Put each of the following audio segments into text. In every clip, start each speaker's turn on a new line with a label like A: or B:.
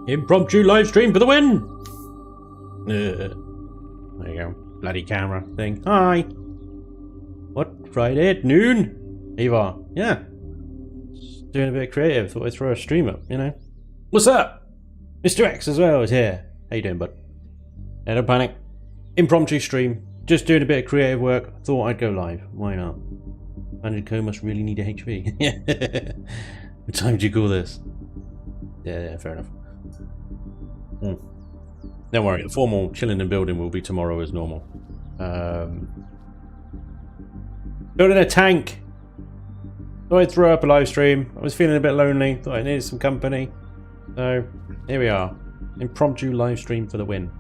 A: Impromptu live stream for the win! There you go. Bloody camera thing. Hi! What? Friday at noon? Eva? Yeah. Just doing a bit of creative. Thought I'd throw a stream up, you know? What's up? Mr. X as well is here. How you doing, bud? Yeah, don't panic. Impromptu stream. Just doing a bit of creative work. Thought I'd go live. Why not? 100k must really need a HV. What time do you call this? Yeah, fair enough. Don't worry, the formal chilling and building will be tomorrow as normal. Building a tank. Thought I'd throw up a live stream. I was feeling a bit lonely. Thought I needed some company. So here we are. Impromptu live stream for the win.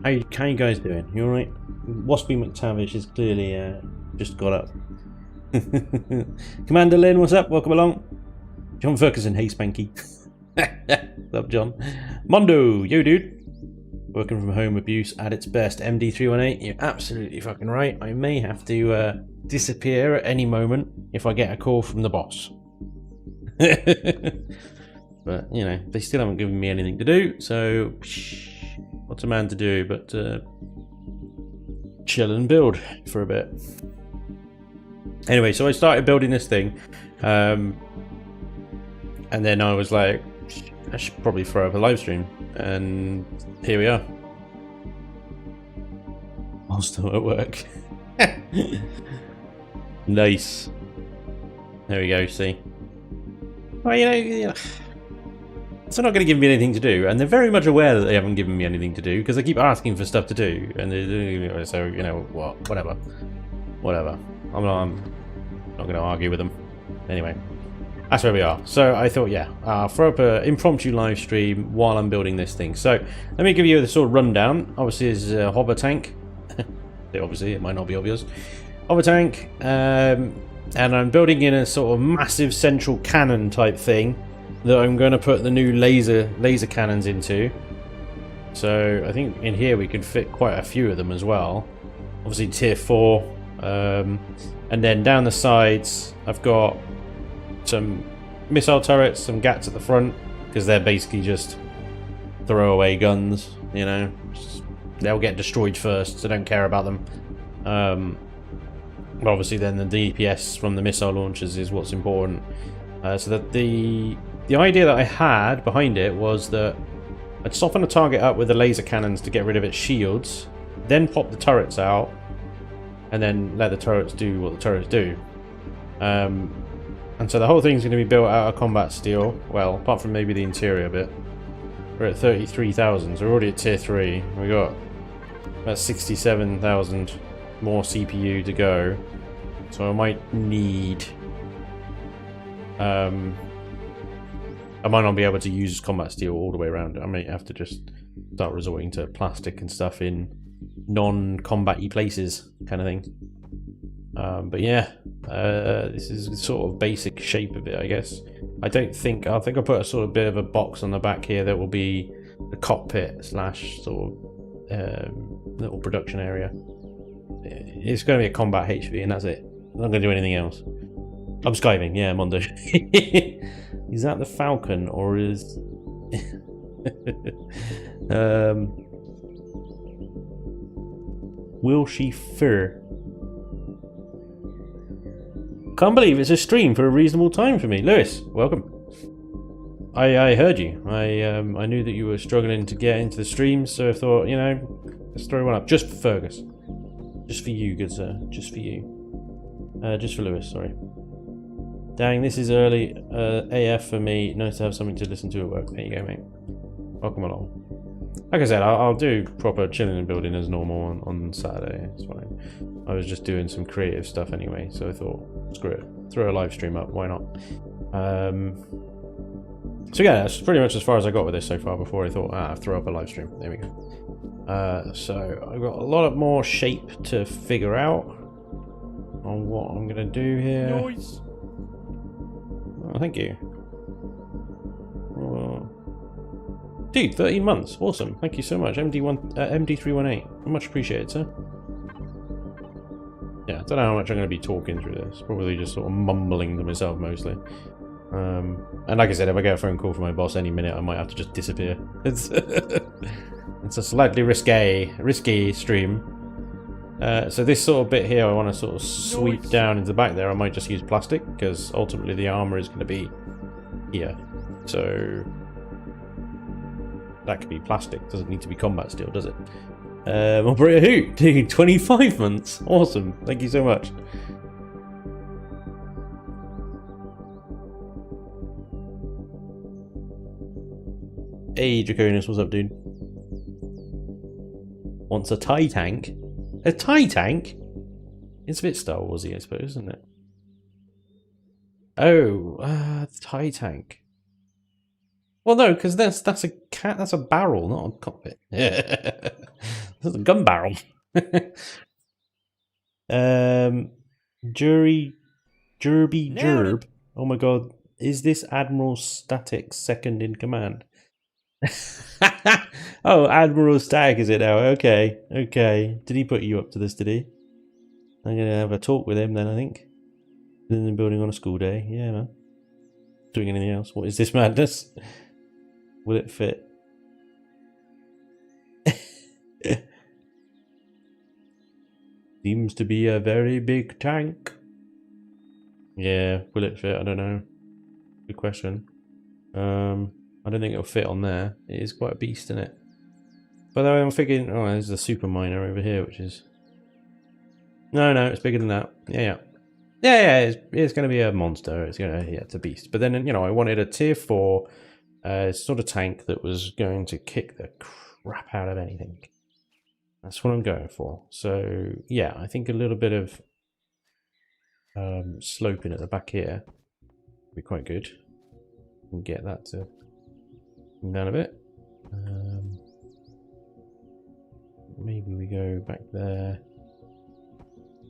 A: How you guys doing? You alright? Waspy McTavish is clearly just got up. Commander Lynn, what's up? Welcome along. John Ferguson, hey Spanky. What's up, John? Mondo, yo dude. Working from home abuse at its best. MD 318, you're absolutely fucking right. I may have to disappear at any moment if I get a call from the boss. But, you know, they still haven't given me anything to do, so what's a man to do but chill and build for a bit. Anyway, so I started building this thing, and then I was like, I should probably throw up a live stream, and here we are. I'm still at work. Nice. There we go, see. Well, you know, they're not going to give me anything to do, and they're very much aware that they haven't given me anything to do, because I keep asking for stuff to do, and they, so, you know, whatever. I'm not going to argue with them. Anyway. That's where we are. So I thought, yeah, I'll throw up an impromptu live stream while I'm building this thing. So let me give you the sort of rundown. Obviously, there's a hover tank. Obviously, it might not be obvious. Hover tank, and I'm building in a sort of massive central cannon type thing that I'm going to put the new laser cannons into. So I think in here we could fit quite a few of them as well. Obviously, tier 4, and then down the sides, I've got some missile turrets, some GATs at the front, because they're basically just throwaway guns, you know. They'll get destroyed first, so don't care about them. But obviously then the DPS from the missile launchers is what's important. So that the idea that I had behind it was that I'd soften a target up with the laser cannons to get rid of its shields, then pop the turrets out, and then let the turrets do what the turrets do. And so the whole thing's going to be built out of combat steel. Well, apart from maybe the interior bit. We're at 33,000, so we're already at tier 3. We got about 67,000 more CPU to go. So I might need... I might not be able to use combat steel all the way around. I might have to just start resorting to plastic and stuff in non-combat-y places, kind of thing. But yeah, this is the sort of basic shape of it, I guess. I think I'll put a sort of bit of a box on the back here that will be the cockpit / sort of little production area. It's going to be a combat HV, and that's it. I'm not going to do anything else. I'm skiving, yeah, Mondo. Is that the Falcon, or is... Will she fur? Can't believe it's a stream for a reasonable time for me. Lewis, welcome. I heard you. I knew that you were struggling to get into the stream, so I thought, you know, let's throw one up. Just for Fergus. Just for you, good sir. Just for you. Just for Lewis, sorry. Dang, this is early AF for me. Nice to have something to listen to at work. There you go, mate. Welcome along. Like I said, I'll do proper chilling and building as normal on Saturday. It's fine. I was just doing some creative stuff anyway, so I thought, screw it. Throw a live stream up, why not? So yeah, that's pretty much as far as I got with this so far before I thought, throw up a live stream. There we go. So I've got a lot more shape to figure out on what I'm going to do here.
B: Noise.
A: Oh, thank you. Dude, 13 months. Awesome. Thank you so much. MD318. Much appreciated, sir. Yeah, I don't know how much I'm going to be talking through this. Probably just sort of mumbling to myself mostly. And like I said, if I get a phone call from my boss any minute, I might have to just disappear. It's it's a slightly risky stream. So this sort of bit here, I want to sort of sweep down into the back there. I might just use plastic because ultimately the armor is going to be here. So that could be plastic. Doesn't need to be combat steel, does it? Operator Hoot, dude, 25 months. Awesome. Thank you so much. Hey, Draconis, what's up, dude? Wants a TIE tank? A TIE tank? It's a bit Star Warsy, I suppose, isn't it? Oh, TIE tank. Well, no, because that's a barrel, not a cockpit. That's a gun barrel. Jerb. Oh my god, is this Admiral Static second in command? Oh, Admiral Static is it now? Okay, okay. Did he put you up to this, did he? I'm gonna have a talk with him then, I think. In the building on a school day. Yeah, man. Doing anything else? What is this madness? Will it fit? Seems to be a very big tank. Yeah, will it fit? I don't know. Good question. I don't think it'll fit on there. It is quite a beast, isn't it? By the way, I'm thinking, oh, there's the super miner over here, which is... No, it's bigger than that. Yeah. It's going to be a monster. It's going to, yeah, it's a beast. But then, you know, I wanted a tier 4 sort of tank that was going to kick the crap out of anything. That's what I'm going for. So, yeah, I think a little bit of sloping at the back here would be quite good. And get that to come down a bit. Maybe we go back there.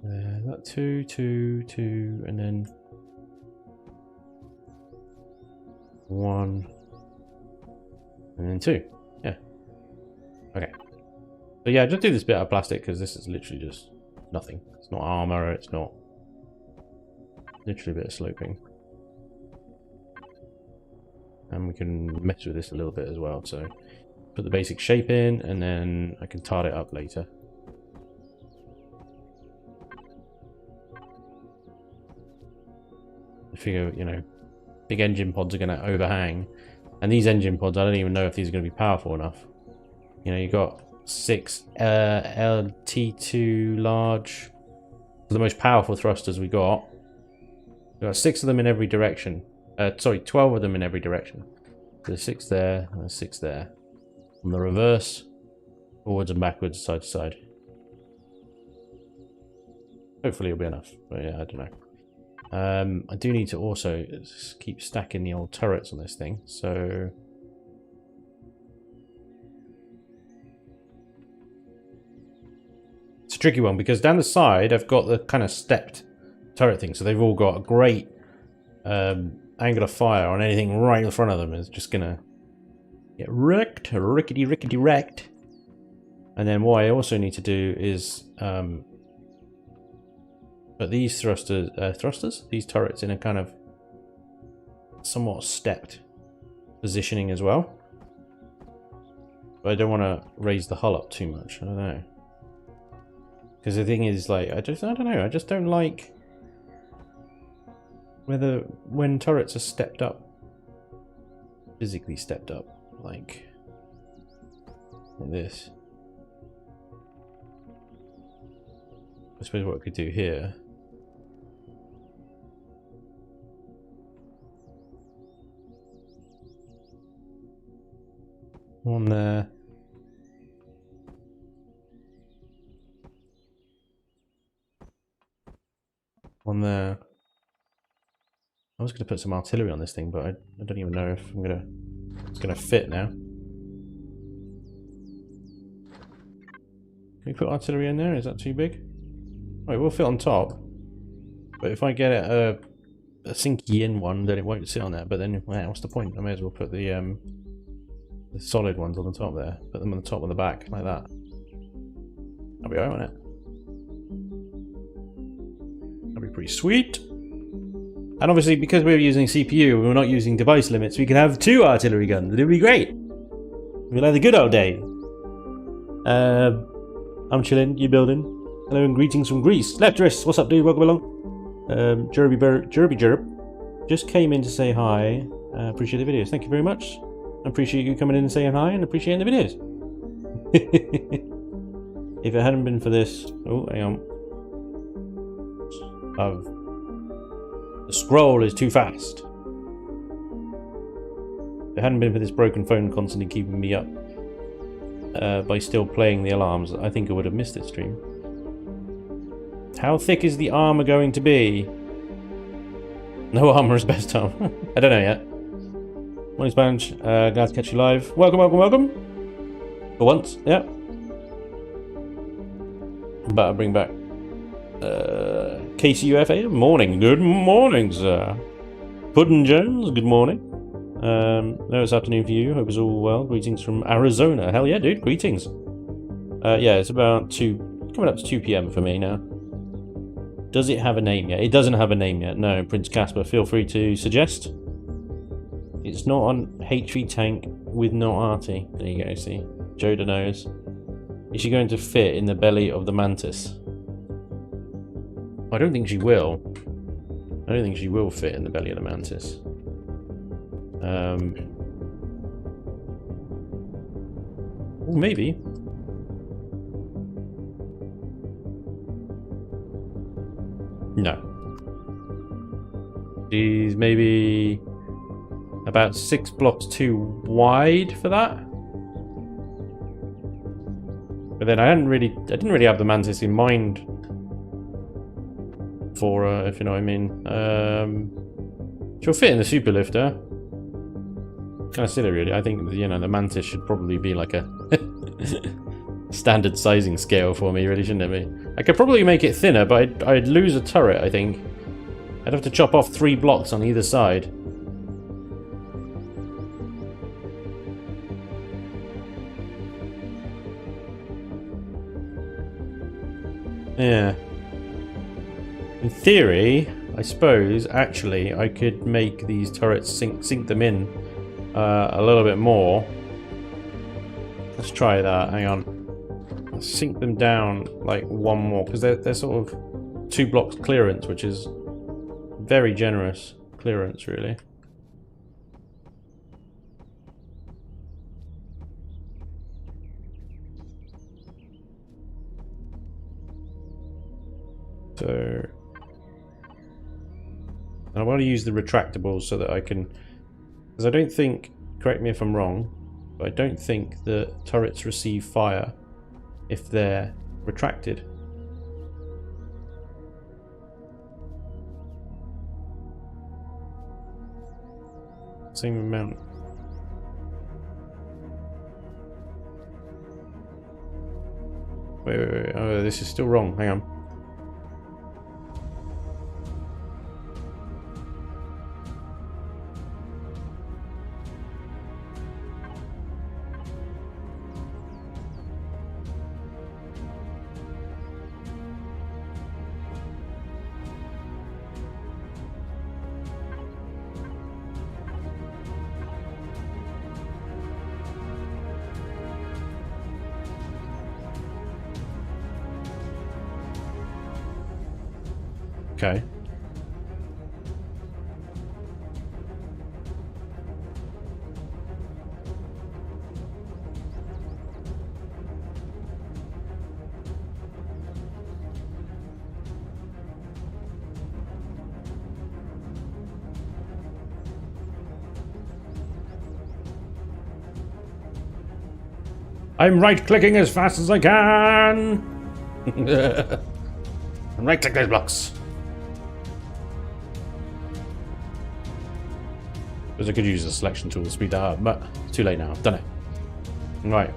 A: That 2, 2, 2, and then 1, and then 2. Yeah. Okay. So yeah, just do this bit out of plastic because this is literally just nothing. It's not armor. It's not literally a bit of sloping. And we can mess with this a little bit as well. So put the basic shape in, and then I can tart it up later. I figure, you know, big engine pods are going to overhang, and these engine pods, I don't even know if these are going to be powerful enough. You know, you got 6 LT2 large, the most powerful thrusters we got. We got 6 of them in every direction. Sorry, 12 of them in every direction. So there's 6 there, and there's 6 there. On the reverse, forwards and backwards, side to side. Hopefully it'll be enough, but yeah, I don't know. I do need to also keep stacking the old turrets on this thing, so... It's a tricky one, because down the side I've got the kind of stepped turret thing, so they've all got a great angle of fire on anything right in front of them. It's just gonna get wrecked, rickety wrecked. And then what I also need to do is put these these turrets in a kind of somewhat stepped positioning as well. But I don't want to raise the hull up too much. I don't know, because the thing is, like, I don't know. I just don't like when turrets are stepped up, physically stepped up, like this. I suppose what we could do here. One there. One there. I was going to put some artillery on this thing, but I don't even know if it's going to fit now. Can we put artillery in there? Is that too big? Oh, it will fit on top. But if I get it a sinky in one, then it won't sit on there. But then, well, what's the point? I may as well put the solid ones on the top there. Put them on the top and the back, like that. That'll be alright, won't it? That'll be pretty sweet. And obviously, because we're using CPU and we're not using device limits, we can have 2 artillery guns. It'll be great. We'll have the good old days. I'm chilling, you building. Hello and greetings from Greece. Leptrus, what's up, dude? Welcome along. Jerby Jerb just came in to say hi. Appreciate the videos. Thank you very much. I appreciate you coming in and saying hi and appreciating the videos. If it hadn't been for this... Oh, hang on. The scroll is too fast. If it hadn't been for this broken phone constantly keeping me up by still playing the alarms, I think I would have missed this stream. How thick is the armor going to be? No armor is best armor. I don't know yet. Morning, Spanj. Glad to catch you live. Welcome, welcome, welcome. For once, yeah. But I'll bring back KCUFA. Morning. Good morning, sir. Puddin' Jones, good morning. No, it's afternoon for you. Hope it's all well. Greetings from Arizona. Hell yeah, dude. Greetings. Yeah, it's about coming up to 2 PM for me now. Does it have a name yet? It doesn't have a name yet. No, Prince Casper, feel free to suggest. It's not on HV tank with no arty. There you go, see. Joda knows. Is she going to fit in the belly of the mantis? I don't think she will. I don't think she will fit in the belly of the mantis. Well, maybe. No. She's maybe about 6 blocks too wide for that. But then I didn't really have the mantis in mind for her, if you know what I mean. She'll fit in the super lifter. Kind of silly, really. I think, you know, the mantis should probably be like a standard sizing scale for me, really, shouldn't it be? I could probably make it thinner, but I'd lose a turret, I think. I'd have to chop off 3 blocks on either side. Yeah. In theory, I suppose, actually, I could make these turrets sink them in a little bit more. Let's try that. Hang on. Let's sink them down like 1 more, because they're sort of 2 blocks clearance, which is very generous clearance, really. So I want to use the retractables so that I can, because I don't think, correct me if I'm wrong, but I don't think the turrets receive fire if they're retracted. Same amount. Wait. Oh, this is still wrong. Hang on. Okay. I'm right-clicking as fast as I can! And right-click those blocks. Because I could use a selection tool to speed that up, but it's too late now. I've done it. Right.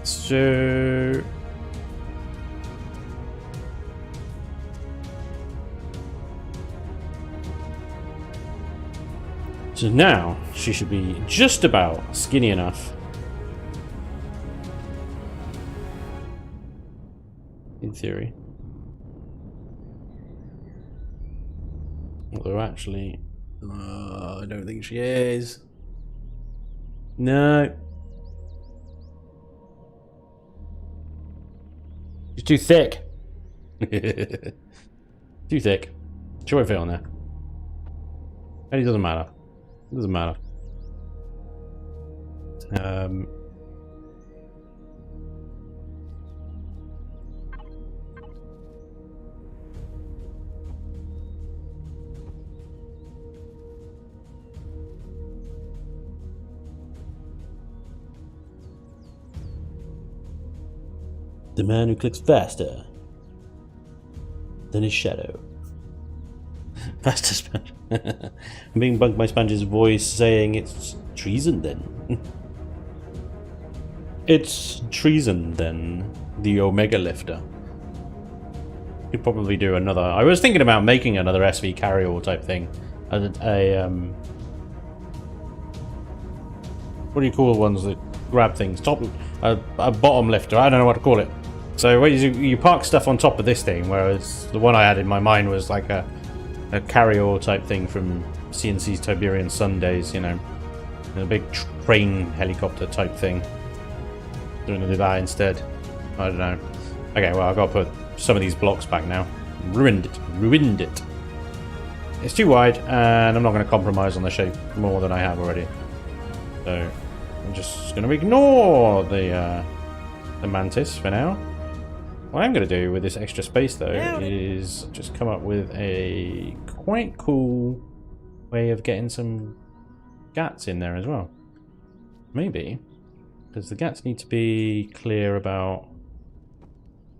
A: So... So now, she should be just about skinny enough. In theory. Although actually, I don't think she is. No. She's too thick. Too thick. She won't fit on there. And it doesn't matter. It doesn't matter. The man who clicks faster than his shadow. Faster Spanj. I'm being bugged by Spanj's voice saying it's treason then. It's treason then. The Omega Lifter. Could probably do another. I was thinking about making another SV carryall type thing. What do you call the ones that grab things? A bottom lifter. I don't know what to call it. So you park stuff on top of this thing, whereas the one I had in my mind was like a carryall type thing from CNC's Tiberian Sundays, you know, a big train helicopter type thing. Doing to do that instead. I don't know. Okay, well I've got to put some of these blocks back now. Ruined it. It's too wide, and I'm not going to compromise on the shape more than I have already. So I'm just going to ignore the mantis for now. What I'm going to do with this extra space though is just come up with a quite cool way of getting some gats in there as well. Maybe, because the gats need to be clear about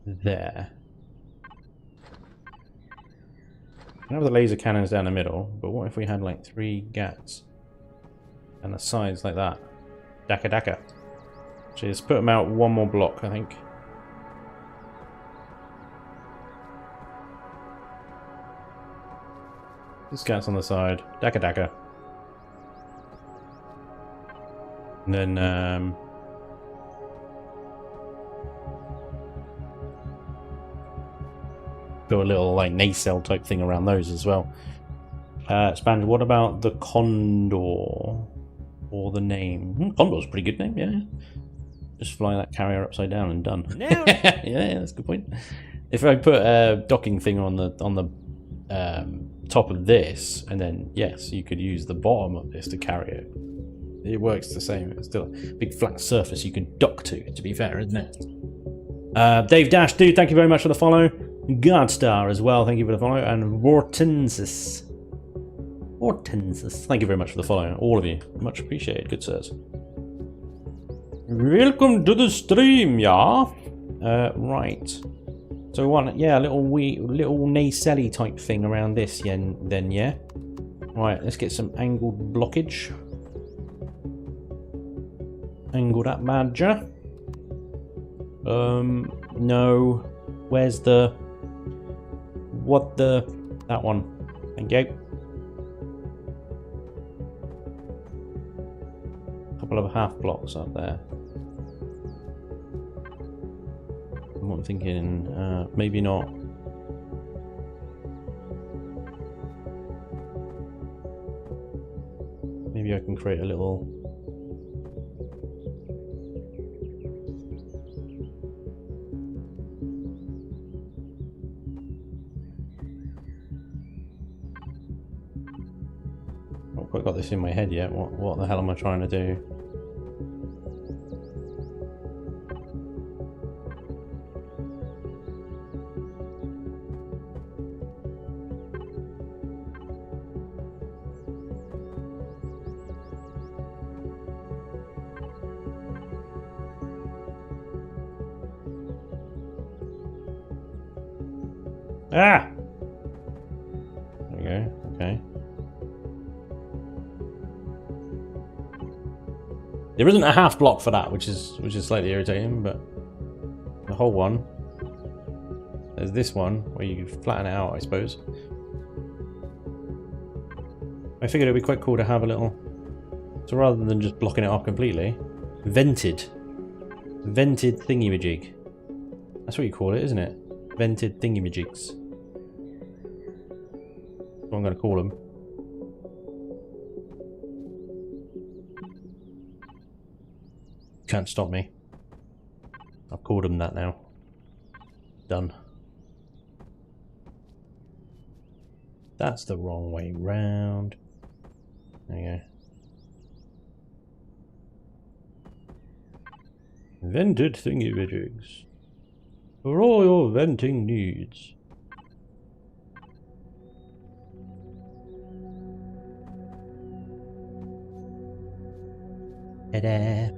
A: there. I have the laser cannons down the middle, but what if we had like 3 gats and the sides like that? Daka. Just put them out one more block, I think. This gats on the side. Daka. And then do a little like nacelle type thing around those as well. Spanj, what about the Condor? Or the name? Condor's a pretty good name, yeah. Just fly that carrier upside down and done. Yeah, that's a good point. If I put a docking thing on the top of this, and then yes, you could use the bottom of this to carry it. It works the same. It's still a big flat surface you can dock to be fair, isn't it? Dave Dash, dude, thank you very much for the follow. Guardstar as well, thank you for the follow. And Vortensis, thank you very much for the follow. All of you, much appreciated, good sirs. Welcome to the stream, yeah. Right. So one, yeah, a little nacelle type thing around this, yeah, then yeah. Right, let's get some angled blockage. Angle that badger. No. Where's the... What the... That one. Thank you. Couple of half blocks up there. I'm thinking, maybe not. Maybe I can create a little... I've quite got this in my head yet. What the hell am I trying to do? Ah! There we go, okay. There isn't a half block for that, which is slightly irritating, but the whole one. There's this one where you flatten it out, I suppose. I figured it'd be quite cool to have a little, so rather than just blocking it off completely, vented thingy-majig. That's what you call it, isn't it? Vented thingy-majigs. I'm going to call them. Can't stop me. I've called them that now. Done. That's the wrong way round. There you go. Vented thingy-majigs. For all your venting needs. Ta-da!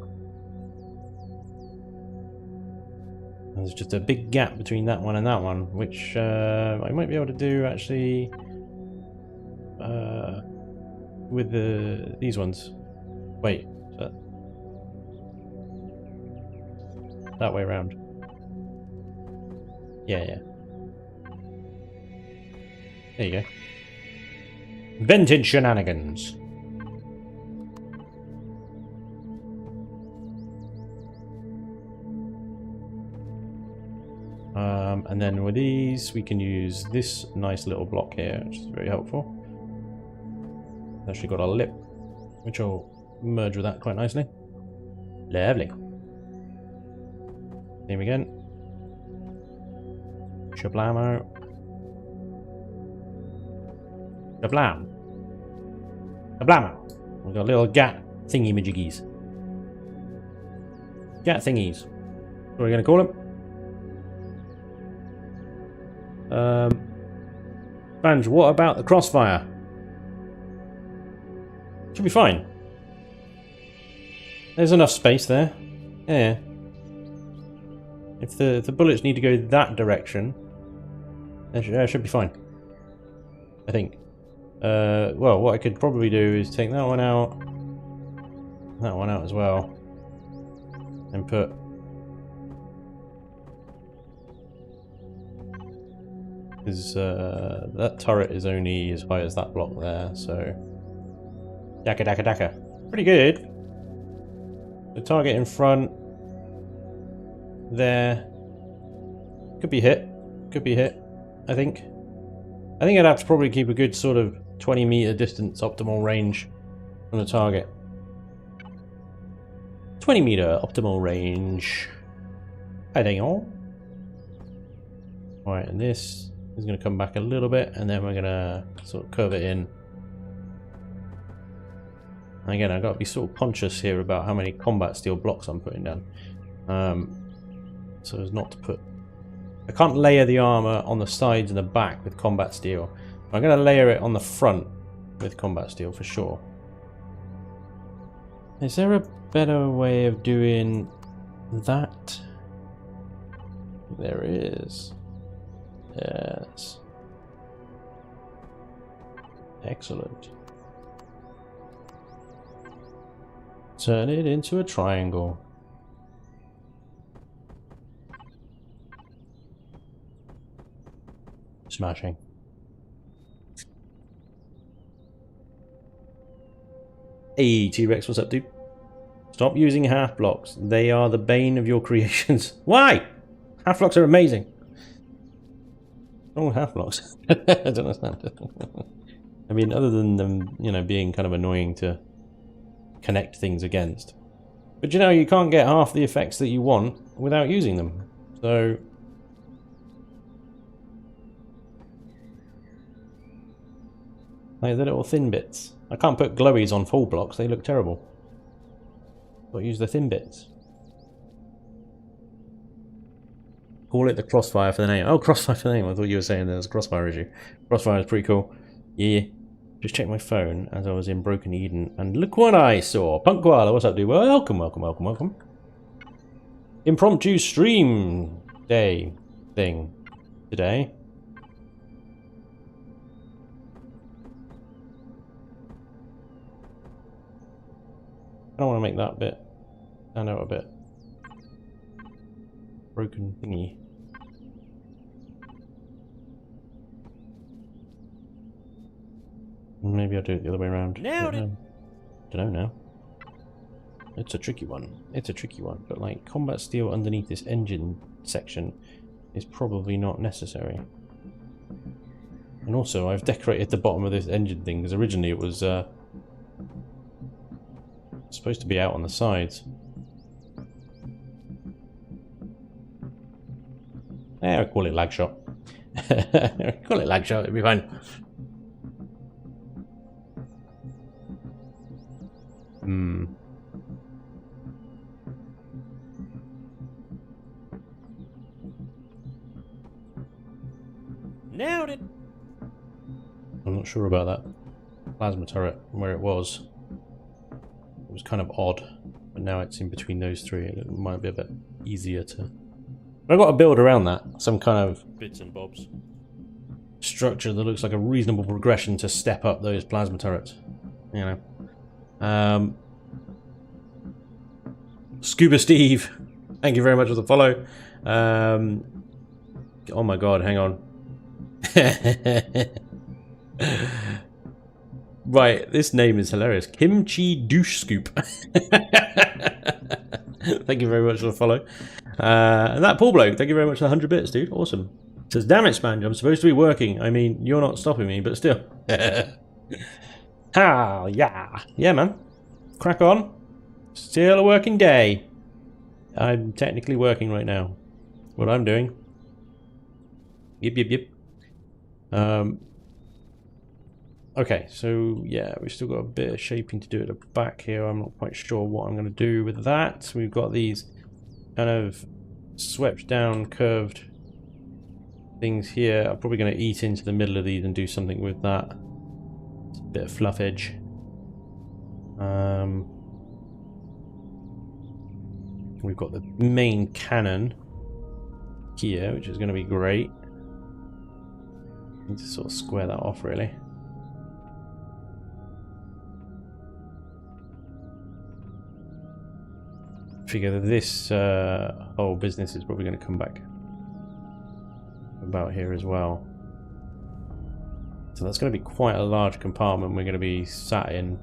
A: There's just a big gap between that one and that one, which I might be able to do actually with these ones. Wait, that way around. Yeah. There you go. Vented shenanigans. And then with these, we can use this nice little block here, which is very helpful. Actually got a lip, which will merge with that quite nicely. Lovely. Same again. Shablamo. Shablam. Shablamo. We've got little gat thingy-majiggies. Gat thingies. What are we going to call them? Spanj, what about the crossfire? Should be fine. There's enough space there. Yeah. If the bullets need to go that direction, it should be fine. I think. Well, what I could probably do is take that one out as well, and put that turret is only as high as that block there, so daka. Pretty good. The target in front there could be hit. I think I'd have to probably keep a good sort of 20-meter distance optimal range from the target. 20-meter optimal range. I think all. Right, and this is going to come back a little bit, and then we're going to sort of curve it in. And again, I've got to be sort of conscious here about how many combat steel blocks I'm putting down. So as not to put... I can't layer the armor on the sides and the back with combat steel. I'm going to layer it on the front with combat steel for sure. Is there a better way of doing that? There is. Yes. Excellent. Turn it into a triangle. Smashing. Hey T-Rex, what's up, dude? Stop using half blocks. They are the bane of your creations. Why? Half blocks are amazing. Oh, half blocks. I don't understand. I mean, other than them, you know, being kind of annoying to connect things against. But you know, you can't get half the effects that you want without using them. So like the little thin bits. I can't put glowies on full blocks, they look terrible. But use the thin bits. Call it the crossfire for the name. Oh, crossfire for the name. I thought you were saying there was a crossfire issue. Crossfire is pretty cool. Yeah. Just checked my phone as I was in Broken Eden, and look what I saw. Punk Koala, what's up, dude? Welcome. Impromptu stream day thing today. I don't want to make that bit stand out a bit. Broken thingy. Maybe I'll do it the other way around. Nailed it. Don't know now. It's a tricky one. But like combat steel underneath this engine section is probably not necessary. And also, I've decorated the bottom of this engine thing, because originally it was supposed to be out on the sides. I'll call it lag shot. Call it lag shot, it'll be fine. Nailed it! I'm not sure about that plasma turret, where it was. It was kind of odd, but now it's in between those three, and it might be a bit easier to... But I've got to build around that, some kind of bits and bobs. Structure that looks like a reasonable progression to step up those plasma turrets. You know. Scuba Steve, thank you very much for the follow. Oh my god, hang on. Right, this name is hilarious. Kimchi Douche Scoop. Thank you very much for the follow. And that Paul bloke, thank you very much for 100 bits, dude. Awesome. Says, damn it, Spanj, I'm supposed to be working. I mean, you're not stopping me, but still. Ah, yeah. Yeah, man. Crack on. Still a working day. I'm technically working right now. What I'm doing. Yep. Okay, so yeah, we've still got a bit of shaping to do at the back here. I'm not quite sure what I'm going to do with that. We've got these kind of swept down, curved things here. I'm probably going to eat into the middle of these and do something with that. It's a bit of fluff edge. We've got the main cannon here, which is going to be great. Need to sort of square that off, really. Figure that this whole business is probably going to come back about here as well. So that's going to be quite a large compartment we're going to be sat in,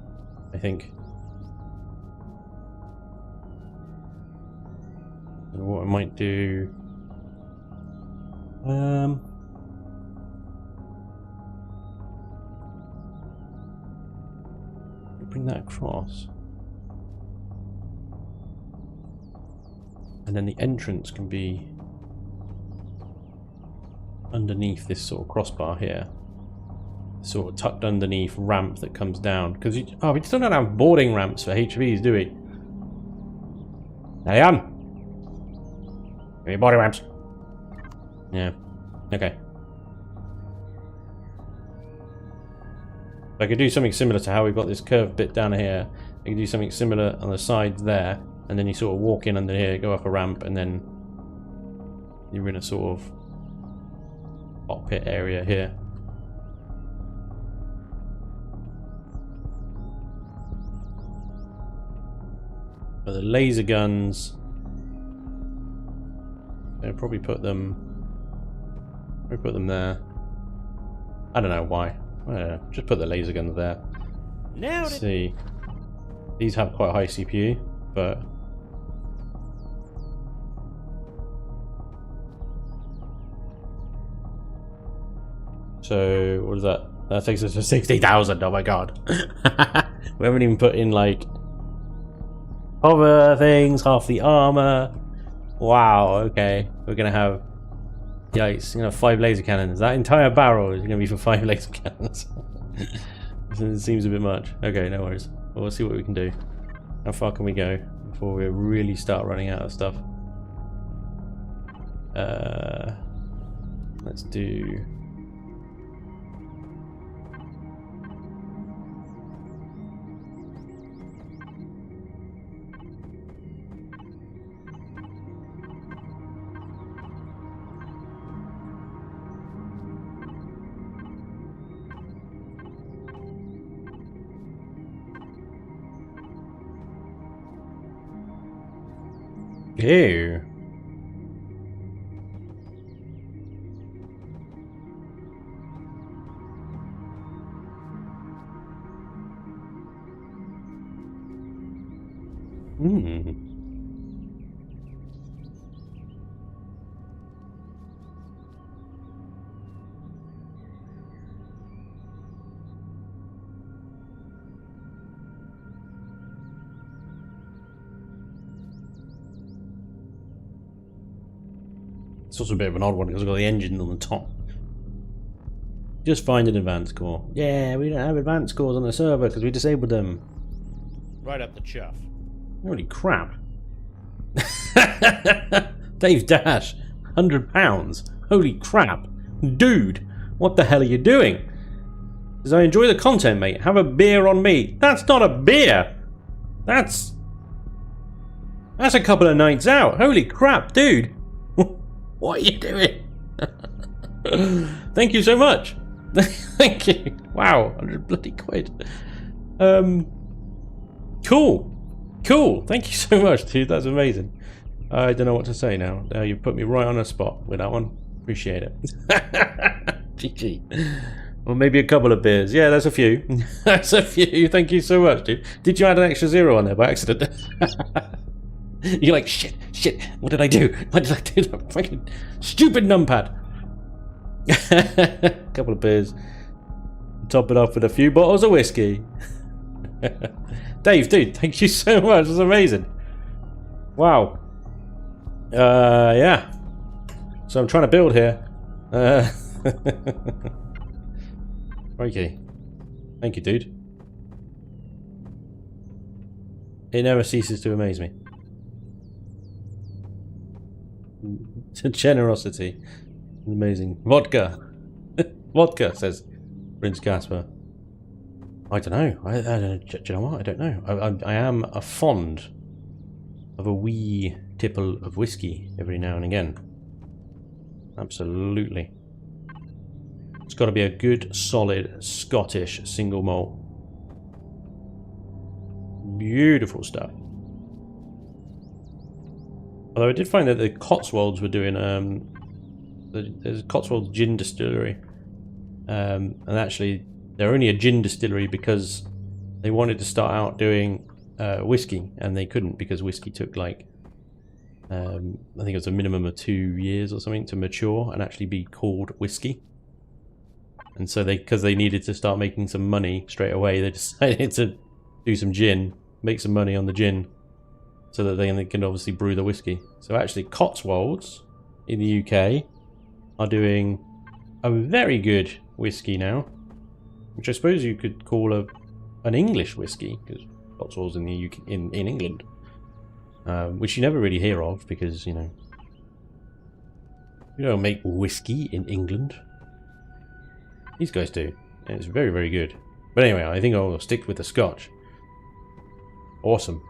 A: I think. And what I might do... bring that across. And then the entrance can be underneath this sort of crossbar here. Sort of tucked underneath ramp that comes down. Because we still don't have boarding ramps for HVs, do we? I am. Give me boarding ramps. Yeah. Okay. I could do something similar to how we've got this curved bit down here. I could do something similar on the sides there. And then you sort of walk in under here, go up a ramp, and then you're in a sort of cockpit area here. But the laser guns, I'll probably put them there. I don't know why. I don't know. Just put the laser guns there. Let's see. These have quite a high CPU, but so what is that? That takes us to 60,000. Oh my god. We haven't even put in like hover things, half the armor. Wow, okay. We're gonna have, yikes, you know, 5 laser cannons. That entire barrel is gonna be for 5 laser cannons. It seems a bit much. Okay, no worries. Well, we'll see what we can do. How far can we go before we really start running out of stuff? Let's do... Ew. It's also a bit of an odd one because I've got the engine on the top. Just find an advanced core. Yeah, we don't have advanced cores on the server because we disabled them. Right up the chuff. Holy crap. Dave Dash, £100. Holy crap. Dude, what the hell are you doing? Says, I enjoy the content, mate. Have a beer on me. That's not a beer. That's a couple of nights out. Holy crap, dude. What are you doing? Thank you so much. Thank you. Wow, 100 bloody quid. Cool. Cool. Thank you so much, dude. That's amazing. I don't know what to say now. You put me right on the spot with that one. Appreciate it. GG. Well, maybe a couple of beers. Yeah, that's a few. That's a few. Thank you so much, dude. Did you add an extra zero on there by accident? You're like, shit, what did I do? What did I do? That fucking stupid numpad. Couple of beers. Top it off with a few bottles of whiskey. Dave, dude, thank you so much. That's amazing. Wow. Yeah. So I'm trying to build here. Okay. Thank you, dude. It never ceases to amaze me. Generosity. Amazing. Vodka. Vodka, says Prince Casper. I don't know. I don't, do you know what? I don't know. I am a fond of a wee tipple of whiskey every now and again. Absolutely. It's got to be a good, solid Scottish single malt. Beautiful stuff. Although I did find that the Cotswolds were doing there's a Cotswolds gin distillery, and actually they're only a gin distillery because they wanted to start out doing whiskey, and they couldn't because whiskey took like I think it was a minimum of 2 years or something to mature and actually be called whiskey. And so because they needed to start making some money straight away, they decided to do some gin, make some money on the gin, so that they can obviously brew the whiskey. So actually Cotswolds in the UK are doing a very good whiskey now, which I suppose you could call an English whiskey, because Cotswolds in the UK, in England, which you never really hear of because, you know, you don't make whiskey in England. These guys do. And it's very, very good. But anyway, I think I'll stick with the Scotch. Awesome.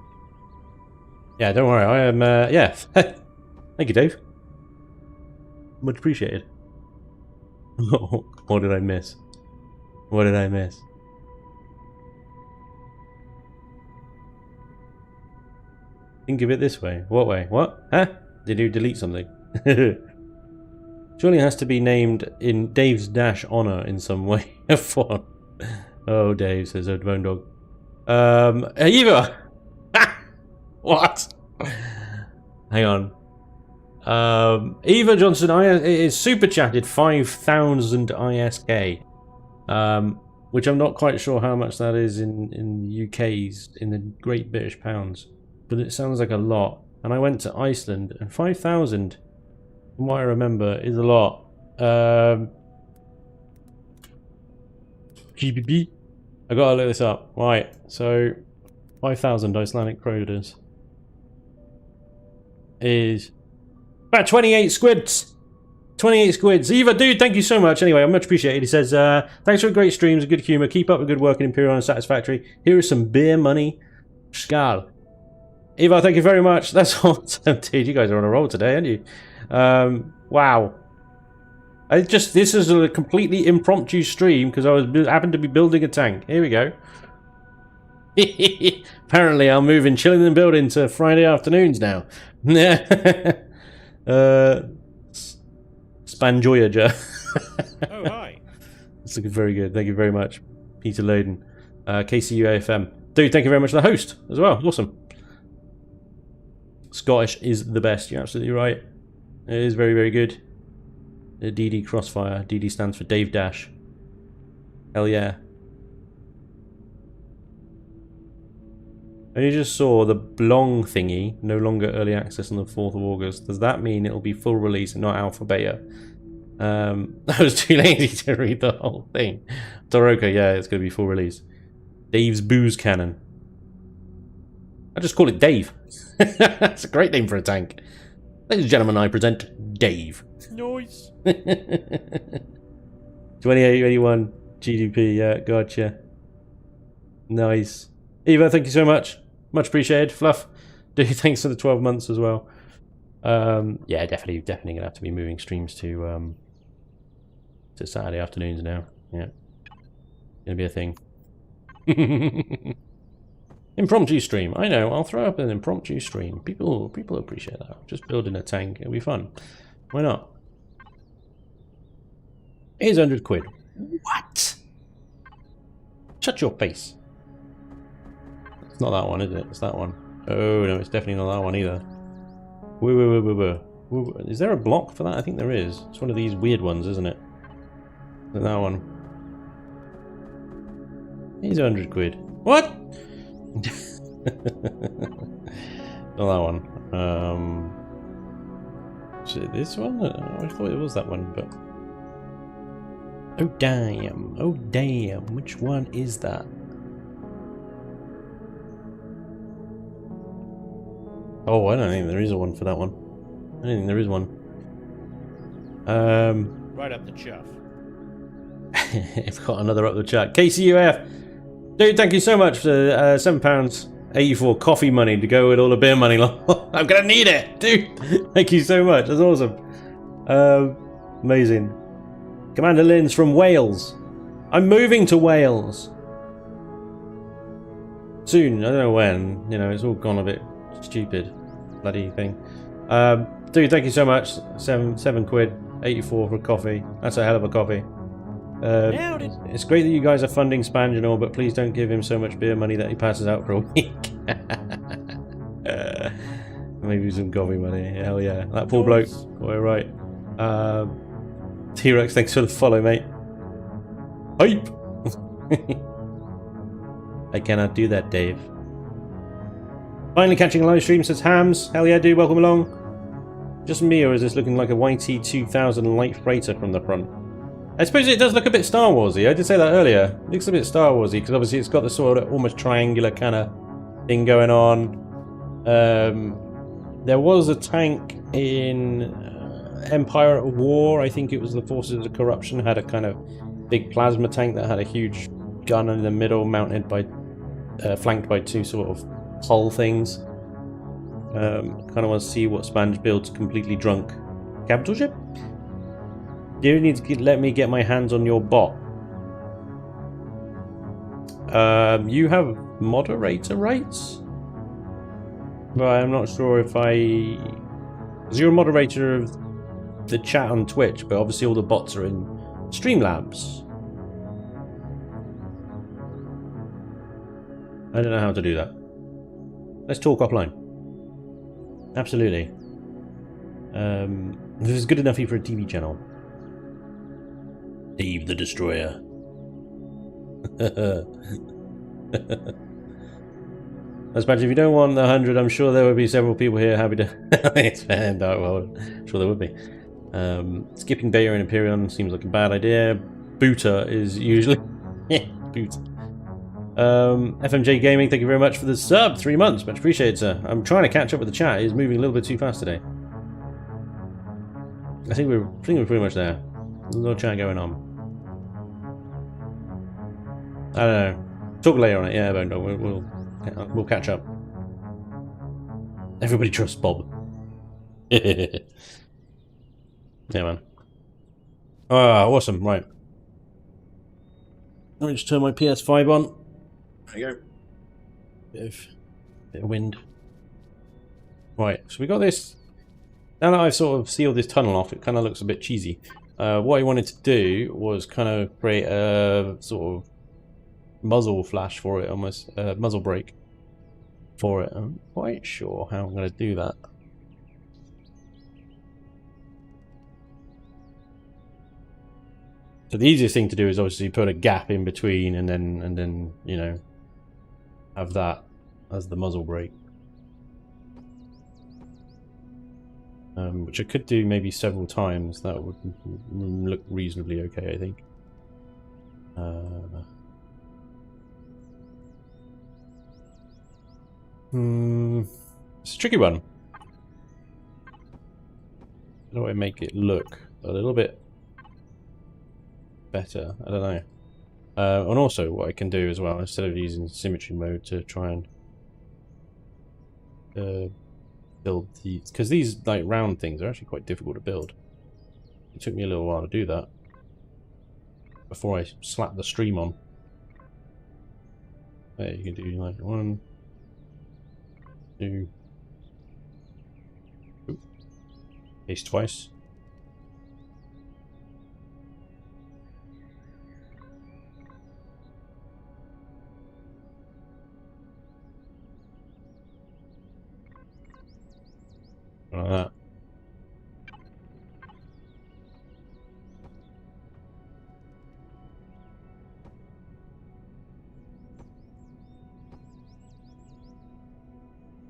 A: Yeah, don't worry. I am, yeah. Thank you, Dave. Much appreciated. What did I miss? What did I miss? Think of it this way. What way? What? Huh? Did you delete something? Surely it has to be named in Dave's Dash honor in some way. Oh, Dave, says Old Bone Dog. Eva! What? Hang on. Eva Johnson is super chatted 5,000 ISK. Which I'm not quite sure how much that is in the UK's, in the Great British Pounds. But it sounds like a lot. And I went to Iceland, and 5,000, from what I remember, is a lot. GBP. I gotta look this up. Right, so 5,000 Icelandic kronas is about 28 squids. 28 squids. Eva, dude, thank you so much. Anyway, I'm much appreciated. He says, thanks for great streams and good humour. Keep up the good work in Imperial and Satisfactory. Here is some beer money. Skal. Eva, thank you very much. That's awesome, dude. You guys are on a roll today, aren't you? Wow. This is a completely impromptu stream because I happened to be building a tank. Here we go. Apparently, I'm moving Chillin Building to Friday afternoons now. Spanj. Oh, hi. That's looking very good. Thank you very much, Peter Loden. KCUAFM. Dude, thank you very much to the host as well. Awesome. Scottish is the best. You're absolutely right. It is very, very good. DD Crossfire. DD stands for Dave Dash. Hell yeah. I just saw the Blong thingy, no longer early access on the 4th of August. Does that mean it'll be full release and not alpha beta? I was too lazy to read the whole thing. Toroka, yeah, it's going to be full release. Dave's Booze Cannon. I just call it Dave. That's a great name for a tank. Ladies and gentlemen, I present Dave.
B: Nice.
A: 2881 GDP, yeah, gotcha. Nice. Eva, thank you so much. Much appreciated. Fluff, dude, thanks for the 12 months as well. Yeah, definitely gonna have to be moving streams to Saturday afternoons now. Yeah, gonna be a thing. Impromptu stream. I know. I'll throw up an impromptu stream. People appreciate that. Just building a tank. It'll be fun. Why not? Here's 100 quid. What? Shut your face. It's not that one, is it? It's that one. Oh, no, it's definitely not that one either. Whoa. Is there a block for that? I think there is. It's one of these weird ones, isn't it? That one. Here's 100 quid. What? Not that one. Is it this one? I thought it was that one, but... Oh, damn. Oh, damn. Which one is that? Oh, I don't think there is a one for that one. I don't think there is one.
B: Right up the chuff.
A: I've got another up the chat. KCUF! Dude, thank you so much for £7.84 coffee money to go with all the beer money. I'm gonna need it! Dude, thank you so much. That's awesome. Amazing. Commander Lynn's from Wales. I'm moving to Wales. Soon, I don't know when. You know, it's all gone a bit stupid. Bloody thing. Dude, thank you so much. 7 quid, 84 for coffee. That's a hell of a coffee. It's great that you guys are funding Spanj and all, but please don't give him so much beer money that he passes out for a week. Maybe some coffee money. Hell yeah. That poor bloke. Boy, right. T-Rex, thanks for the follow, mate. Hype! I cannot do that, Dave. Finally catching a live stream, says Hams. Hell yeah, dude, welcome along. Just me, or is this looking like a YT2000 light freighter from the front? I suppose it does look a bit Star Warsy. I did say that earlier. It looks a bit Star Warsy, because obviously it's got the sort of almost triangular kind of thing going on. There was a tank in Empire at War. I think it was the Forces of Corruption. Had a kind of big plasma tank that had a huge gun in the middle, mounted by, flanked by 2 sort of hull things. Kind of want to see what Spanj builds completely drunk. Capital ship? You need to let me get my hands on your bot. You have moderator rights? But I'm not sure if I... Because you're a moderator of the chat on Twitch, but obviously all the bots are in Streamlabs. I don't know how to do that. Let's talk offline. Absolutely. This is good enough here for a TV channel. Dave the Destroyer. I suppose if you don't want the 100, I'm sure there would be several people here happy to expand. Well, I'm sure there would be. Skipping Beta and Imperion seems like a bad idea. Booter is usually... yeah, Booter. FMJ Gaming, thank you very much for the sub. 3 months, much appreciated, sir. I'm trying to catch up with the chat. It's moving a little bit too fast today. I think we're pretty much there. There's a little chat going on. I don't know. Talk later on it. Yeah, but no, we'll catch up. Everybody trusts Bob. Yeah, man. Ah, awesome. Right. Let me just turn my PS5 on. There you go. Bit of wind. Right, so we got this. Now that I've sort of sealed this tunnel off, it kind of looks a bit cheesy. What I wanted to do was kind of create a sort of muzzle flash for it, almost muzzle brake for it. I'm not quite sure how I'm going to do that. So the easiest thing to do is obviously put a gap in between, and then you know, have that as the muzzle brake. Which I could do maybe several times. That would look reasonably okay, I think. It's a tricky one. How do I make it look a little bit better? I don't know. And also what I can do as well, instead of using symmetry mode to try and build these, because these like round things are actually quite difficult to build. It took me a little while to do that before I slapped the stream on. There you can do like 1, 2, paste twice. Like that.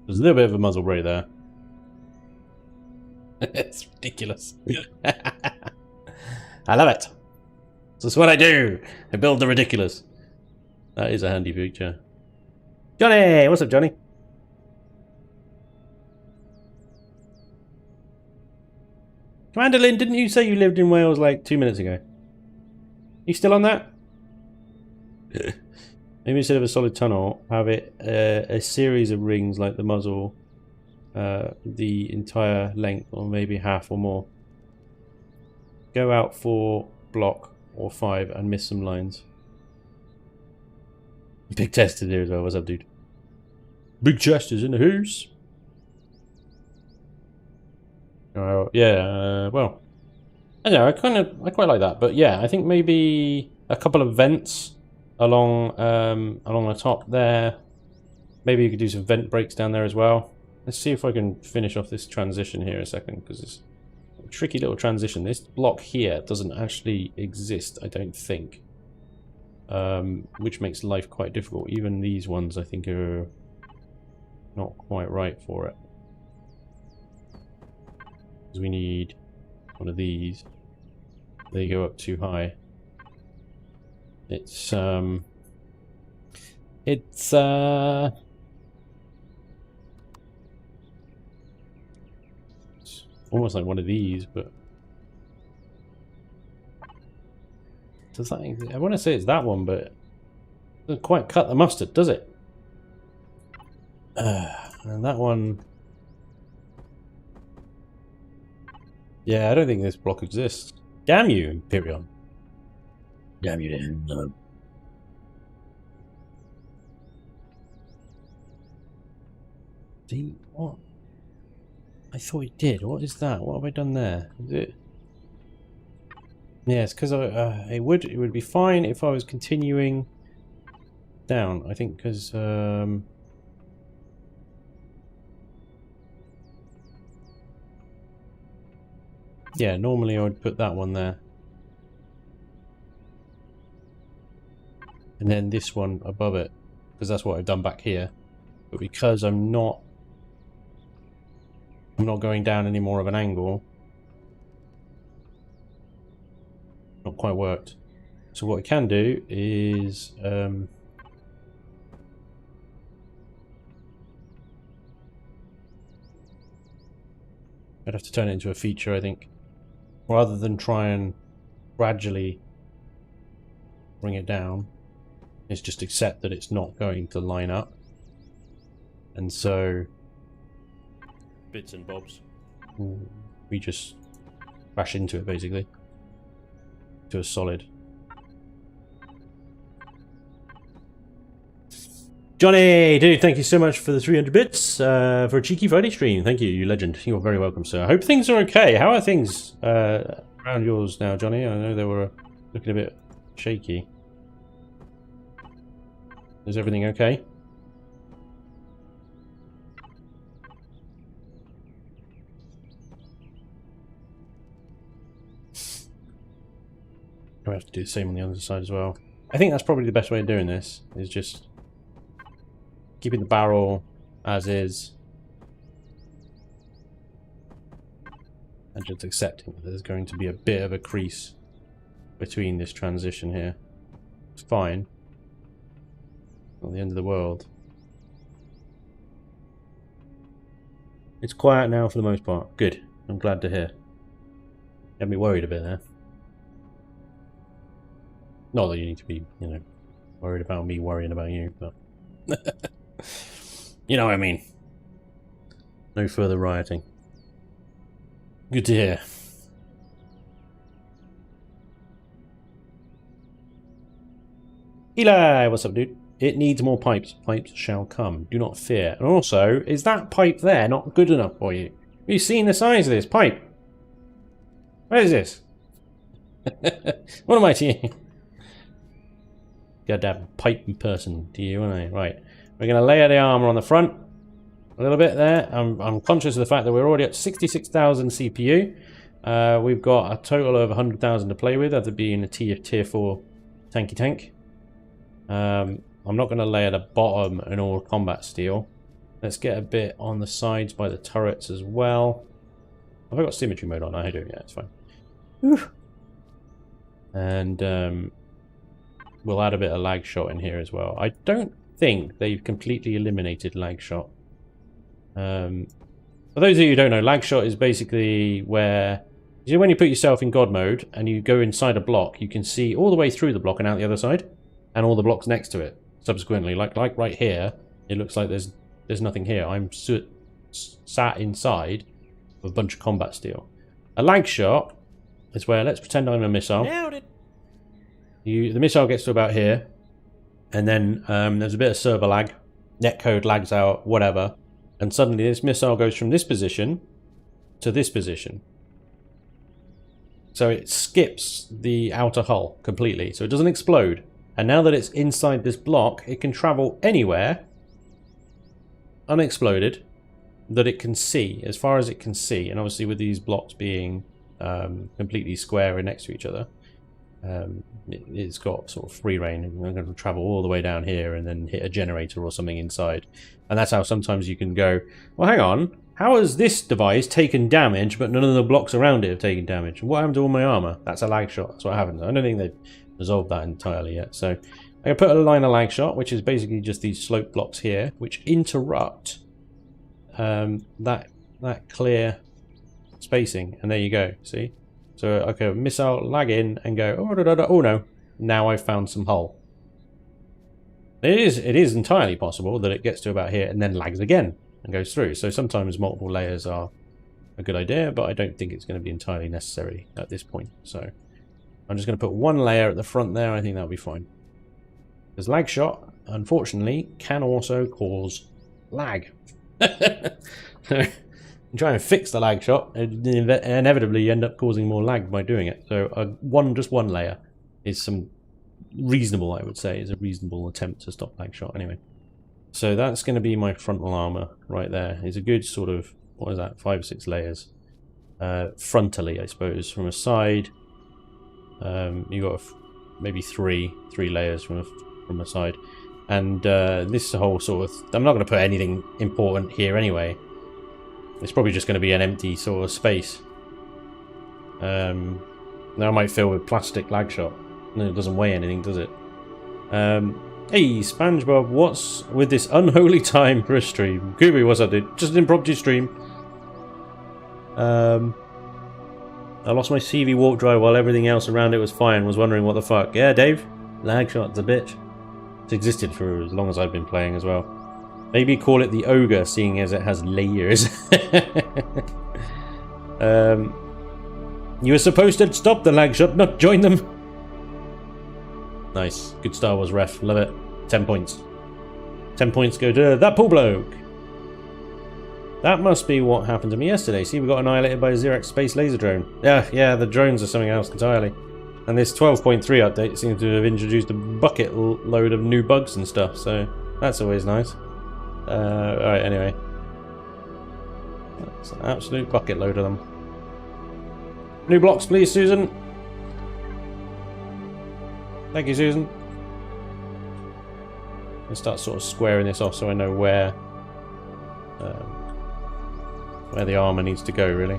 A: There's a little bit of a muzzle brake there. It's ridiculous. I love it. That's what I do. I build the ridiculous. That is a handy feature. Johnny! What's up, Johnny? Commander Lynn, didn't you say you lived in Wales like 2 minutes ago? You still on that? Maybe instead of a solid tunnel, have it a series of rings like the muzzle, the entire length, or maybe half or more. Go out 4 block or 5 and miss some lines. Big Test is here as well. What's up, dude? Big Chest is in the house. Yeah, well, I don't know. I quite like that, but yeah, I think maybe a couple of vents along along the top there. Maybe you could do some vent breaks down there as well. Let's see if I can finish off this transition here a second, because it's a tricky little transition. This block here doesn't actually exist, I don't think, which makes life quite difficult. Even these ones, I think, are not quite right for it. We need one of these. They go up too high. It's almost like one of these, but does that? I want to say it's that one, but it doesn't quite cut the mustard, does it? And that one. Yeah, I don't think this block exists. Damn you, Imperion. Damn you, then. See, what? I thought it did. What is that? What have I done there? Is it? Yeah, it's because it would be fine if I was continuing down. I think because yeah, normally I would put that one there. And then this one above it, because that's what I've done back here. But because I'm not going down any more of an angle, not quite worked. So what I can do is I'd have to turn it into a feature, I think. Rather than try and gradually bring it down, is just accept that it's not going to line up. And so
B: Bits and bobs.
A: we just crash into it, basically. To a solid. Johnny, dude, thank you so much for the 300 bits for a cheeky Friday stream. Thank you, you legend. You're very welcome, sir. I hope things are okay. How are things around yours now, Johnny? I know they were looking a bit shaky. Is everything okay? I have to do the same on the other side as well. I think that's probably the best way of doing this, is just keeping the barrel as is. And just accepting that there's going to be a bit of a crease between this transition here. It's fine. Not the end of the world. It's quiet now for the most part. Good. I'm glad to hear. Had me worried a bit there. Not that you need to be, you know, worried about me worrying about you, but... you know what I mean. No further rioting. Good to hear. Eli, what's up, dude? It needs more pipes. Pipes shall come. Do not fear. And also, is that pipe there not good enough for you? Have you seen the size of this pipe? What is this? What am I to you? Goddamn pipe person to you, aren't I? Right. We're going to layer the armor on the front. A little bit there. I'm conscious of the fact that we're already at 66,000 CPU. We've got a total of 100,000 to play with, after being a tier 4 tanky tank. I'm not going to layer the bottom in all combat steel. Let's get a bit on the sides by the turrets as well. Have I got symmetry mode on? I do, yeah, it's fine. Whew. And we'll add a bit of lag shot in here as well. I don't think they've completely eliminated lag shot. For those of you who don't know, lag shot is basically where, you know, when you put yourself in God mode and you go inside a block, you can see all the way through the block and out the other side, and all the blocks next to it. Subsequently, like right here, it looks like there's nothing here. I'm sat inside with a bunch of combat steel. A lag shot is where, let's pretend I'm a missile.
B: Nailed it.
A: The missile gets to about here, and then there's a bit of server lag, netcode lags out, whatever. And suddenly this missile goes from this position to this position. So it skips the outer hull completely. So it doesn't explode. And now that it's inside this block, it can travel anywhere unexploded that it can see, as far as it can see. And obviously with these blocks being completely square and next to each other, it's got sort of free reign. And we're going to travel all the way down here and then hit a generator or something inside. And that's how sometimes you can go, well, hang on, how has this device taken damage, but none of the blocks around it have taken damage? What happened to all my armor? That's a lag shot. That's what happened. I don't think they've resolved that entirely yet. So I'm going to put a line of lag shot, which is basically just these slope blocks here, which interrupt that clear spacing. And there you go, see? So okay, missile lag in and go, oh no, now I've found some hull. It is entirely possible that it gets to about here and then lags again and goes through. So sometimes multiple layers are a good idea, but I don't think it's going to be entirely necessary at this point. So I'm just going to put one layer at the front there. I think that'll be fine. Because lag shot, unfortunately, can also cause lag. So try and fix the lag shot, and inevitably you end up causing more lag by doing it. So just one layer is some reasonable, I would say, is a reasonable attempt to stop lag shot anyway. So that's going to be my frontal armor right there. It's a good sort of, what is that, 5 or 6 layers. Frontally, I suppose, from a side. You got maybe three layers from a side. And this whole sort of, I'm not going to put anything important here anyway. It's probably just going to be an empty sort of space. Now I might fill with plastic lag shot. No, it doesn't weigh anything, does it? Hey, SpongeBob, what's with this unholy time for a stream? Gooby, what's up, dude? Just an impromptu stream. I lost my CV warp drive while everything else around it was fine. Was wondering what the fuck. Yeah, Dave, lag shot's a bitch. It's existed for as long as I've been playing as well. Maybe call it the ogre, seeing as it has layers. You were supposed to stop the lag shot, not join them. Nice. Good Star Wars ref. Love it. 10 points. 10 points go to that poor bloke. That must be what happened to me yesterday. See, we got annihilated by a Xerox space laser drone. Yeah, the drones are something else entirely. And this 12.3 update seems to have introduced a bucket load of new bugs and stuff, so that's always nice. Alright, anyway. That's an absolute bucket load of them. New blocks, please, Susan. Thank you, Susan. and start sort of squaring this off so I know where the armor needs to go, really.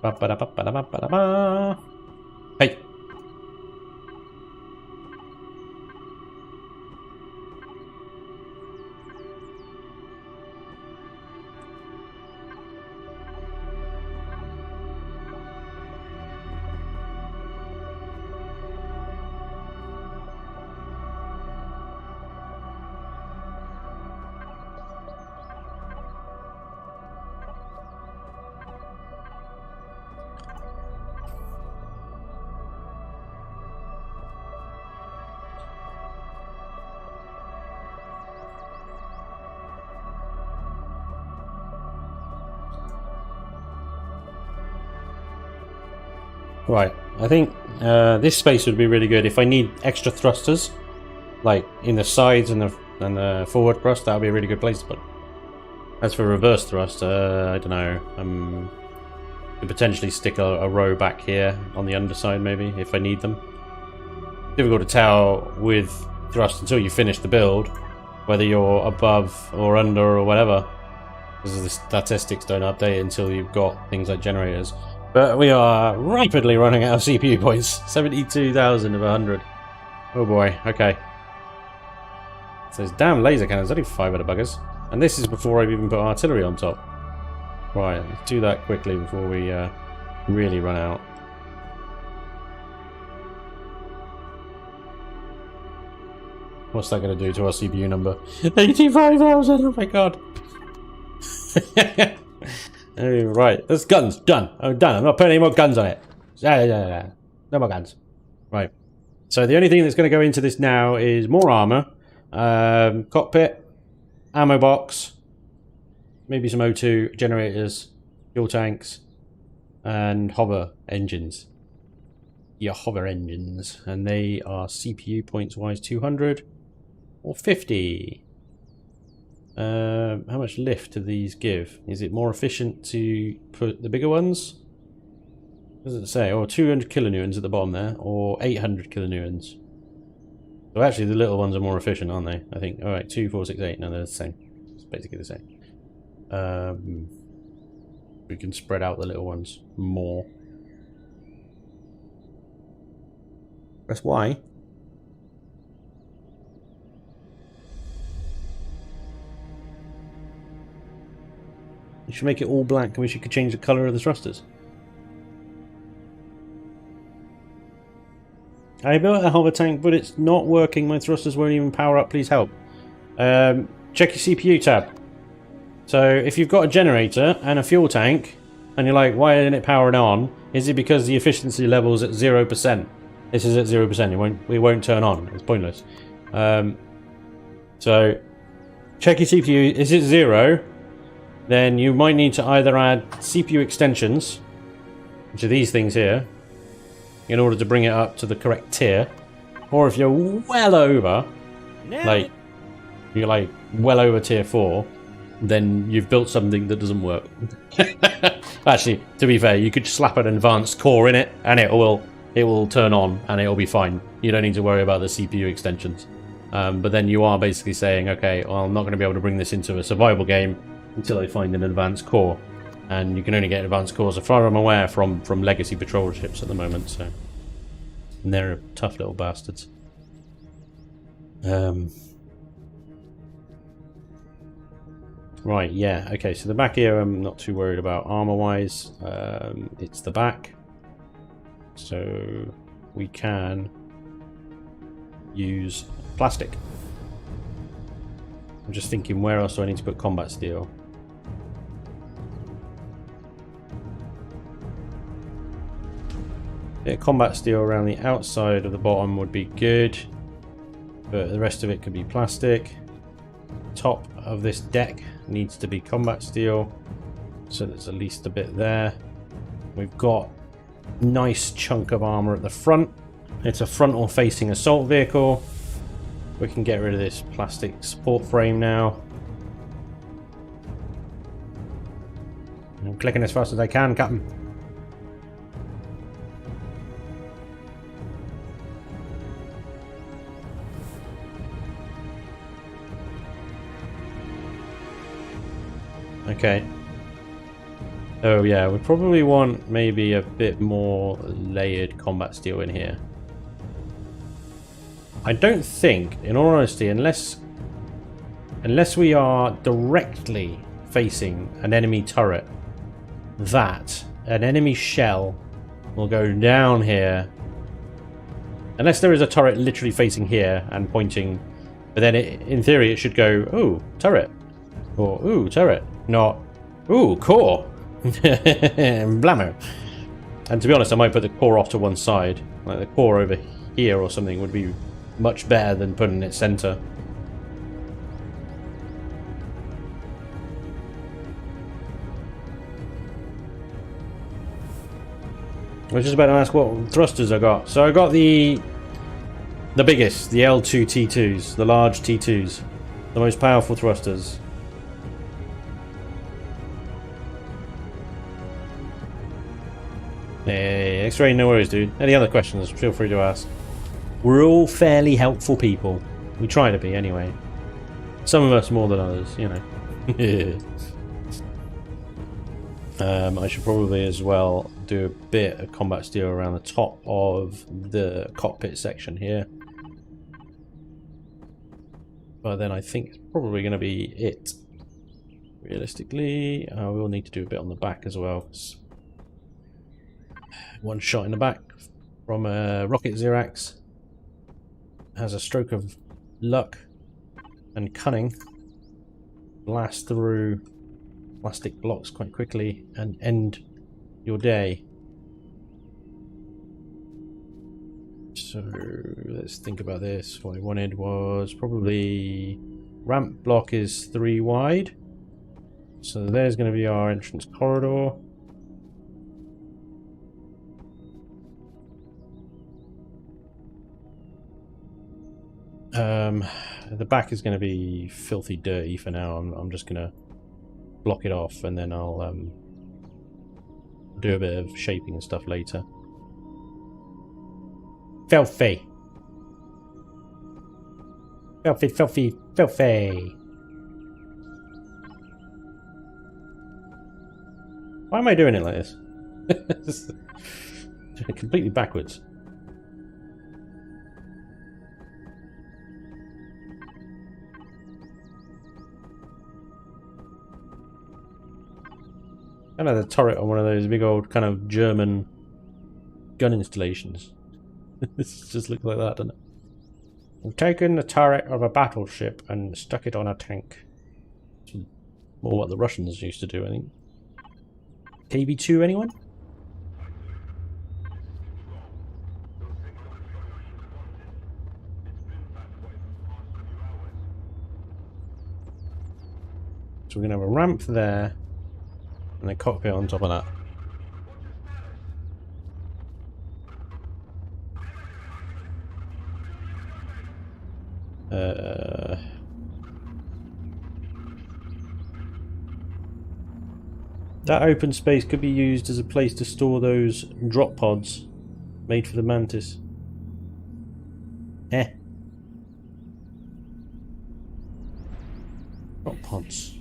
A: Ba-ba-da-ba-ba-da-ba-ba-da-ba. Hey. Right, I think this space would be really good if I need extra thrusters, like in the sides and the forward thrust. That would be a really good place to put. As for reverse thrust, I don't know. Could potentially stick a row back here on the underside, maybe if I need them. Difficult to tell with thrust until you finish the build, whether you're above or under or whatever, because the statistics don't update until you've got things like generators. But we are rapidly running out of CPU points. 72,000 of 100. Oh boy, okay. So those damn laser cannons, only 5 of the buggers. And this is before I've even put artillery on top. Right, let's do that quickly before we really run out. What's that going to do to our CPU number? 85,000, oh my god. Right, that's guns. Done. I'm done. I'm not putting any more guns on it. No more guns. Right. So the only thing that's going to go into this now is more armor, cockpit, ammo box, maybe some O2 generators, fuel tanks, and hover engines. Yeah, hover engines. And they are CPU points wise 200 or 50. How much lift do these give? Is it more efficient to put the bigger ones? What does it say? Oh, 200 kilonewtons at the bottom there, or 800 kilonewtons. So actually the little ones are more efficient, aren't they? I think. Alright, 2, 4, 6, 8. No, they're the same. It's basically the same. We can spread out the little ones more. Press Y. You should make it all black, and we should change the colour of the thrusters. I built a hover tank, but it's not working. My thrusters won't even power up. Please help. Check your CPU tab. So if you've got a generator and a fuel tank, and you're like, why isn't it powering on? Is it because the efficiency level is at 0%? This is at 0%. It won't turn on. It's pointless. So check your CPU. Is it 0? Then you might need to either add CPU extensions, which are these things here, in order to bring it up to the correct tier. Or if you're well over, like you're like well over tier 4, then you've built something that doesn't work. Actually, to be fair, you could slap an advanced core in it and it will turn on and it'll be fine. You don't need to worry about the CPU extensions. But then you are basically saying, okay, well, I'm not going to be able to bring this into a survival game until I find an advanced core, and you can only get advanced cores, as far as I'm aware, from legacy patrol ships at the moment. So, and they're tough little bastards. Right, yeah, okay. So the back here, I'm not too worried about armor-wise. It's the back, so we can use plastic. I'm just thinking, where else do I need to put combat steel? Yeah, combat steel around the outside of the bottom would be good, but the rest of it could be plastic. Top of this deck needs to be combat steel, so there's at least a bit there. We've got a nice chunk of armor at the front, It's a frontal-facing assault vehicle. We can get rid of this plastic support frame now. I'm clicking as fast as I can, Captain. Okay. Oh yeah, we probably want maybe a bit more layered combat steel in here. I don't think, in all honesty, unless we are directly facing an enemy turret, that an enemy shell will go down here. Unless there is a turret literally facing here and pointing, but then in theory it should go, ooh, turret. Or, ooh, turret. Not, ooh, core. Blammo. And to be honest, I might put the core off to one side. Like the core over here or something would be much better than putting it center. I was just about to ask what thrusters I got. So I got the biggest, the L2 T2s, the large T2s, the most powerful thrusters. Hey, X-ray, no worries, dude. Any other questions, feel free to ask. We're all fairly helpful people. We try to be, anyway. Some of us more than others, you know. I should probably as well do a bit of combat steel around the top of the cockpit section here. But then I think it's probably going to be it. Realistically, we'll need to do a bit on the back as well. One shot in the back from a rocket Xerax. Has a stroke of luck and cunning. Blast through plastic blocks quite quickly and end your day. So let's think about this. What I wanted was probably ramp block is 3 wide. So there's going to be our entrance corridor. The back is going to be filthy dirty for now. I'm just going to block it off and then I'll do a bit of shaping and stuff later. Filthy. Filthy, filthy, filthy. Why am I doing it like this? Completely backwards. Kind of the turret on one of those big old kind of German gun installations. This just looks like that, doesn't it? I've taken the turret of a battleship and stuck it on a tank. It's more what the Russians used to do, I think. KB2, anyone? So we're going to have a ramp there. And a cockpit on top of that. That open space could be used as a place to store those drop pods made for the Mantis. Drop pods.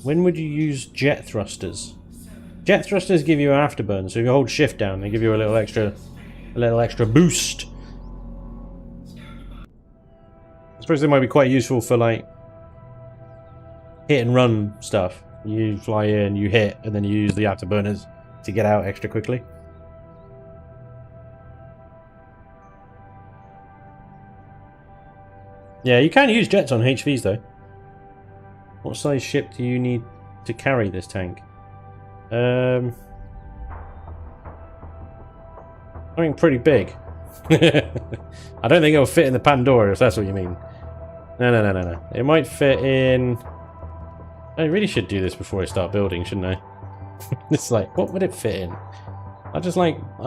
A: When would you use jet thrusters? Jet thrusters give you an afterburn, so if you hold shift down, they give you a little extra boost. I suppose they might be quite useful for like hit and run stuff. You fly in, you hit, and then you use the afterburners to get out extra quickly. Yeah, you can use jets on HVs though. What size ship do you need to carry this tank? I think pretty big. I don't think it'll fit in the Pandora, if that's what you mean. No. It might fit in... I really should do this before I start building, shouldn't I? It's like, what would it fit in? I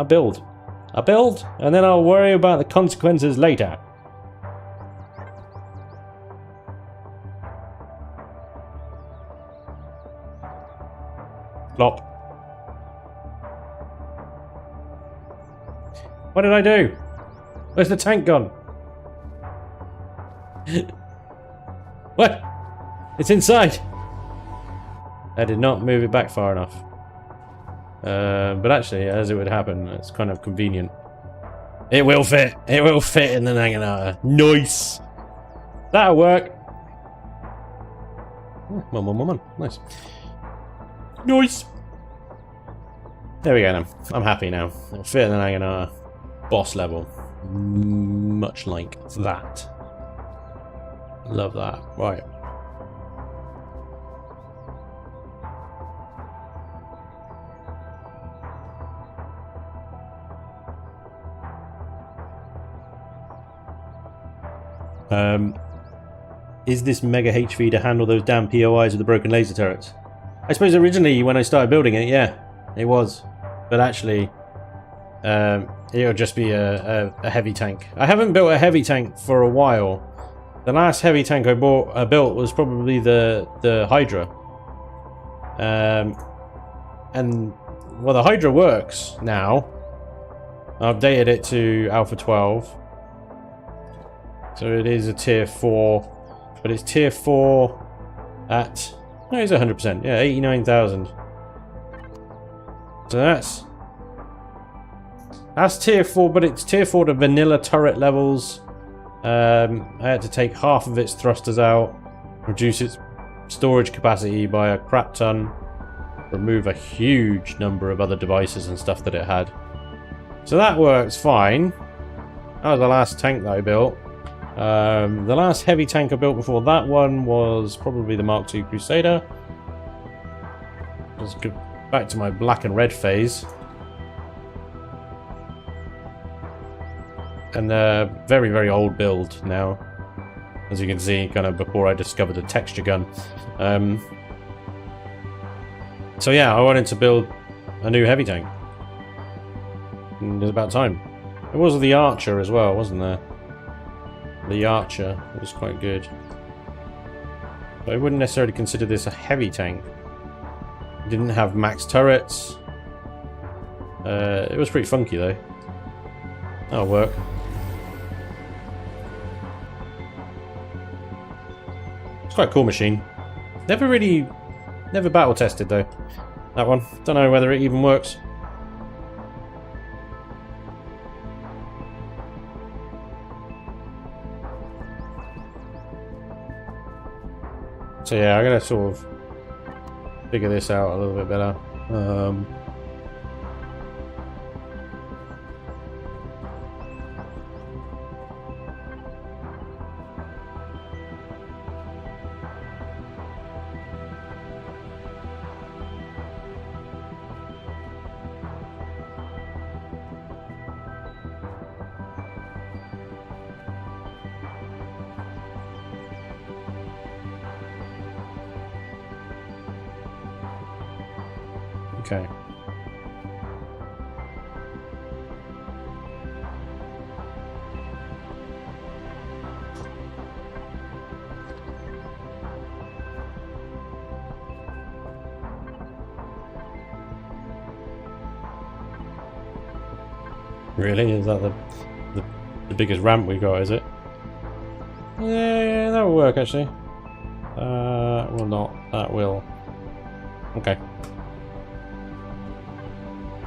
A: build. I'll build, and then I'll worry about the consequences later. Flop. What did I do? Where's the tank gone? What? It's inside. I did not move it back far enough. But actually, as it would happen, it's kind of convenient. It will fit. It will fit in the Naginata. Nice. That'll work. One. Nice. Nice. There we go now. I'm happy now. It'll fit in the Naginata. Boss level. Much like that. Love that. Right. Is this mega HV to handle those damn POIs with the broken laser turrets? I suppose originally when I started building it, yeah, it was. But actually, it'll just be a heavy tank. I haven't built a heavy tank for a while. The last heavy tank I built was probably the Hydra. And well, the Hydra works now. I updated it to Alpha 12. So it is a tier 4. But it's tier 4 at... No, it's 100%. Yeah, 89,000. So that's tier 4, but it's tier 4 to vanilla turret levels. I had to take half of its thrusters out, reduce its storage capacity by a crap ton, remove a huge number of other devices and stuff that it had. So that works fine. That was the last tank that I built. The last heavy tank I built before that one was probably the Mark II Crusader. Let's go back to my black and red phase. And very, very old build now. As you can see, kind of before I discovered the texture gun. So yeah, I wanted to build a new heavy tank. And it was about time. It was the Archer as well, wasn't there? The Archer was quite good. But I wouldn't necessarily consider this a heavy tank. It didn't have max turrets. It was pretty funky though. That'll work. It's quite a cool machine. Never battle tested though. That one. Don't know whether it even works. So yeah, I'm gonna sort of figure this out a little bit better. Okay. Really? Is that the biggest ramp we got, is it? Yeah, that will work actually. Well not. That will. Okay.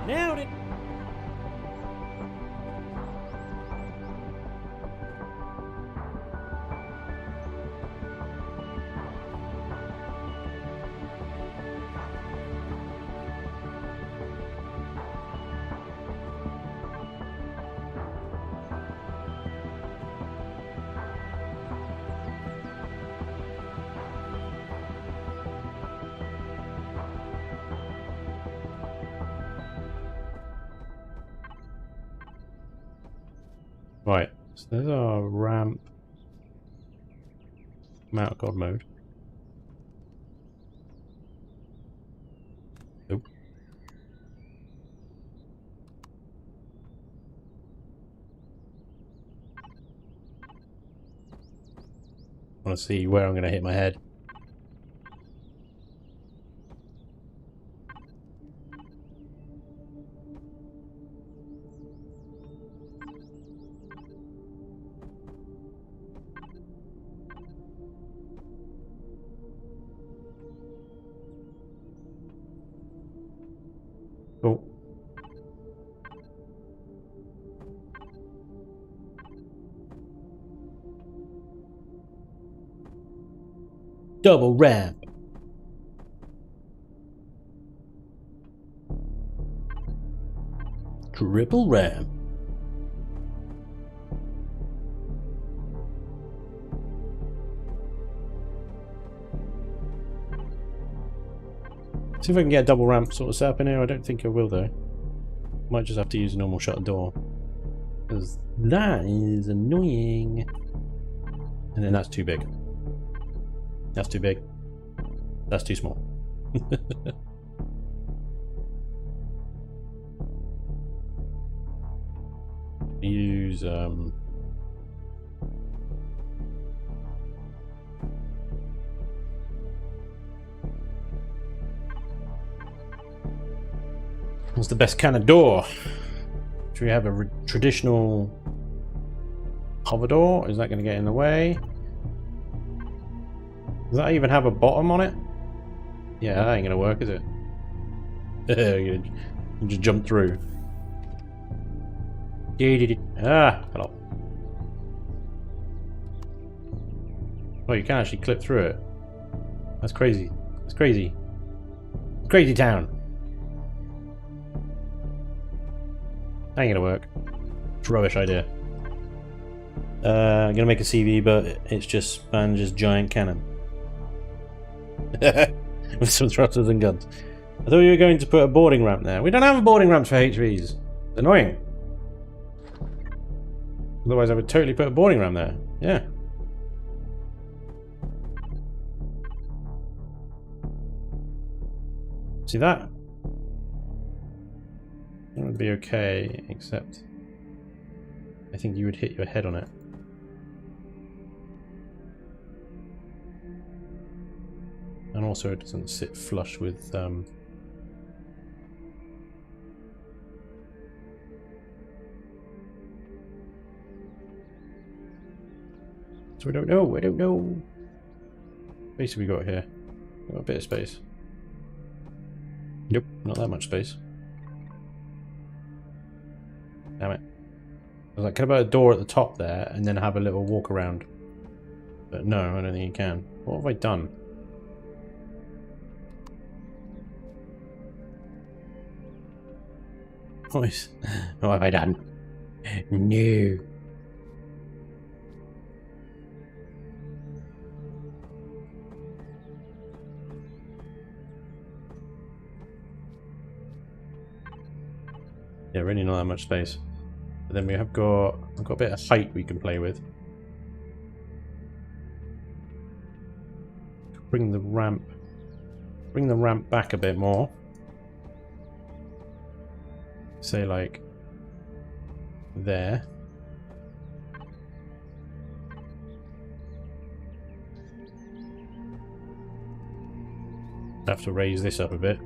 A: Nailed it! Right, so there's our ramp. I'm out of God mode. Nope. want to see where I'm going to hit my head. Oh. Double ramp. Triple ramp. See if I can get a double ramp sort of set up in here. I don't think I will though. Might just have to use a normal shutter door. Because that is annoying. And then that's too big. That's too big. That's too small. Use what's the best kind of door? Should we have a traditional hover door? Is that going to get in the way? Does that even have a bottom on it? Yeah, that ain't going to work, is it? You just jump through. Ah, hello. Oh, you can actually clip through it. That's crazy. That's crazy. Crazy town. That ain't gonna work. It's a rubbish idea. I'm gonna make a CV, but it's just Spanj's giant cannon. With some thrusters and guns. I thought you were going to put a boarding ramp there. We don't have a boarding ramp for HVs. It's annoying. Otherwise I would totally put a boarding ramp there. Yeah. See that? That would be okay, except I think you would hit your head on it. And also it doesn't sit flush with so we don't know, I don't know. Space have we got here? We've got a bit of space. Nope, not that much space. Damn it. I was like, can I put a door at the top there and then have a little walk around? But no, I don't think you can. What have I done? What have I done? No. Yeah, really not that much space. But then we've got a bit of height we can play with. Bring the ramp back a bit more. Say like there. Have to raise this up a bit.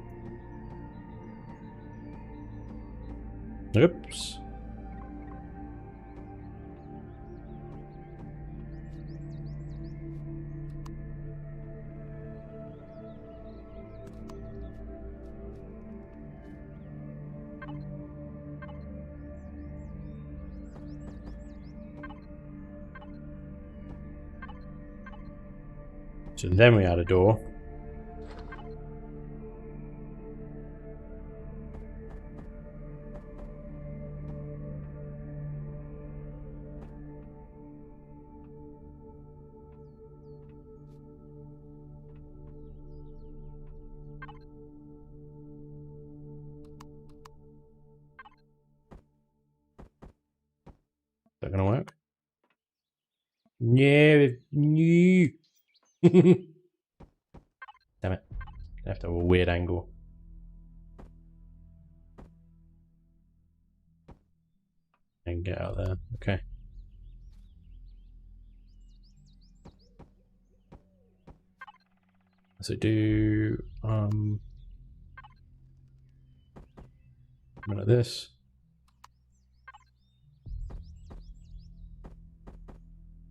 A: Oops. So then we add a door. Is that gonna work? No, no. Damn it. I have to have a weird angle. And get out there. Okay. So do like this.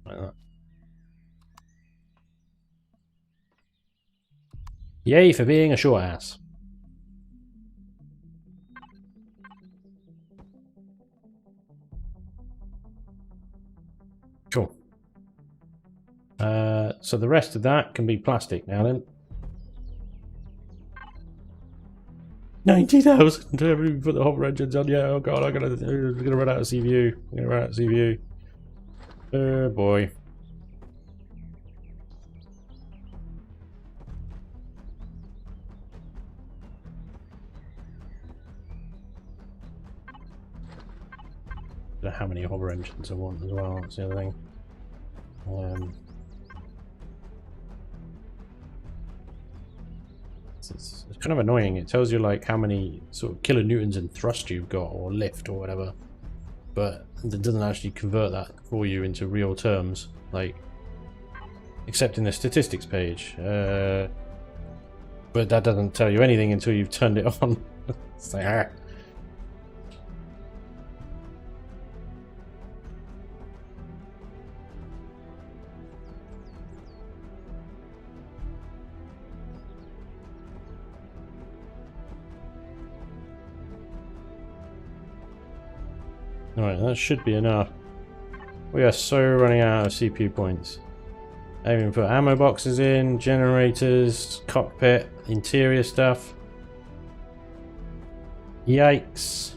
A: Like that. Yay for being a short ass. Cool. So the rest of that can be plastic now then. 90,000 to every put the hover engines on. Yeah, oh god, I'm gonna run out of CPU. I'm gonna run out of CPU. Oh boy. I don't know how many hover engines I want as well, that's the other thing. It's kind of annoying. It tells you like how many sort of kilonewtons in thrust you've got or lift or whatever, but it doesn't actually convert that for you into real terms, like except in the statistics page. But that doesn't tell you anything until you've turned it on. It's like, ah. Alright, that should be enough. We are so running out of CPU points. I even put ammo boxes in, generators, cockpit, interior stuff. Yikes.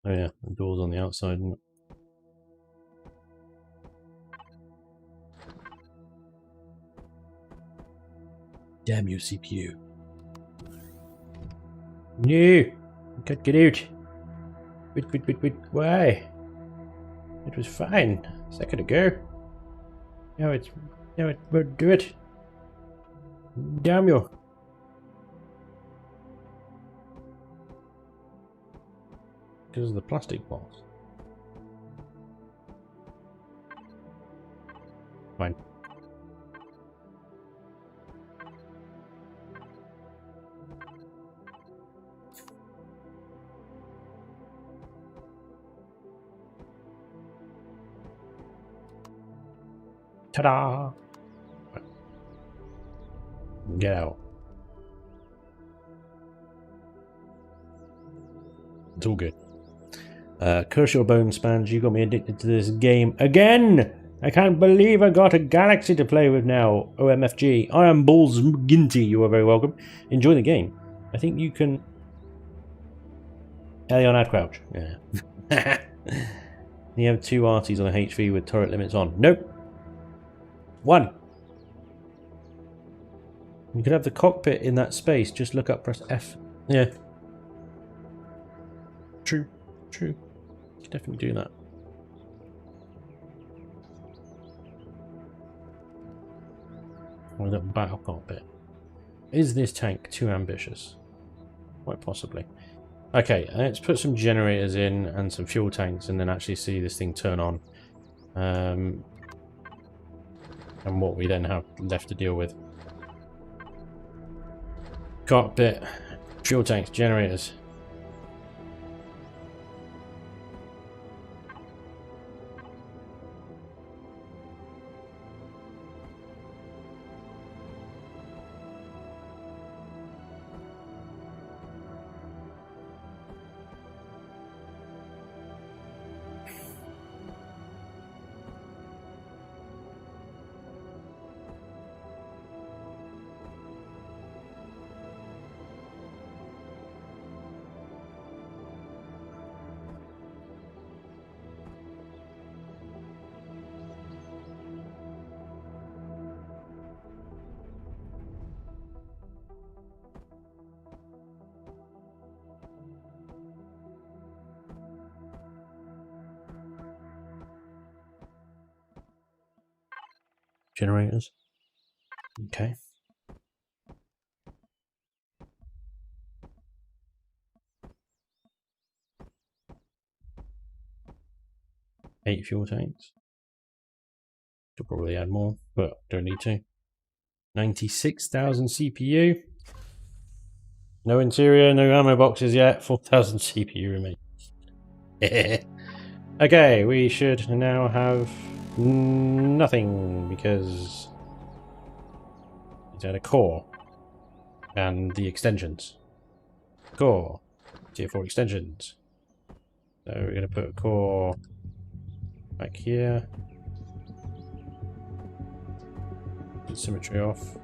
A: Oh yeah, the door's on the outside, isn't it? Damn you, CPU. No! Get out! Wait, why? It was fine a second ago. Now it won't do it. Damn you. Because of the plastic box. Fine. Ta-da! Get out. It's all good. Curse your bone, Spanj. You got me addicted to this game again! I can't believe I got a galaxy to play with now. OMFG. I am Balls McGinty. You are very welcome. Enjoy the game. I think you can... Elion ad crouch. Yeah. You have 2 RTs on a HV with turret limits on. Nope. 1. You could have the cockpit in that space. Just look up, press F. Yeah. True. You can definitely do that. Or the battle cockpit. Is this tank too ambitious? Quite possibly. Okay, let's put some generators in and some fuel tanks and then actually see this thing turn on. And what we then have left to deal with. Cockpit, fuel tanks, generators. generators. Okay. Eight fuel tanks. Could probably add more, but don't need to. 96,000 CPU. No interior, no ammo boxes yet. 4,000 CPU remain. Okay, we should now have nothing because it's at a core and the extensions. Core, tier 4 extensions. So we're going to put a core back here. Put symmetry off.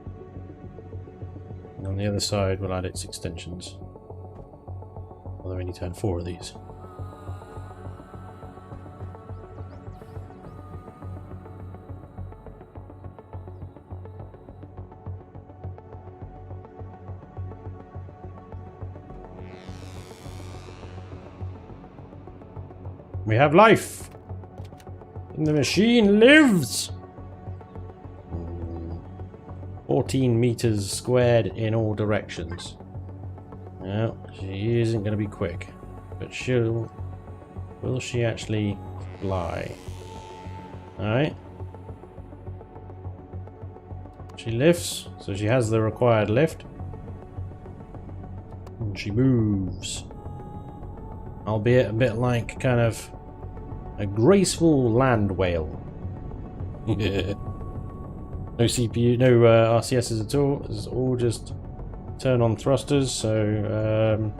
A: And on the other side, we'll add its extensions. Although we need to add 4 of these. We have life! And the machine lives! 14 meters squared in all directions. Well, she isn't going to be quick. But will she actually fly? Alright. She lifts, so she has the required lift. And she moves. Albeit a bit like kind of a graceful land whale. No CPU, no RCSs at all. It's all just turn on thrusters. So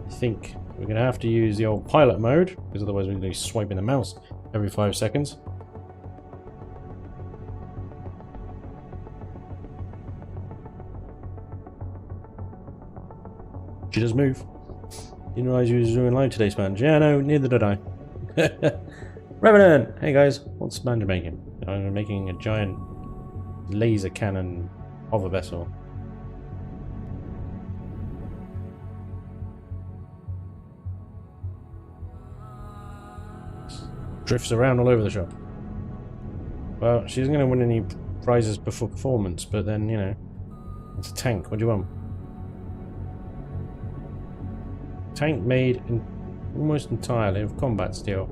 A: I think we're going to have to use the old pilot mode, because otherwise we're going to be swiping the mouse every 5 seconds. She does move. Didn't realize you was doing live today, Spanj. Yeah, no, neither did I. Revenant! Hey guys, what's Spanj making? I'm making a giant laser cannon hover vessel. Drifts around all over the shop. Well, she isn't going to win any prizes before performance, but then, you know, it's a tank. What do you want? Tank made almost entirely of combat steel.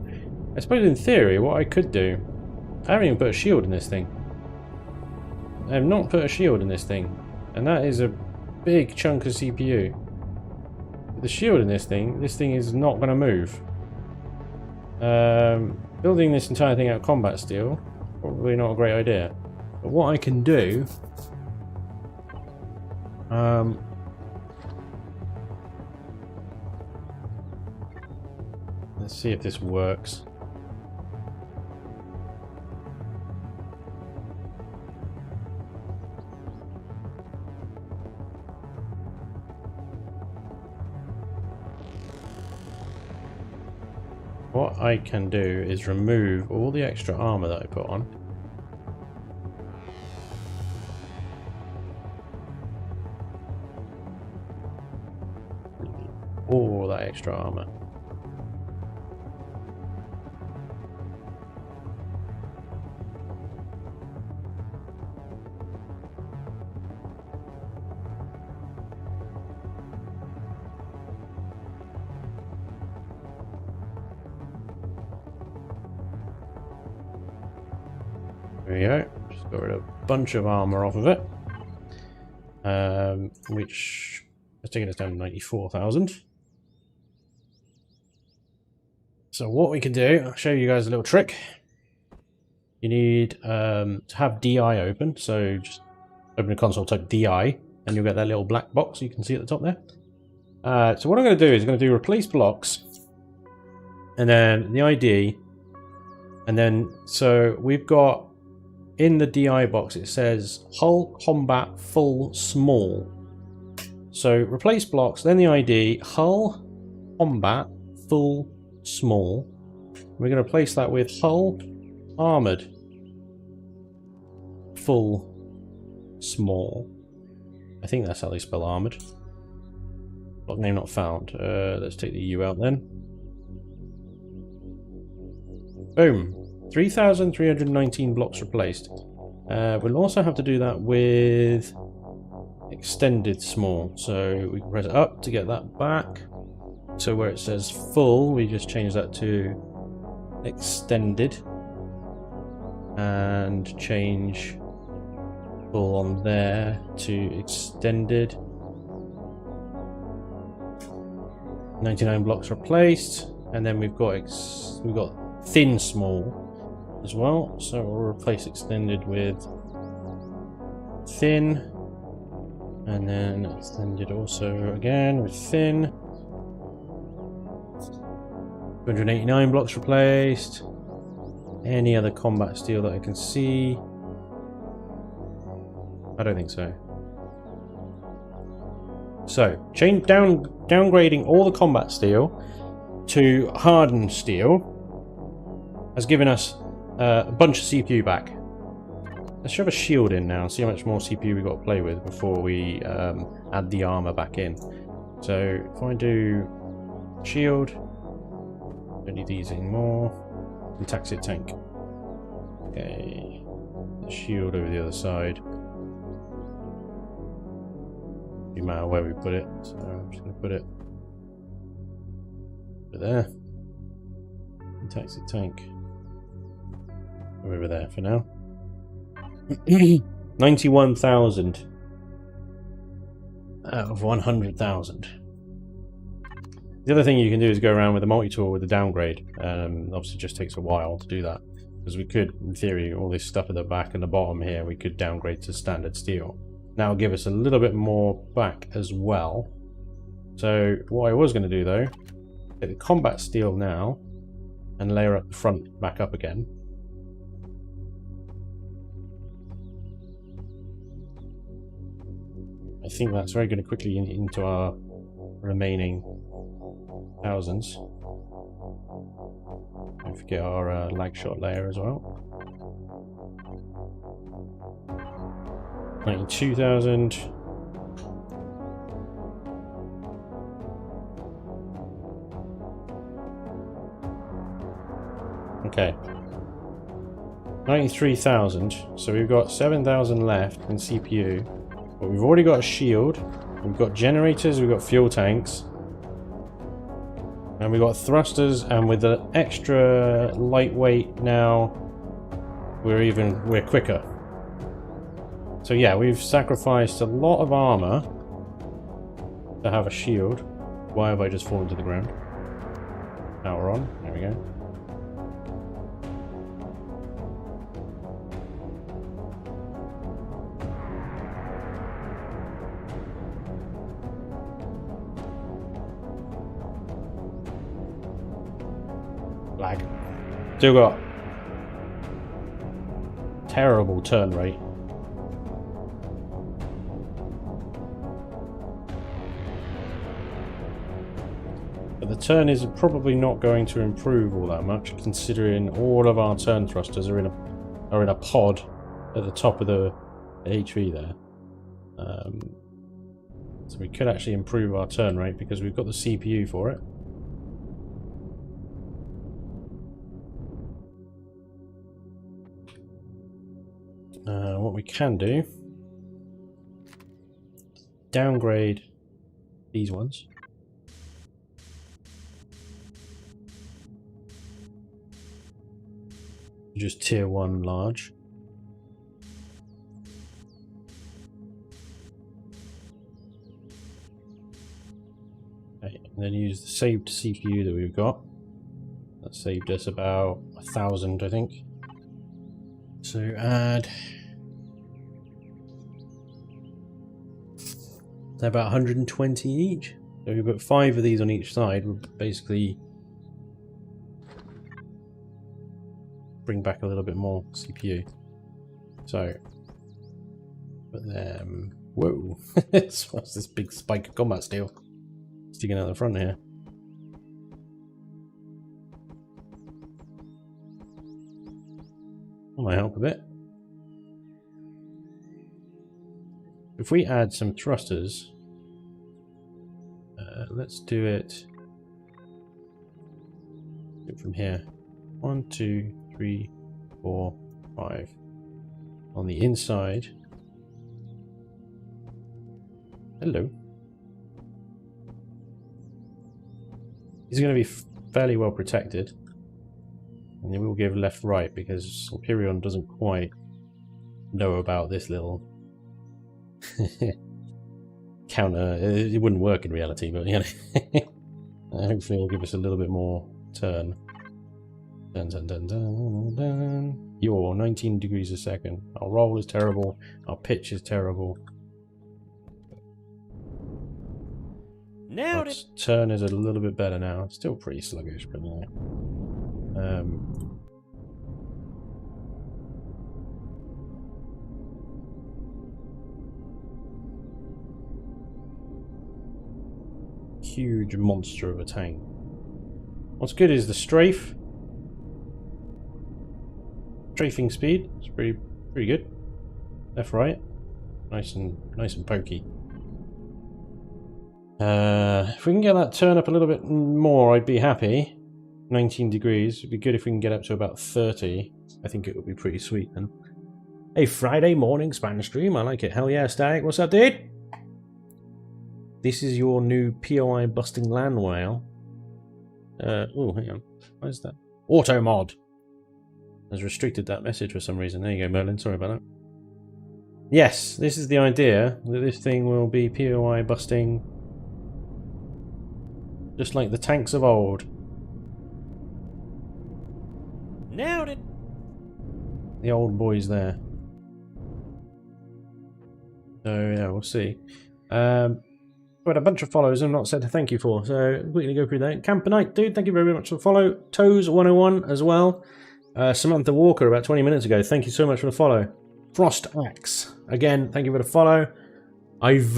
A: I suppose in theory what I could do, I haven't even put a shield in this thing. I have not put a shield in this thing, and that is a big chunk of CPU. The shield in this thing is not going to move. Building this entire thing out of combat steel, probably not a great idea. But what I can do, let's see if this works. What I can do is remove all the extra armor that I put on. All that extra armor. There we go. Just got rid of a bunch of armor off of it. Which has taken us down to 94,000. So what we can do, I'll show you guys a little trick. You need to have DI open. So just open a console, type DI, and you'll get that little black box you can see at the top there. So what I'm going to do is I'm going to do replace blocks, and then the ID, and then so we've got in the DI box it says hull combat full small. So replace blocks, then the ID, hull combat full small. We're going to replace that with hull armored full small. I think that's how they spell armored. Block name not found. Let's take the U out then. Boom. 3,319 blocks replaced. We'll also have to do that with extended small. So we can press up to get that back. So where it says full, we just change that to extended and change full on there to extended. 99 blocks replaced, and then we've got thin small as well. So we'll replace extended with thin, and then extended also again with thin. 289 blocks replaced. Any other combat steel that I can see? I don't think so. So, downgrading all the combat steel to hardened steel has given us a bunch of CPU back. Let's shove a shield in now and see how much more CPU we've got to play with before we add the armor back in. So, if I do shield, don't need these anymore. And taxi tank. Okay, the shield over the other side. No matter where we put it, so I'm just going to put it there. And taxi tank over there for now. 91,000 out of 100,000. The other thing you can do is go around with a multi-tool with a downgrade. Obviously, it just takes a while to do that, because we could, in theory, all this stuff at the back and the bottom here, we could downgrade to standard steel. Now, give us a little bit more back as well. So, what I was going to do though, take the combat steel now and layer up the front back up again. I think that's very going to quickly into our remaining thousands. Don't forget our lag shot layer as well. 92,000. Okay. 93,000. So we've got 7,000 left in CPU. But we've already got a shield. We've got generators, we've got fuel tanks. And we've got thrusters, and with the extra lightweight now, we're quicker. So yeah, we've sacrificed a lot of armor to have a shield. Why have I just fallen to the ground? Now we're on. There we go. Lag. Still got terrible turn rate. But the turn is probably not going to improve all that much, considering all of our turn thrusters are in a pod at the top of the HV there. So we could actually improve our turn rate because we've got the CPU for it. What we can do, downgrade these ones. Just tier 1 large. Okay, and then use the saved CPU that we've got. That saved us about 1,000, I think. So add about 120 each. So we put 5 of these on each side. We'll basically bring back a little bit more CPU. So put them. Whoa! What's this big spike of combat steel sticking out the front here? That might help a bit. If we add some thrusters, let's do it from here. 1, 2, 3, 4, 5. on the inside. Hello. These are going to be fairly well protected. And then we'll give left right because Hyperion doesn't quite know about this little counter. It wouldn't work in reality, but you know. Hopefully it'll give us a little bit more turn. Dun dun dun dun dun. You're 19 degrees a second. Our roll is terrible. Our pitch is terrible.
B: Nailed
A: Our
B: it.
A: turn is a little bit better now. It's still pretty sluggish, but yeah. Huge monster of a tank. What's good is the strafe. Strafing speed. It's pretty good. Left right. Nice and pokey. If we can get that turn up a little bit more, I'd be happy. 19 degrees. It'd be good if we can get up to about 30. I think it would be pretty sweet then. Hey, Friday morning Spanj stream. I like it. Hell yeah, Static. What's up, dude? This is your new POI busting land whale. Oh, hang on. What is that? Auto mod has restricted that message for some reason. There you go, Merlin. Sorry about that. Yes, this is the idea, that this thing will be POI busting just like the tanks of old.
B: Nailed it.
A: The old boys there. So yeah, we'll see. Got a bunch of follows I've not said thank you for, so quickly go through that. Camper Knight, dude, thank you very much for the follow. Toes101 as well. Samantha Walker about 20 minutes ago, thank you so much for the follow. Frost Axe, again, thank you for the follow. Ivor,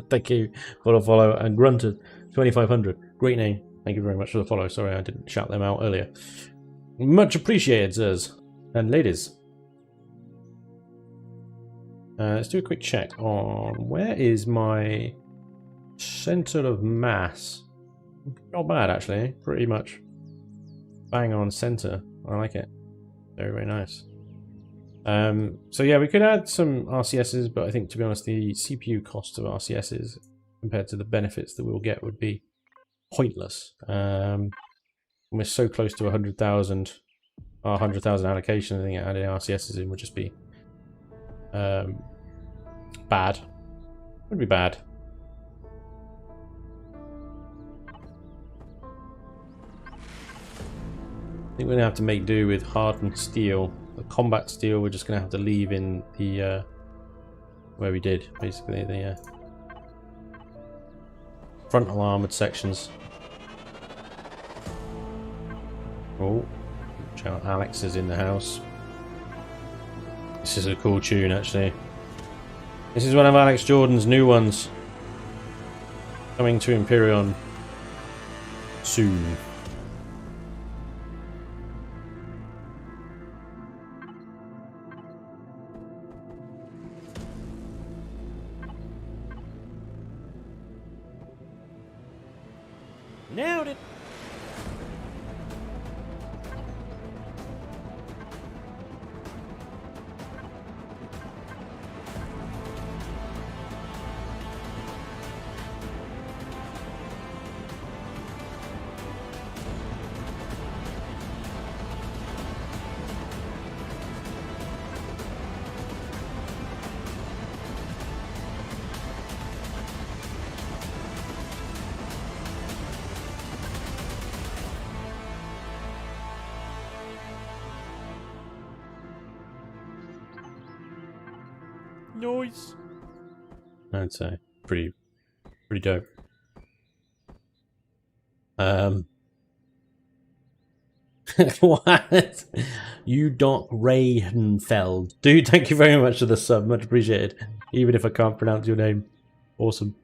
A: thank you for the follow. And Grunted 2500, great name, thank you very much for the follow. Sorry I didn't shout them out earlier. Much appreciated, sirs and ladies. Let's do a quick check on where is my center of mass. Not bad actually, pretty much bang on center. I like it. Very, very nice. So yeah, we could add some RCSs, but I think to be honest the CPU cost of RCSs compared to the benefits that we'll get would be pointless. We're so close to 100,000, our 100,000 allocation. I think adding RCSs in would just be bad. Would be bad. I think we're gonna have to make do with hardened steel. The combat steel we're just gonna have to leave in the where we did basically the frontal armored sections. Oh, watch out, Alex is in the house. This is a cool tune, actually. This is one of Alex Jordan's new ones. Coming to Imperion soon.
B: Nailed it. Nice.
A: I'd say pretty dope. What? You Doc Rayhenfeld. Dude, thank you very much for the sub, much appreciated. Even if I can't pronounce your name. Awesome.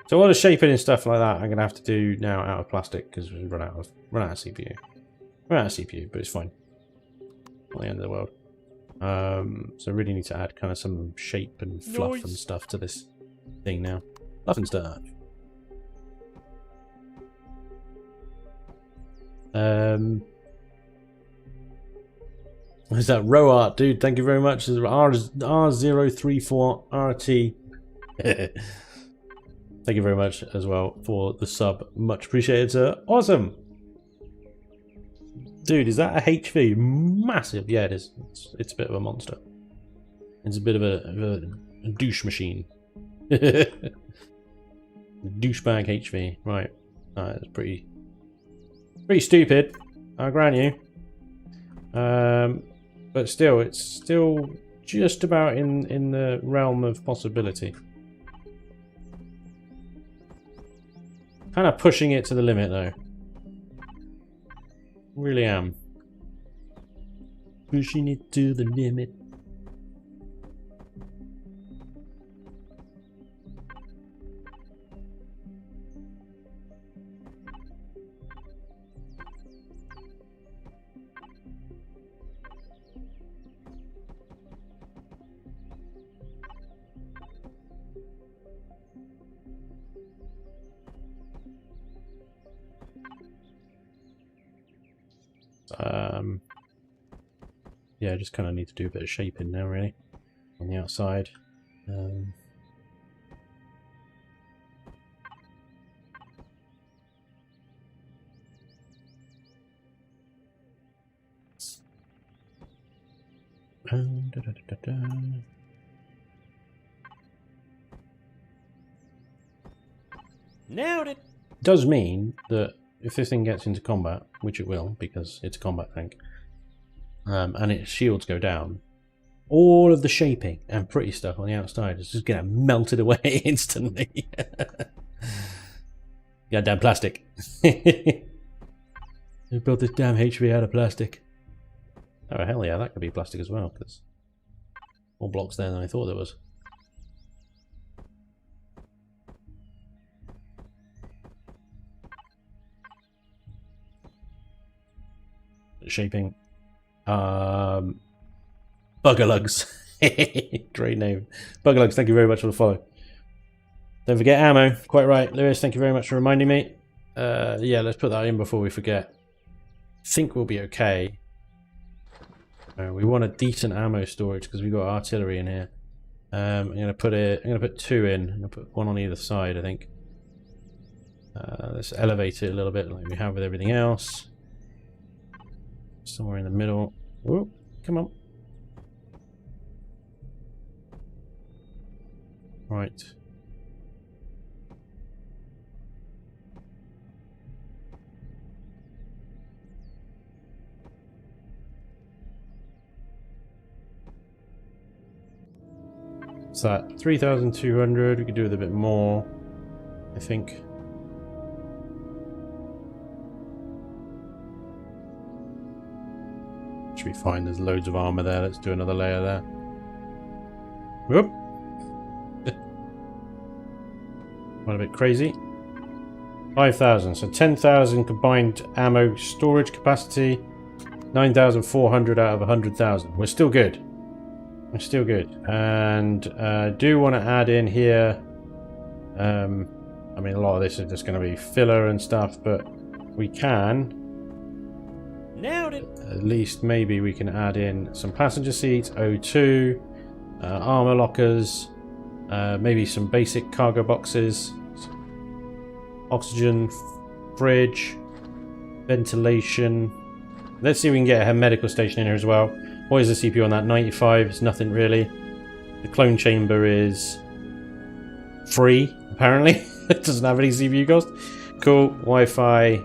A: So a lot of shaping and stuff like that I'm gonna have to do now out of plastic because we run out of CPU. Run out of CPU, but it's fine. Not the end of the world. So I really need to add kind of some shape and fluff and stuff to this thing now. Fluff and stuff. Who's that? Roart, dude, thank you very much. R034RT. Thank you very much as well for the sub. Much appreciated, sir. Awesome. Dude, is that a HV? Massive. Yeah, it is. It's a bit of a monster. It's a bit of a douche machine. Douchebag HV. Right. That's pretty stupid. I'll grant you. But still, it's still just about in the realm of possibility. Kind of pushing it to the limit, though. Really am. Pushing it to the limit. Yeah, I just kind of need to do a bit of shaping now, really, on the outside.
B: Nailed it.
A: Does mean that if this thing gets into combat, which it will, because it's a combat tank, and its shields go down, all of the shaping and pretty stuff on the outside is just gonna melt it away instantly. Goddamn plastic. They built this damn HV out of plastic. Oh hell yeah, that could be plastic as well, because more blocks there than I thought there was. Shaping. Buggerlugs. Great name. Buggerlugs, thank you very much for the follow. Don't forget ammo. Quite right. Lewis, thank you very much for reminding me. Yeah, let's put that in before we forget. I think we'll be okay. We want a decent ammo storage because we've got artillery in here. I'm gonna put 2 in. I'm gonna put 1 on either side, I think. Let's elevate it a little bit like we have with everything else. Somewhere in the middle. Whoop, come on. Right. So that 3,200, we could do with a bit more, I think. Should be fine, there's loads of armor there. Let's do another layer there. Whoop! Went a bit crazy. 5,000, so 10,000 combined ammo storage capacity. 9,400 out of 100,000. We're still good. We're still good. And I do want to add in here. I mean, a lot of this is just going to be filler and stuff, but we can.
B: Nailed it.
A: At least maybe we can add in some passenger seats, O2, armor lockers, maybe some basic cargo boxes, oxygen, fridge, ventilation. Let's see if we can get a medical station in here as well. What is the CPU on that? 95. It's nothing really. The clone chamber is free, apparently. It doesn't have any CPU cost. Cool. Wi-Fi,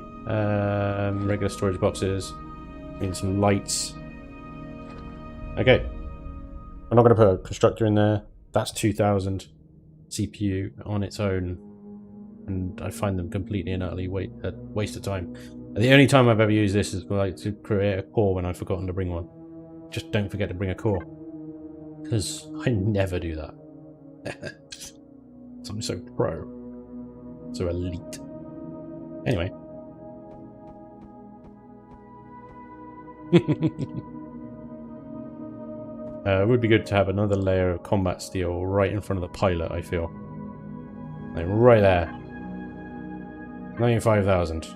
A: regular storage boxes. Need some lights. Okay. I'm not going to put a constructor in there. That's 2,000 CPU on its own. And I find them completely and utterly a waste of time. The only time I've ever used this is like to create a core when I've forgotten to bring one. Just don't forget to bring a core. Because I never do that. So I'm so pro. So elite. Anyway. It would be good to have another layer of combat steel right in front of the pilot, I feel. Like right there. 95,000.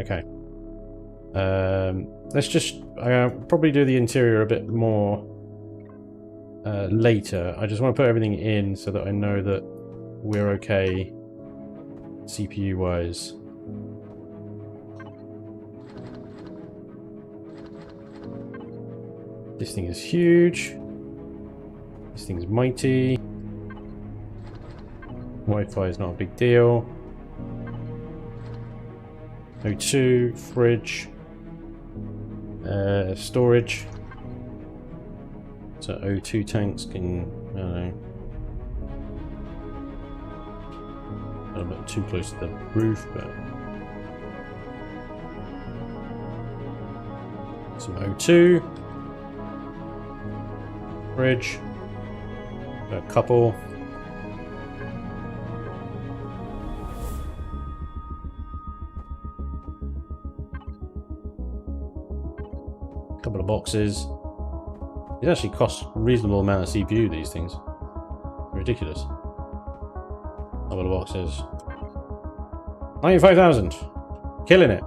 A: Okay. Let's just probably do the interior a bit more later. I just want to put everything in so that I know that we're okay CPU wise. This thing is huge. This thing's mighty. Wi-Fi is not a big deal. O2, fridge, storage. So O2 tanks can, I don't know, a little bit too close to the roof, but some O2, fridge, a couple. Couple of boxes. It actually costs a reasonable amount of CPU, these things. Ridiculous. Couple of boxes. 95,000. Killing it.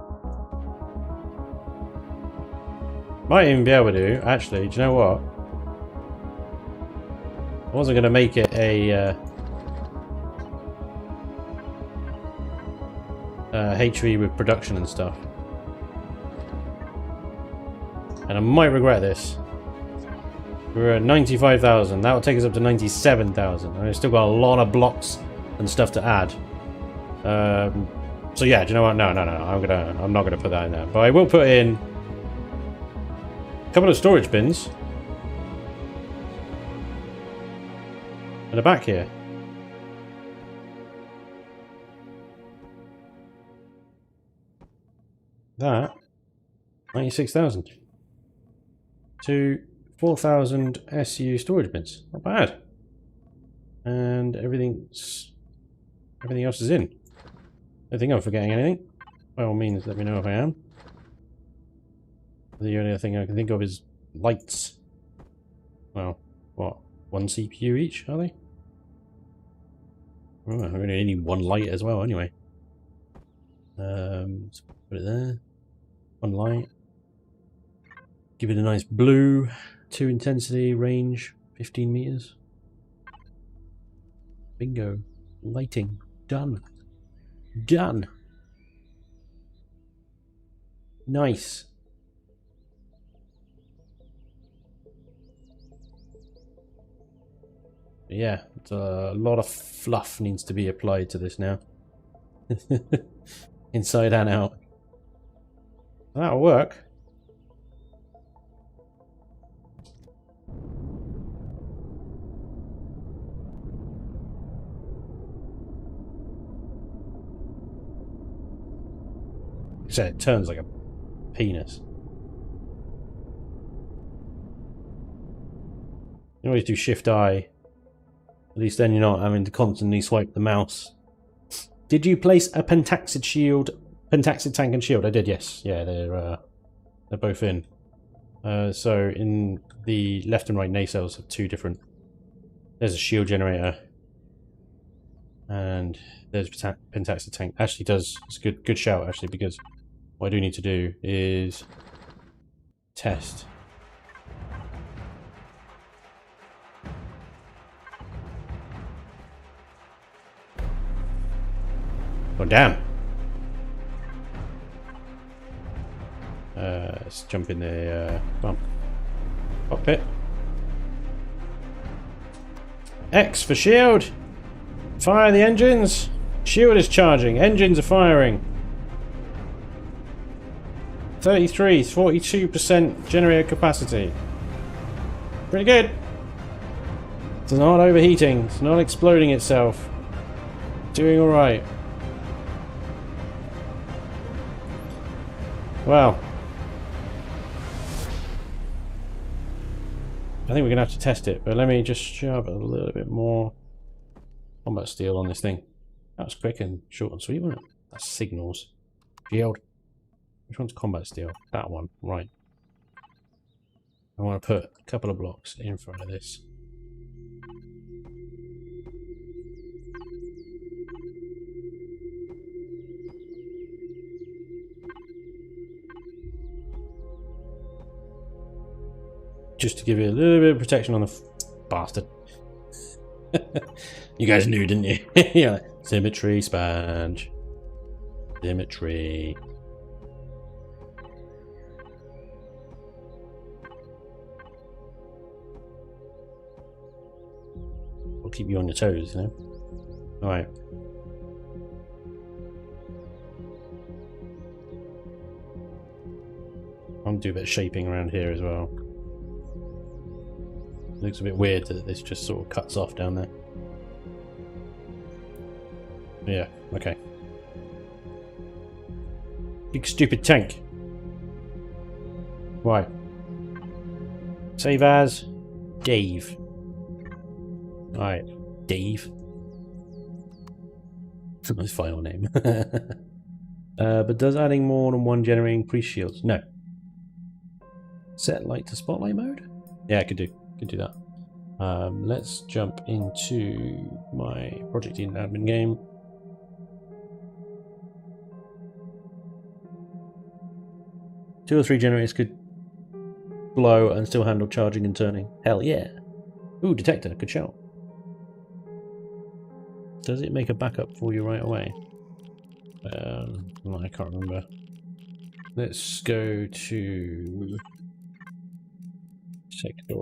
A: Might even be able to, actually, do you know what? I wasn't going to make it a HV with production and stuff. And I might regret this. We're at 95,000. That will take us up to 97,000. And I've still got a lot of blocks and stuff to add. So yeah, do you know what? No. I'm not gonna put that in there. But I will put in a couple of storage bins at the back here. That 96,000 to 4,000 SU storage bins. Not bad. And everything else is in. I don't think I'm forgetting anything. By all means, let me know if I am. The only other thing I can think of is lights. Well, what? One CPU each, are they? Oh, I only need one light as well, anyway. Let's put it there. One light. Give it a nice blue. 2 intensity, range 15 meters. Bingo. Lighting. Done. Done. Nice. Yeah, it's a lot of fluff needs to be applied to this now. Inside and out. That'll work. So it turns like a penis. You always do Shift I. At least then you're not having to constantly swipe the mouse. Did you place a pentaxid shield, pentaxid tank and shield? I did, yes. Yeah, they're both in. So in the left and right nacelles have two different. There's a shield generator, and there's pentaxid tank. Actually, does it's a good shout actually, because what I do need to do is test. Oh damn! Let's jump in the cockpit. X for shield. Fire the engines. Shield is charging. Engines are firing. 33, 42% generator capacity. Pretty good. It's not overheating. It's not exploding itself. Doing all right. Well, I think we're gonna have to test it, but let me just shove a little bit more combat steel on this thing. That was quick and short and sweet, wasn't it? That's signals. Shield. Which one's combat steel? That one, right. I want to put a couple of blocks in front of this. just to give you a little bit of protection on the bastard. You guys knew, didn't you? Yeah, symmetry, Spanj. Symmetry. Will keep you on your toes, you know. All right. I'll do a bit of shaping around here as well. It looks a bit weird that this just sort of cuts off down there. Yeah, okay. Big stupid tank. Why? Save as Dave. Alright, Dave. That's his final name. But does adding more than one generating increase shields? No. Set light to spotlight mode? Yeah, I could do that. Let's jump into my project in admin game. Two or three generators could blow and still handle charging and turning. Hell yeah. Ooh, detector, good shout. Does it make a backup for you right away? I can't remember. Let's go to sector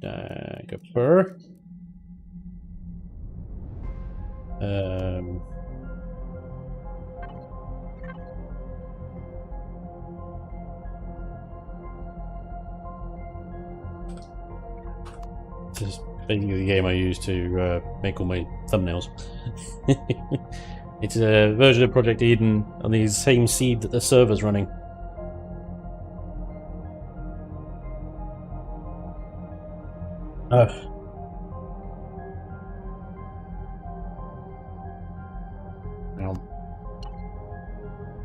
A: Dagger. This is basically the game I use to make all my thumbnails. It's a version of Project Eden on the same seed that the server's running. Ugh.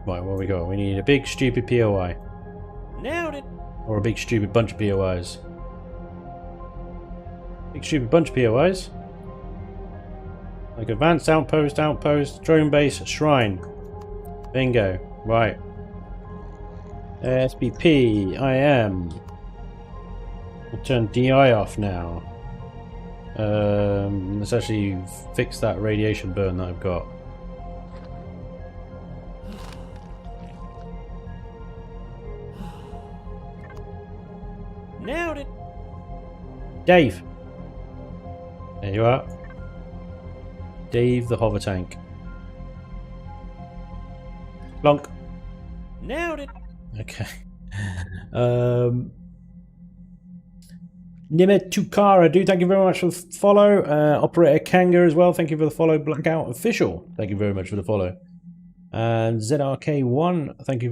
A: Right, what we got? We need a big stupid POI.
B: Nailed it.
A: Or a big stupid bunch of POIs. Big stupid bunch of POIs. Like advanced outpost, drone base, shrine. Bingo. Right. SBP, IM. We'll turn DI off now. Let's actually fix that radiation burn that I've got.
B: Nailed it.
A: Dave. There you are. Dave the hover tank. Plonk.
B: Nailed it.
A: Okay. Nvme Kara, dude, thank you very much for the follow. Operator Kanga as well, thank you for the follow. Blackout Official, thank you very much for the follow. And ZRK1, thank you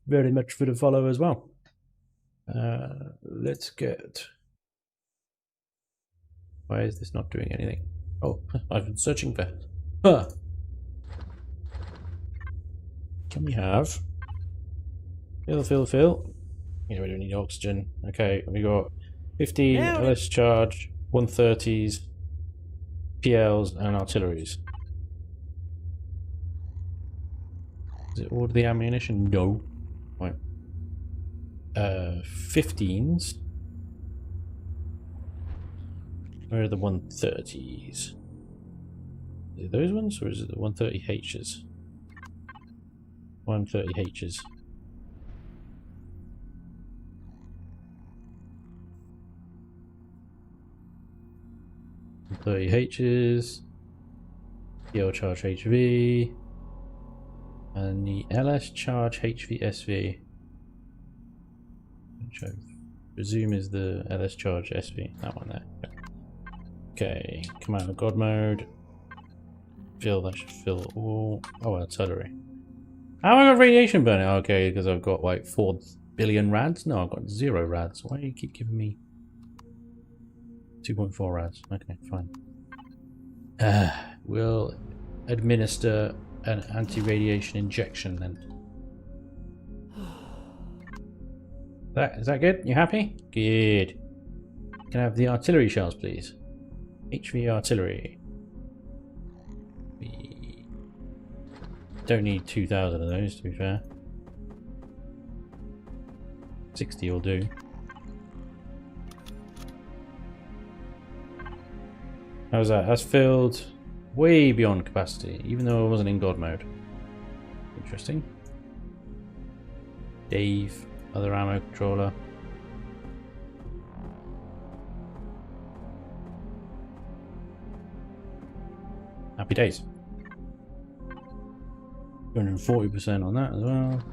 A: very much for the follow as well. Let's get... Why is this not doing anything? Oh, I've been searching for... Huh. Can we have... Fill. Yeah, we don't need oxygen. Okay, we got 15 LS charge, 130s, PLs, and artilleries. Is it all the ammunition? No. Right. 15s. Where are the 130s? Is it those ones, or is it the 130Hs? 130Hs. 130Hs. PL charge HV. And the LS charge HV SV. Which I presume is the LS charge SV. That one there. Okay, command of God mode. Fill, that should fill all. Oh, artillery. How have I got radiation burning? Okay, because I've got like 4 billion rads? No, I've got 0 rads. Why do you keep giving me 2.4 rads? Okay, fine. We'll administer an anti-radiation injection then. Is that good? You happy? Good. Can I have the artillery shells, please? HV artillery. We don't need 2,000 of those, to be fair. 60 will do. How's that? That's filled way beyond capacity, even though I wasn't in God mode. Interesting. Dave, other ammo controller. Happy days. 240% on that as well.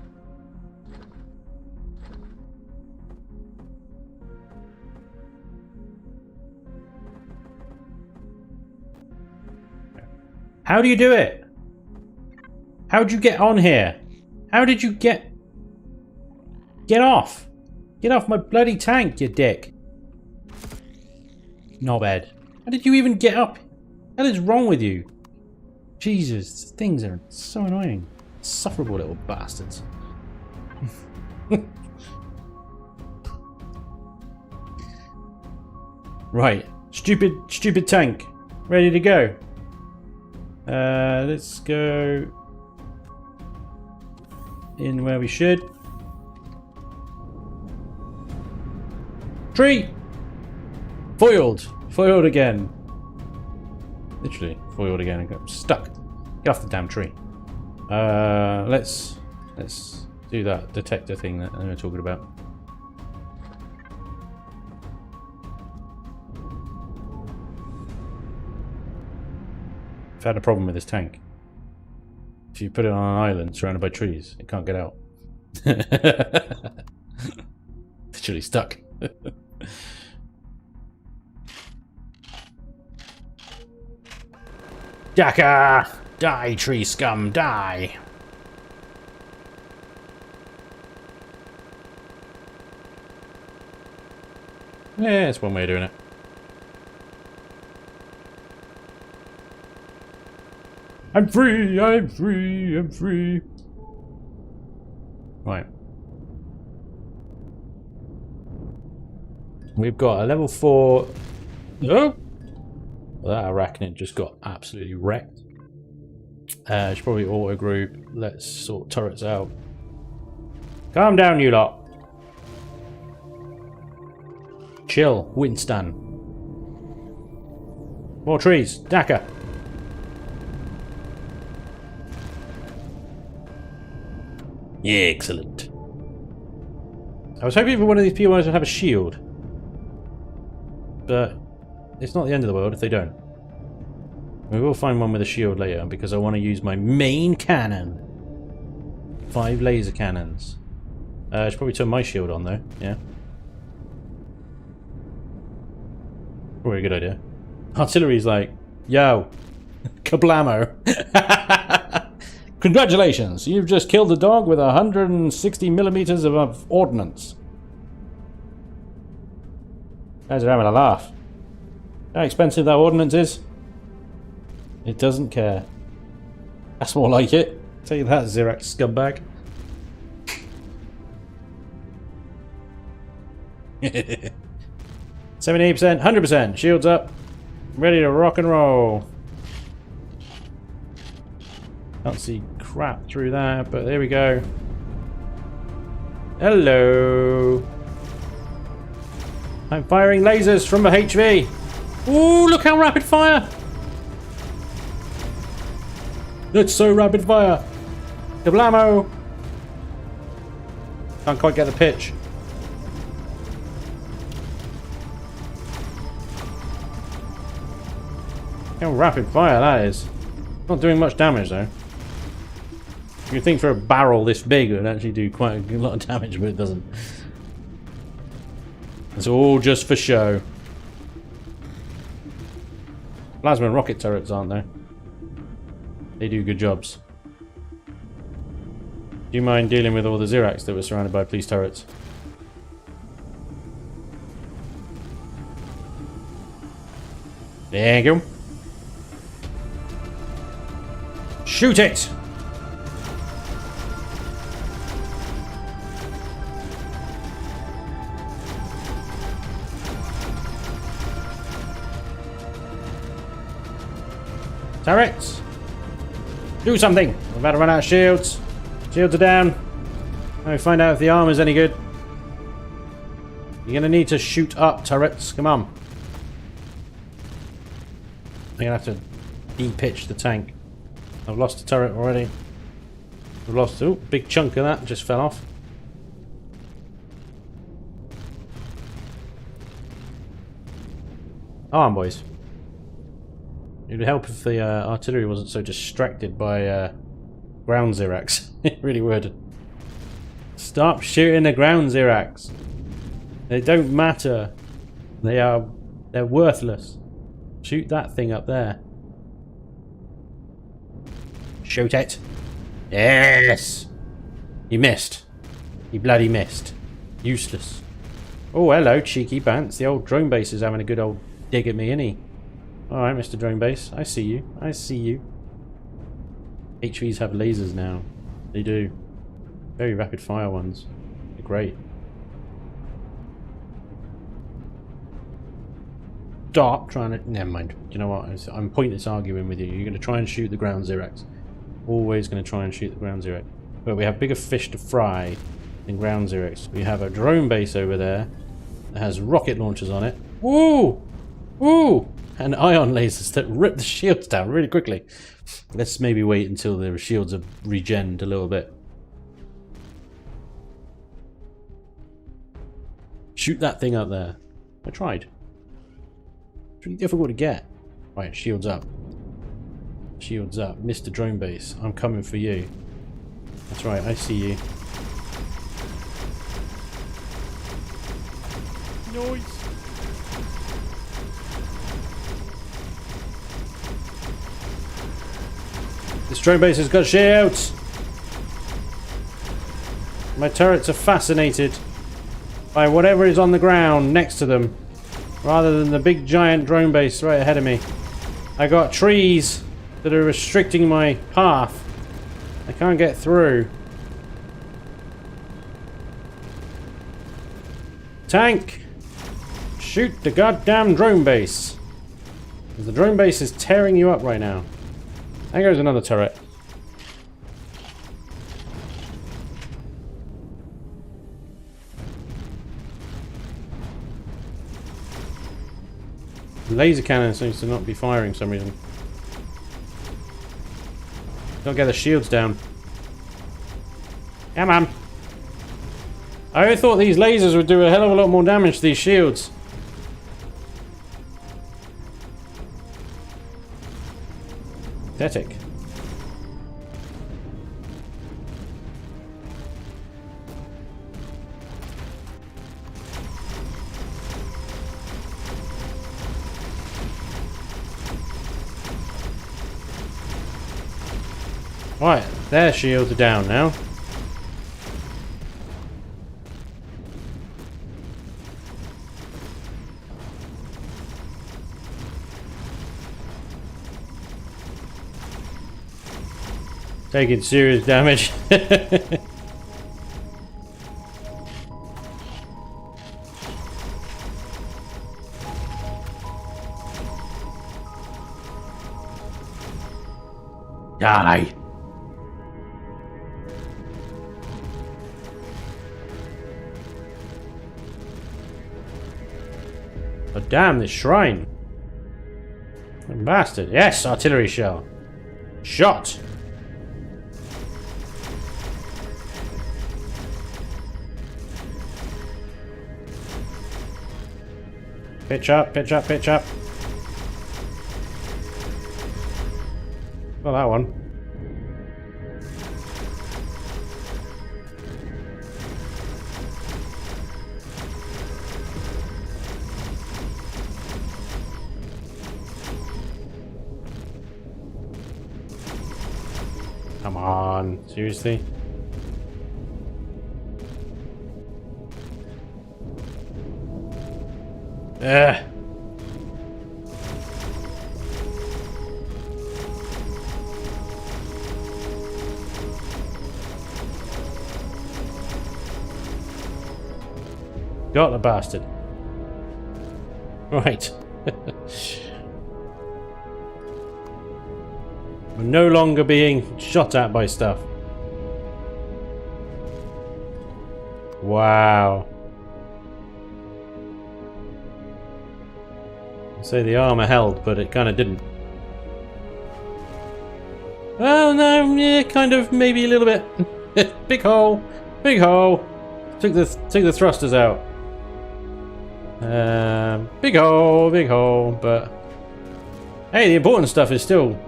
A: How do you do it? How'd you get on here? How did you get off? Get off my bloody tank, you dick. Not bad. How did you even get up? What is wrong with you? Jesus, things are so annoying. Insufferable little bastards. Right. Stupid tank. Ready to go. Let's go in where we should. Tree! Foiled! Foiled again. Literally, foiled again and got stuck. Get off the damn tree. Let's do that detector thing that we were talking about. I've had a problem with this tank. If you put it on an island surrounded by trees, it can't get out. Literally stuck. Daka! Die, tree scum, die! Yeah, that's one way of doing it. I'm free, I'm free, I'm free. Right. We've got a level 4. Oh! Well, that arachnid just got absolutely wrecked. Should probably auto group. Let's sort turrets out. Calm down, you lot. Chill, Winston. More trees, Daka. Yeah, excellent. I was hoping for one of these POIs would have a shield. But it's not the end of the world if they don't. We will find one with a shield later because I want to use my main cannon. 5 laser cannons. I should probably turn my shield on though, yeah. Probably a good idea. Artillery's like, yo, kablamo. Congratulations, you've just killed a dog with 160 millimeters of ordnance. Guys are having a laugh. How expensive that ordnance is? It doesn't care. That's more like it. Tell you that, Xerax scumbag. 78%, 100%. Shields up. Ready to rock and roll. Can't see crap through that, but there we go. Hello. I'm firing lasers from the HV. Ooh, look how rapid fire. It's so rapid fire. Kablamo. Can't quite get the pitch. How rapid fire that is. Not doing much damage though. You'd think for a barrel this big it would actually do quite a lot of damage, but it doesn't. It's all just for show. Plasma and rocket turrets, aren't they? They do good jobs. Do you mind dealing with all the Xerax that were surrounded by police turrets? There you go. Shoot it! Turrets! Do something! We're about to run out of shields. Shields are down. Let me find out if the armor's any good. You're gonna need to shoot up, turrets. Come on. I'm gonna have to de-pitch the tank. I've lost a turret already. I've lost, oh, big chunk of that just fell off. Come on, boys. It would help if the artillery wasn't so distracted by ground Zirax. It really would. Stop shooting the ground Zirax. They don't matter. They're worthless. Shoot that thing up there. Shoot it. Yes! You missed. You bloody missed. Useless. Oh, hello, cheeky pants. The old drone base is having a good old dig at me, isn't he? Alright, Mr. Drone Base. I see you. I see you. HVs have lasers now. They do. Very rapid fire ones. They're great. Stop trying to... Never mind. Do you know what? I'm pointless arguing with you. You're going to try and shoot the ground Zirax. Always going to try and shoot the ground Zirax. But we have bigger fish to fry than ground Zirax. We have a drone base over there that has rocket launchers on it. Woo! Woo! And ion lasers that rip the shields down really quickly. Let's maybe wait until the shields are regened a little bit. Shoot that thing up there. I tried. It's really difficult to get. Right, shields up. Shields up. Mr. Drone Base, I'm coming for you. That's right, I see you. Noise. This drone base has got shields. My turrets are fascinated by whatever is on the ground next to them, rather than the big giant drone base right ahead of me. I got trees that are restricting my path. I can't get through. Tank! Shoot the goddamn drone base. The drone base is tearing you up right now. There goes another turret. The laser cannon seems to not be firing for some reason. Don't get the shields down. Come on. I thought these lasers would do a hell of a lot more damage to these shields. Pathetic. Right, their shields are down now. Taking serious damage. Die. Oh damn, this shrine. Bastard. Yes, artillery shell. Shot. Pitch up, pitch up, pitch up. Well, that one. Come on, seriously? Ugh. Got the bastard. Right. We're no longer being shot at by stuff. Wow. Say the armor held, but it kind of didn't. Well, no, yeah, kind of, maybe a little bit. Big hole, big hole. Took the thrusters out. Big hole, but hey, the important stuff is still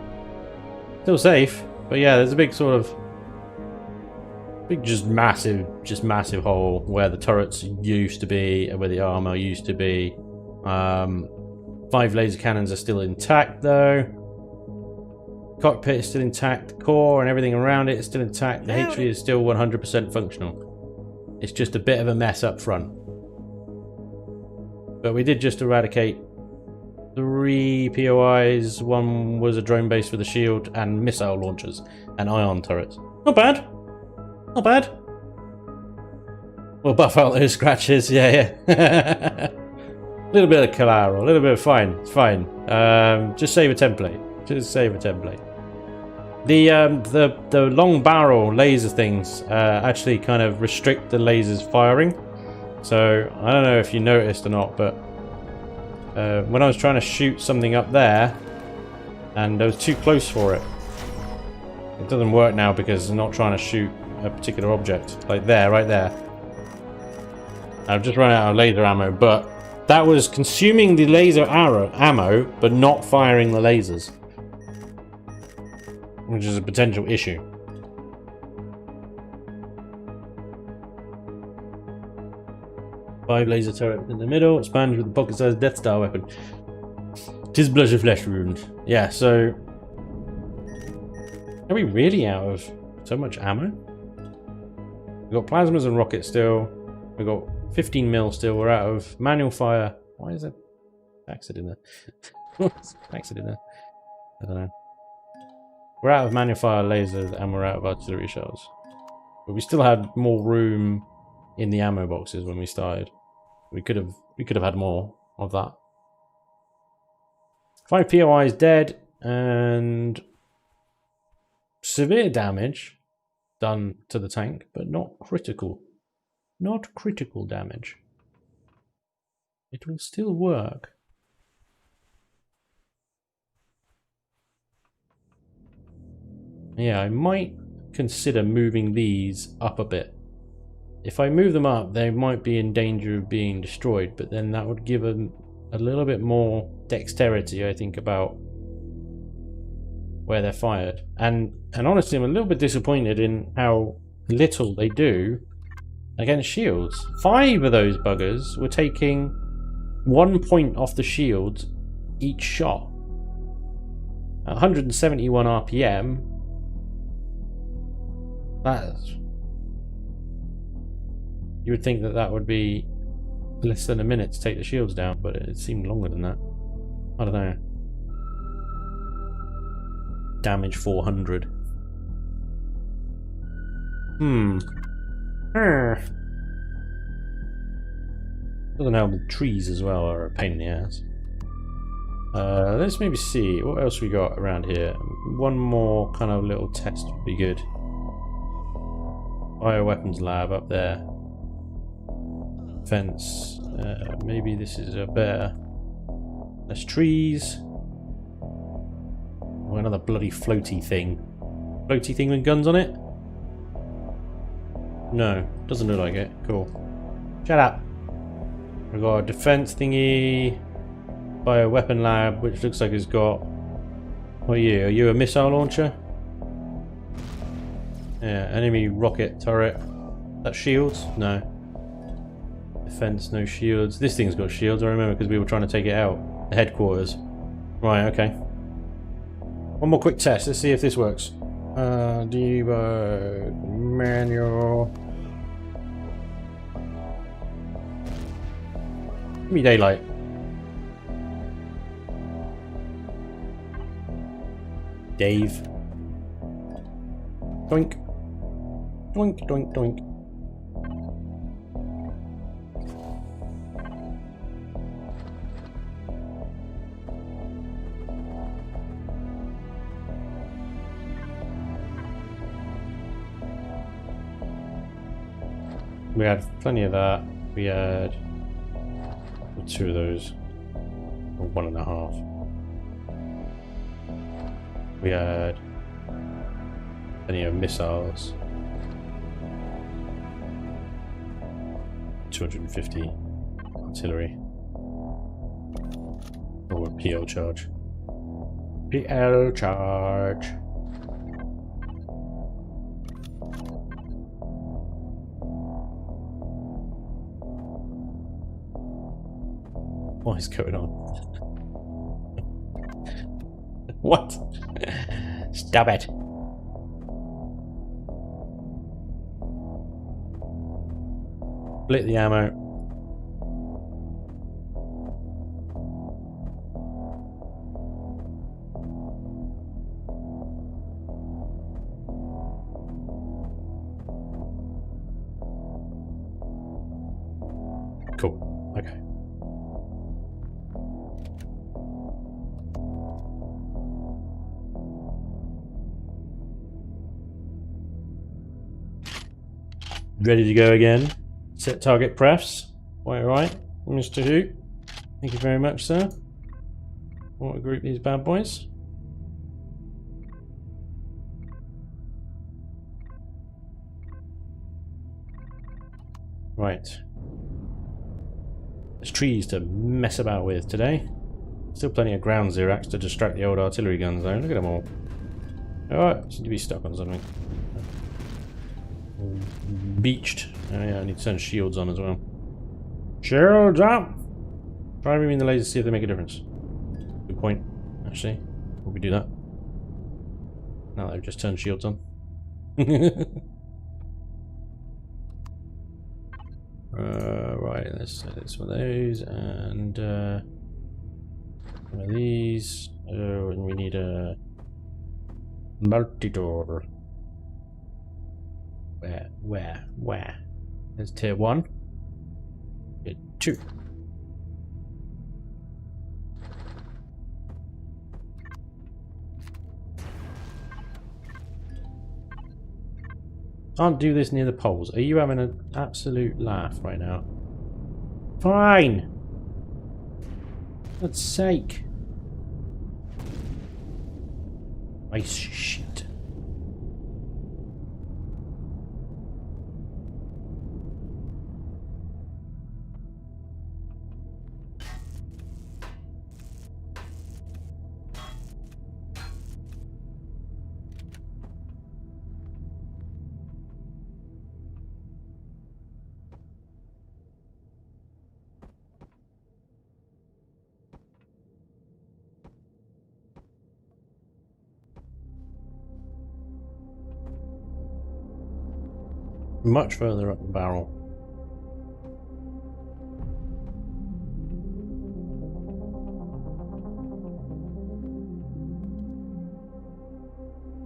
A: safe. But yeah, there's a big sort of just massive hole where the turrets used to be and where the armor used to be. 5 laser cannons are still intact though. Cockpit is still intact. The core and everything around it is still intact. The HV is still 100% functional. It's just a bit of a mess up front. But we did just eradicate 3 POIs. One was a drone base with a shield and missile launchers and ion turrets. Not bad. Not bad. We'll buff out those scratches. Yeah. A little bit of collateral. A little bit of fine. It's fine. Just save a template. Just save a template. The long barrel laser things actually kind of restrict the lasers firing. So I don't know if you noticed or not, but when I was trying to shoot something up there, and I was too close for it. It doesn't work now because I'm not trying to shoot a particular object, like there, right there. I've just run out of laser ammo, but that was consuming the laser ammo, but not firing the lasers, which is a potential issue. Five laser turret in the middle, Spanj with a pocket-sized Death Star weapon. 'Tis blush of flesh wound. Yeah, so are we really out of so much ammo? We've got plasmas and rockets still. We've got 15 mil still. We're out of manual fire. Why is there accident there? What's accident there? I don't know. We're out of manual fire lasers and we're out of artillery shells. But we still had more room in the ammo boxes when we started. We could have had more of that. 5 POIs dead and severe damage done to the tank, but not critical. Not critical damage. It will still work. Yeah, I might consider moving these up a bit. If I move them up, they might be in danger of being destroyed, but then that would give them a little bit more dexterity, I think, about where they're fired. And honestly, I'm a little bit disappointed in how little they do against shields. 5 of those buggers were taking 1 point off the shield each shot. At 171 RPM, that's... You would think that that would be less than a minute to take the shields down, but it seemed longer than that. I don't know. Damage 400. Doesn't help with trees as well are a pain in the ass. Let's maybe see what else we got around here. One more kind of little test would be good. Bioweapons lab up there. Fence. Maybe this is a better. Less trees. Oh, another bloody floaty thing. Floaty thing with guns on it? No, doesn't look like it. Cool. Shut up. We've got a defense thingy. Bioweapon lab, which looks like it's got... What are you? Are you a missile launcher? Yeah, enemy rocket turret. That shields? No. Defense, no shields. This thing's got shields, I remember, because we were trying to take it out. The headquarters. Right, okay. One more quick test. Let's see if this works. Debug manual. Give me daylight. Dave. Doink. Doink, doink, doink. We had plenty of that. We had 2 of those. Or 1.5. We had Plenty of missiles. 250 artillery. Or a PL charge. PL charge. What is going on? What? Stop it. Split the ammo. Cool. Okay. Ready to go again. Set target prefs. Quite right, Mr. Who. Thank you very much, sir. Want to group these bad boys? Right. There's trees to mess about with today. Still plenty of ground Xerax to distract the old artillery guns though. Look at them all. Alright, seem to be stuck on something. Beached. Oh yeah, I need to turn shields on as well. Shields up! Try removing the lasers, see if they make a difference. Good point, actually. Will we do that? Now that I've just turned shields on. Right, let's set this for those, and one of these. Oh, and we need a multi-door. Where? There's tier 1. Tier 2. Can't do this near the poles. Are you having an absolute laugh right now? Fine! For God's sake. Ice shit. Much further up the barrel.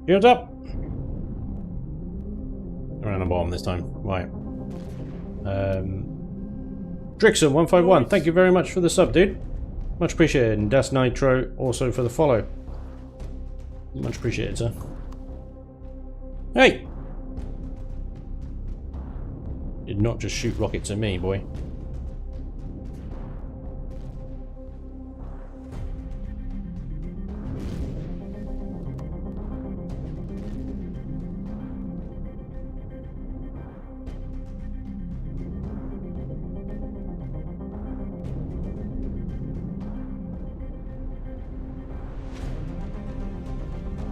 A: Shields up! Around the bottom this time. Right. Drixon151, thank you very much for the sub, dude. Much appreciated. And Das Nitro also for the follow. Much appreciated, sir. Hey! Did not just shoot rockets at me, boy.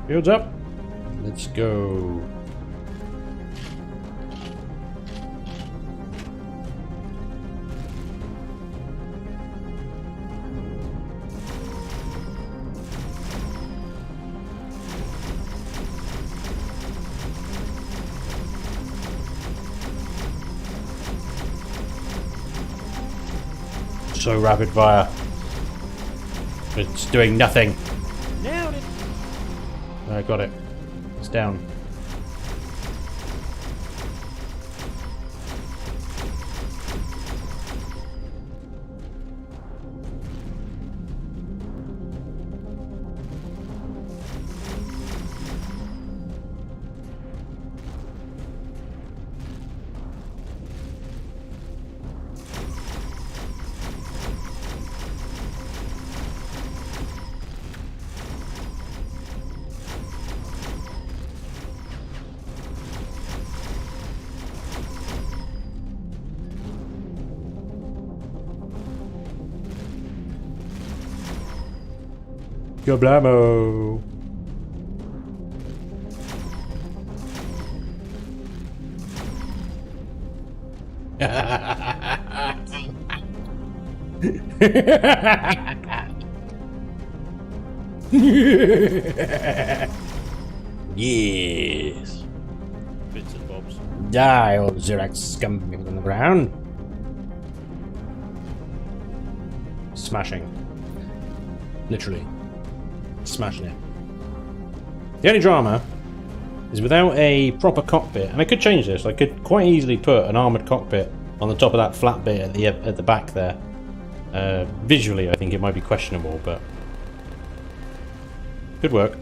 A: Shields up. Let's go. So rapid fire. It's doing nothing.
B: Nailed it.
A: I got it. It's down. Kablamo! Yes!
B: Bits and bobs.
A: Die, old Xerax scumbag on the ground. Smashing. Literally. Smashing it. The only drama is without a proper cockpit, and I could change this, I could quite easily put an armoured cockpit on the top of that flat bit at the back there. Visually I think it might be questionable, but could work.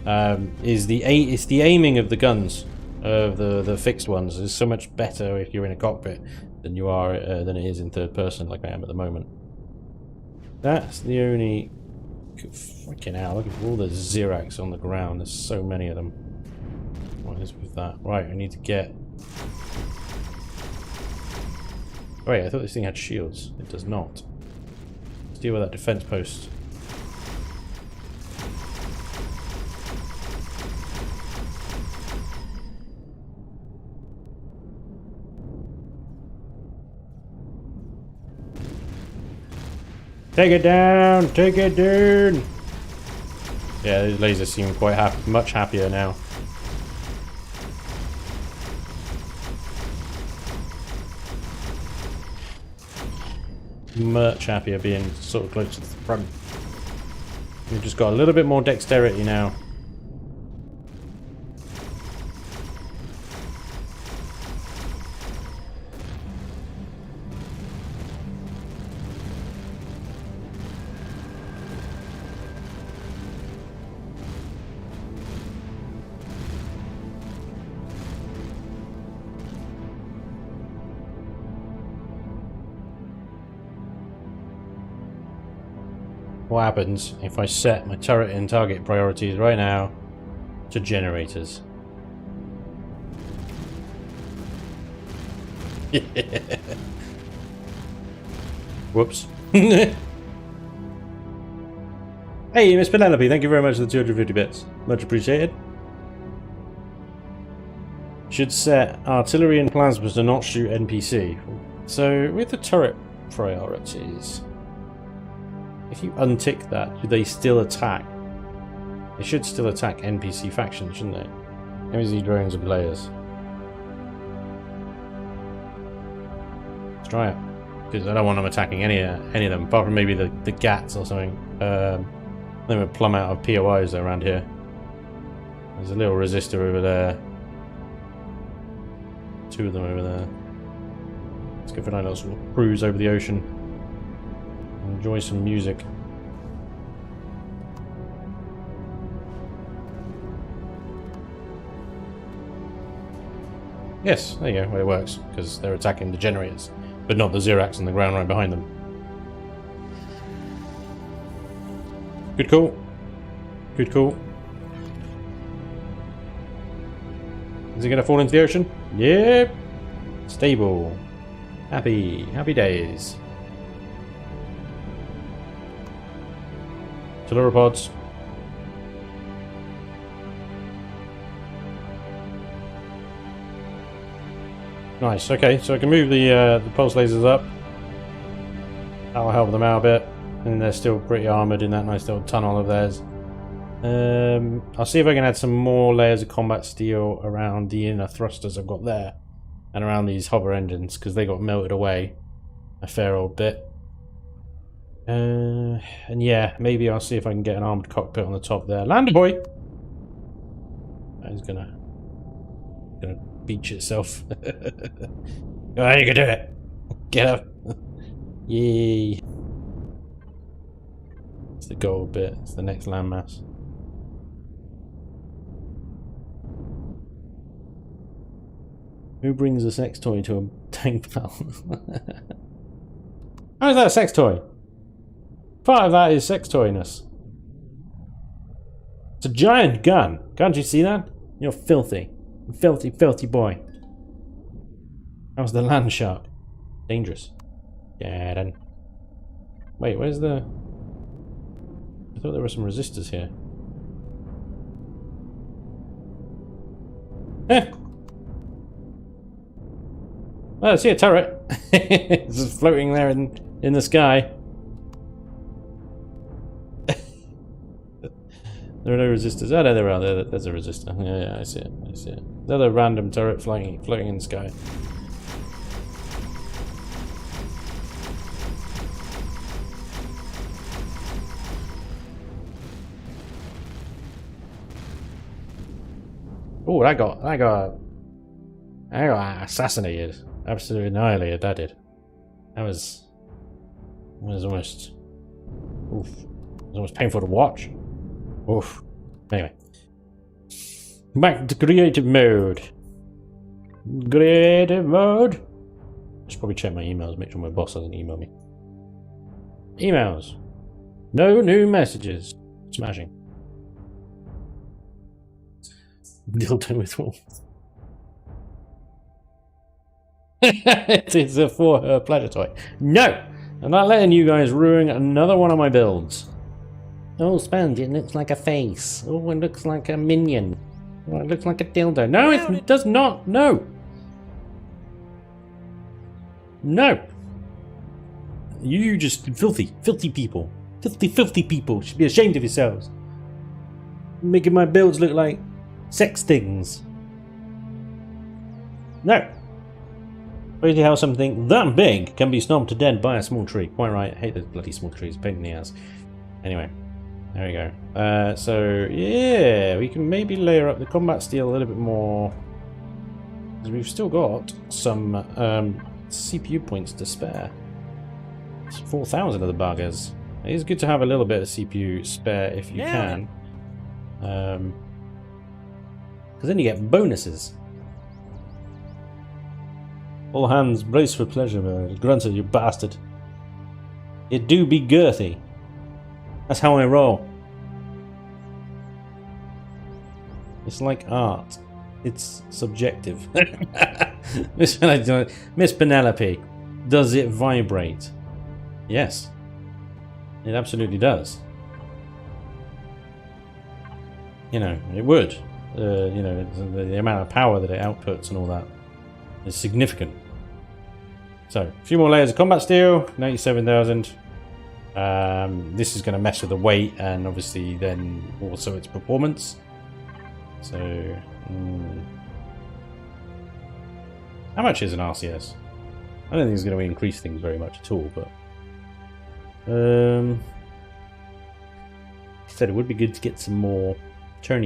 A: It's the aiming of the guns, of the fixed ones, is so much better if you're in a cockpit than you are than it is in third person like I am at the moment. That's the only... Freaking hell, look at all the Xerax on the ground, there's so many of them. What is with that? Right, I need to get... Oh wait, I thought this thing had shields. It does not. Let's deal with that defense post. Take it down! Take it down! Yeah, these lasers seem quite much happier now. Much happier being sort of close to the front. We've just got a little bit more dexterity now. What happens if I set my turret and target priorities right now to generators? Whoops. Hey, Miss Penelope, thank you very much for the 250 bits. Much appreciated. Should set artillery and plasmas to not shoot NPC. So, with the turret priorities, if you untick that, do they still attack? They should still attack NPC factions, shouldn't they? NPC drones and players. Let's try it. Because I don't want them attacking any of them, apart from maybe the GATs or something. They would plumb out of POIs around here. There's a little resistor over there. Two of them over there. Let's go for a nice little cruise over the ocean. Enjoy some music. Yes, there you go. Well, it works because they're attacking the generators, but not the Xerax on the ground right behind them. Good call. Good call. Is he going to fall into the ocean? Yep. Stable. Happy. Happy days. Telluripods. Nice, okay, so I can move the pulse lasers up. That'll help them out a bit. And they're still pretty armoured in that nice little tunnel of theirs. I'll see if I can add some more layers of combat steel around the inner thrusters I've got there. And around these hover engines, because they got melted away a fair old bit. And yeah, maybe I'll see if I can get an armoured cockpit on the top there. Land boy! He's gonna beach itself. Oh, you can do it! Get up! Yay! It's the gold bit, it's the next landmass. Who brings a sex toy to a tank battle? How is that a sex toy? Part of that is sex toyness. It's a giant gun. Can't you see that? You're filthy. Filthy, filthy boy. How's the land shark? Dangerous. Yeah, then. Wait, where's the... I thought thought there were some resistors here. Eh. Oh, I see a turret. It's just floating there in the sky. There are no resistors. Oh, no, there are. There's a resistor. Yeah, I see it. I see it. Another random turret floating in the sky. Oh, I got assassinated. Absolutely annihilated. That did. That was almost. Oof. It was almost painful to watch. Oof. Anyway. Back to creative mode. Creative mode. I should probably check my emails, make sure my boss doesn't email me. Emails. No new messages. Smashing. Dildo with wolves. It's a for her pleasure toy. No! I'm not letting you guys ruin another one of my builds. Oh, Spanj, it looks like a face. Oh, it looks like a minion. Oh, it looks like a dildo. No, it does not. No. No. You just filthy people. Filthy people. Should be ashamed of yourselves. Making my builds look like sex things. No. Crazy how something that big can be stomped to death by a small tree. Quite right. I hate those bloody small trees. Pain in the ass. Anyway. There we go. So, yeah, we can maybe layer up the combat steel a little bit more. Because we've still got some CPU points to spare. It's 4,000 of the buggers. It is good to have a little bit of CPU spare if you can. Because then you get bonuses. All hands brace for pleasure mode. Grunter, you bastard. It do be girthy. That's how I roll. It's like art. It's subjective. Miss Penelope, does it vibrate? Yes. It absolutely does. You know, it would. You know, the amount of power that it outputs and all that is significant. So, a few more layers of combat steel, 97,000. This is going to mess with the weight and obviously then also its performance. So, how much is an RCS? I don't think it's going to increase things very much at all, but said it would be good to get some more turn.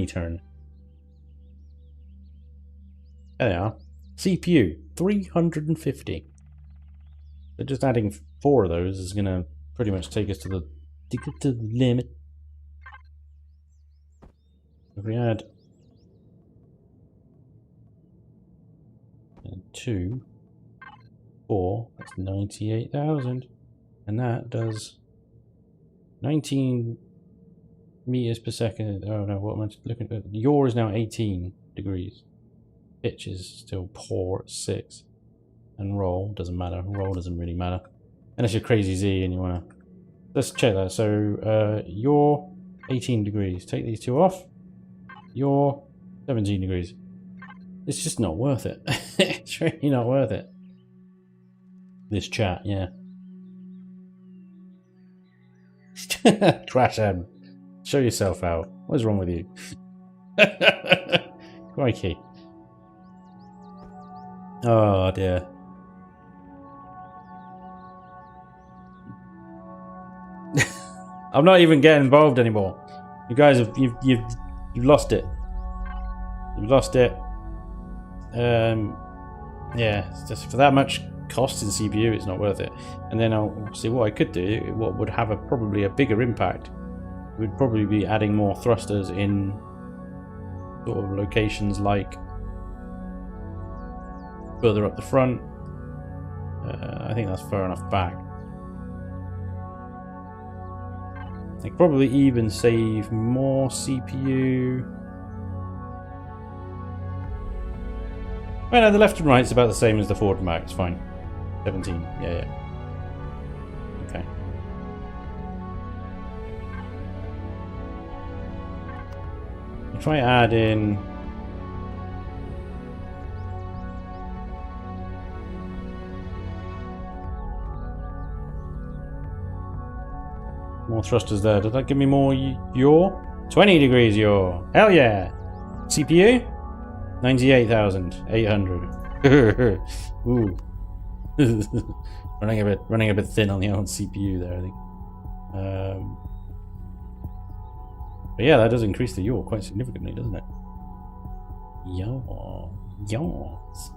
A: There they are. CPU 350. So just adding 4 of those is going to pretty much take us to the limit. If we add 2, 4, that's 98,000, and that does 19 meters per second. Oh no, what am I looking at? Yaw is now 18 degrees. Pitch is still poor at 6, and roll doesn't matter. Roll doesn't really matter unless you're crazy Z and you want to. Let's check that. So yaw 18 degrees. Take these 2 off. Yaw 17 degrees. It's just not worth it. It's really not worth it. This chat, yeah. Crash M. Show yourself out. What's wrong with you? Crikey. Oh dear. I'm not even getting involved anymore. You guys have you've lost it. You've lost it. Yeah, it's just for that much cost in CPU, it's not worth it. And then I'll see what I could do. What would have probably a bigger impact would probably be adding more thrusters in sort of locations like further up the front. I think that's far enough back. I could probably even save more CPU. Well, no, the left and right's about the same as the forward and back. It's fine. 17. Yeah. Okay. If I add in more thrusters there, did that give me more yaw? 20 degrees yaw. Hell yeah. CPU? 98,800. Ooh. running a bit thin on the old CPU there, I think. But yeah, that does increase the yaw quite significantly, doesn't it? Yaw. Yaws.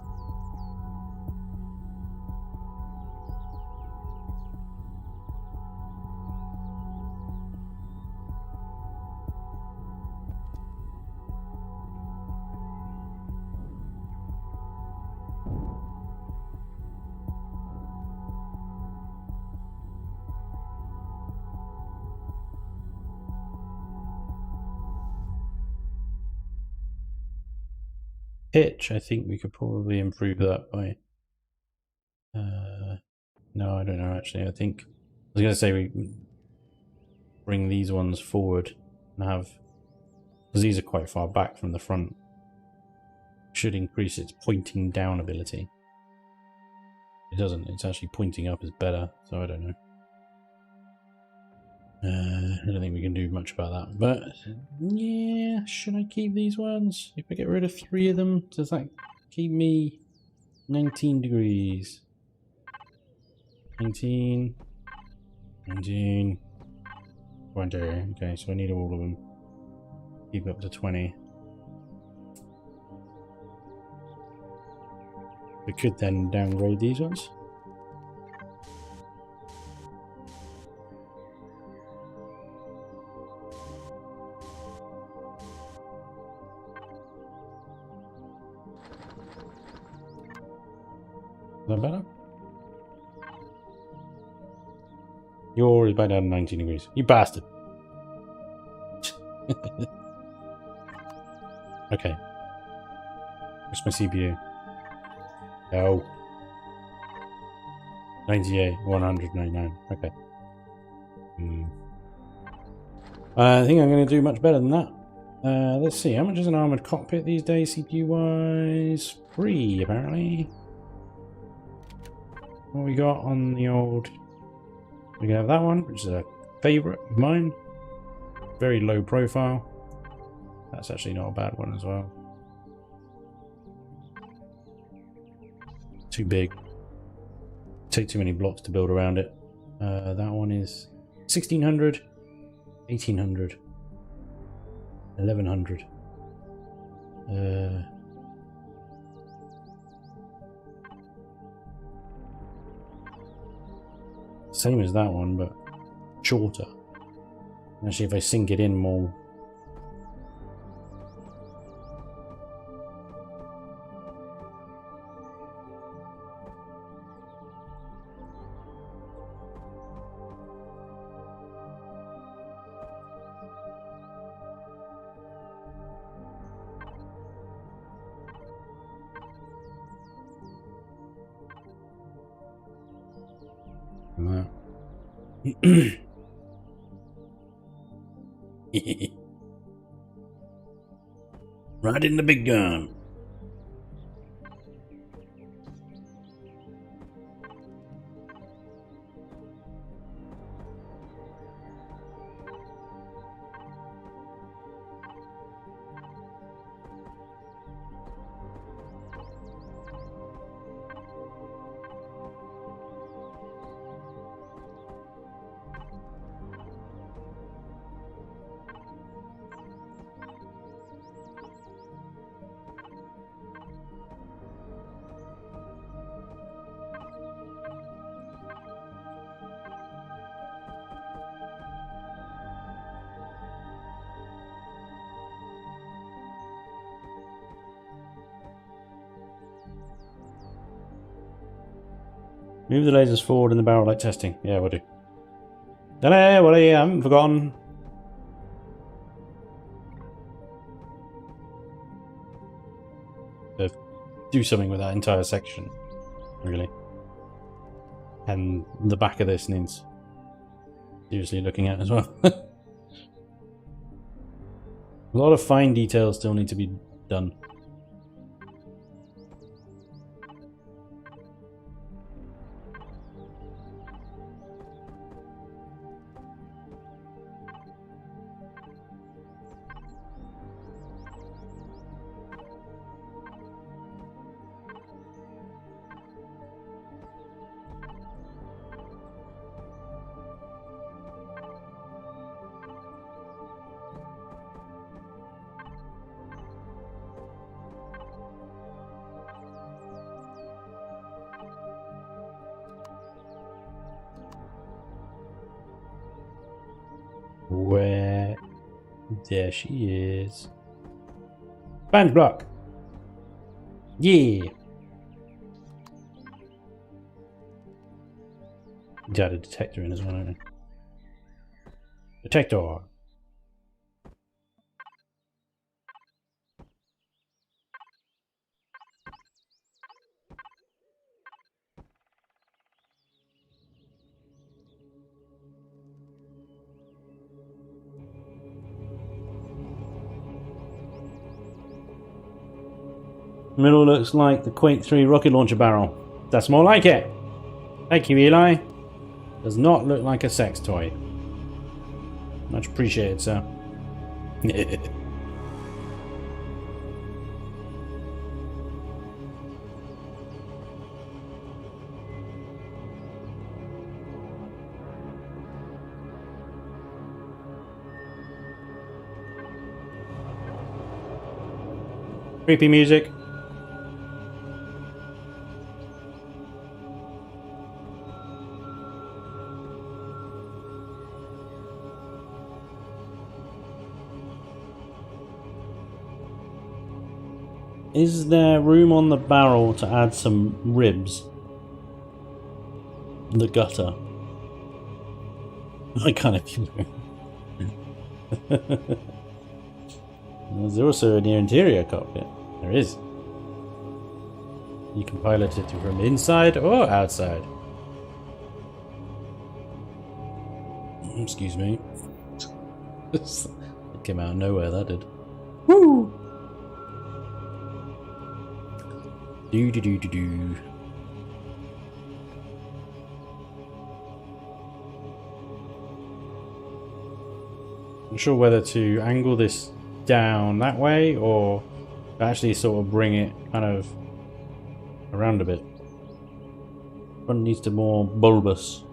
A: Pitch, I think we could probably improve that by no, I don't know actually. I think I was going to say we bring these ones forward and have, because these are quite far back from the front, should increase its pointing down ability. It doesn't, it's actually pointing up is better, so I don't know. I don't think we can do much about that, but yeah, should I keep these ones? If I get rid of 3 of them, does that keep me 19 degrees? 19, 20. Okay, so I need all of them. Keep up to 20. We could then downgrade these ones. Is that better? Yours is back down to 19 degrees. You bastard. Okay. Where's my CPU? Oh. 98, 199. Okay. I think I'm going to do much better than that. Let's see. How much is an armored cockpit these days, CPU-wise? 3, apparently. What we got on the old... We can have that one, which is a favourite of mine. Very low profile. That's actually not a bad one as well. Too big. Take too many blocks to build around it. That one is 1600, 1800, 1100. Same as that one, but shorter. Actually, if I sink it in more. Right in the big gun. Move the lasers forward in the barrel like testing. Yeah, we'll do. Hello, what are you? I haven't forgotten. Do something with that entire section, really. And the back of this needs seriously looking at as well. A lot of fine details still need to be done. Where? There she is. Spanj block. Yeah. Got a detector in as well, don't I? Detector. Middle looks like the Quake 3 rocket launcher barrel. That's more like it. Thank you, Eli. Does not look like a sex toy. Much appreciated, sir. Creepy music. Is there room on the barrel to add some ribs? The gutter. I kind of. There's also an interior cockpit. There is. You can pilot it from inside or outside. Excuse me. It came out of nowhere, that did. Woo! Do do do do do. I'm not sure whether to angle this down that way or actually sort of bring it kind of around a bit. Front needs to be more bulbous.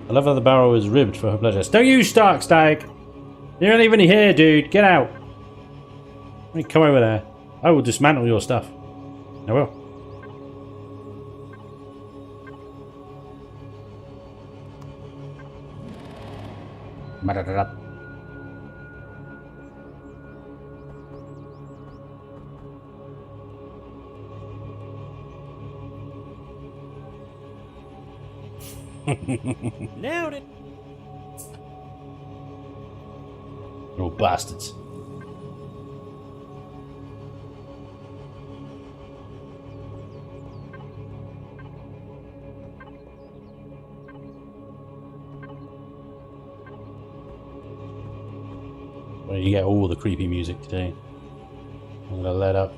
A: I love how the barrel is ribbed for her pleasure. Don't you start, Stag! You're not even here, dude. Get out. Let me come over there. I will dismantle your stuff. I will.
B: Nailed it.
A: You bastards. Well, you get all the creepy music today. I'm gonna let up.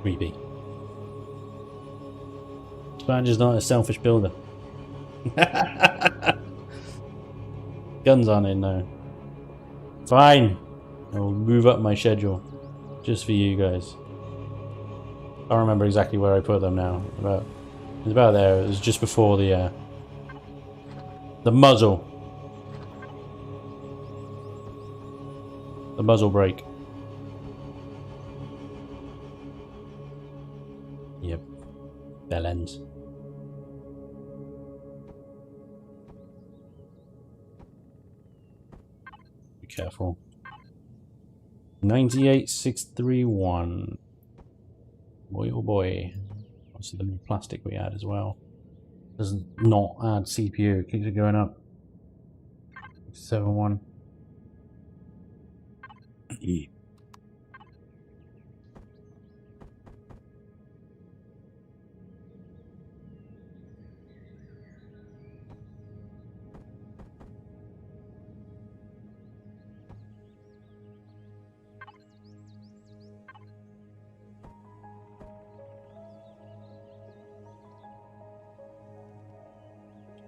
A: Creepy. Spanj is not a selfish builder. Guns aren't in though. Fine. I'll move up my schedule just for you guys. I don't remember exactly where I put them now. It's about there. It was just before the muzzle. The muzzle brake. Yep. Bell ends. Be careful. 98631. Boy oh boy. Obviously the new plastic we had as well. Does not add CPU. Keeps it going up. 7-1.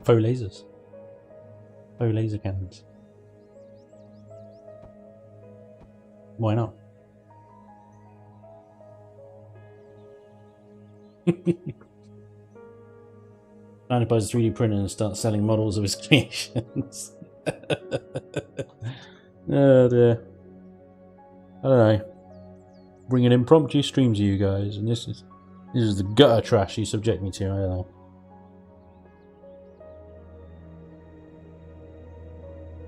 A: Faux lasers. Faux laser cannons. Why not? Manny buys a 3D printer and starts selling models of his creations. Oh dear. I don't know. Bringing impromptu streams to you guys, and this is the gutter trash you subject me to. I don't know.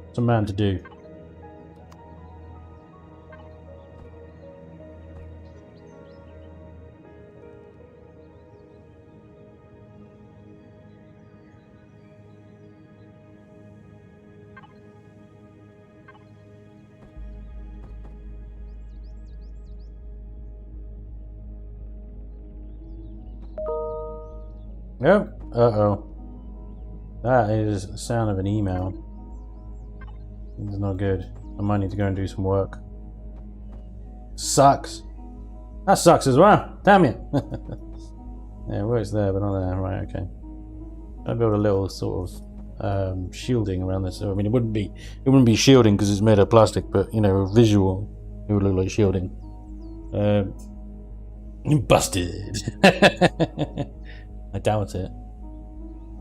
A: What's a man to do? Yep. Uh-oh. That is the sound of an email. It's not good. I might need to go and do some work. Sucks. That sucks as well. Damn it. Yeah, it works there, but not there. Right, okay. I build a little sort of shielding around this. I mean, it wouldn't be shielding because it's made of plastic, but you know, visual, it would look like shielding. Busted. I doubt it.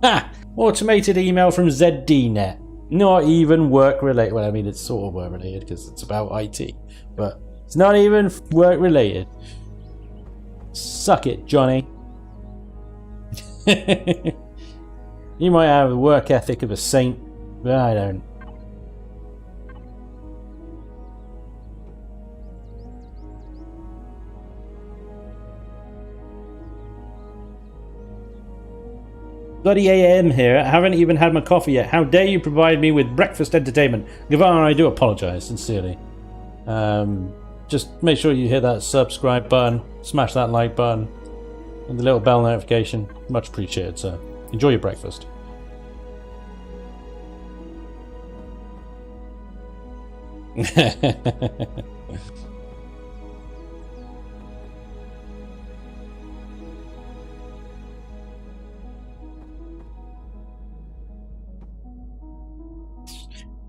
A: Ha! Automated email from ZDNet. Not even work related. Well, I mean, it's sort of work related because it's about IT, but it's not even work related. Suck it, Johnny. You might have the work ethic of a saint, but I don't. Bloody AM here. I haven't even had my coffee yet. How dare you provide me with breakfast entertainment? Gavar, I do apologise, sincerely. Just make sure you hit that subscribe button, smash that like button, and the little bell notification. Much appreciated, sir. Enjoy your breakfast.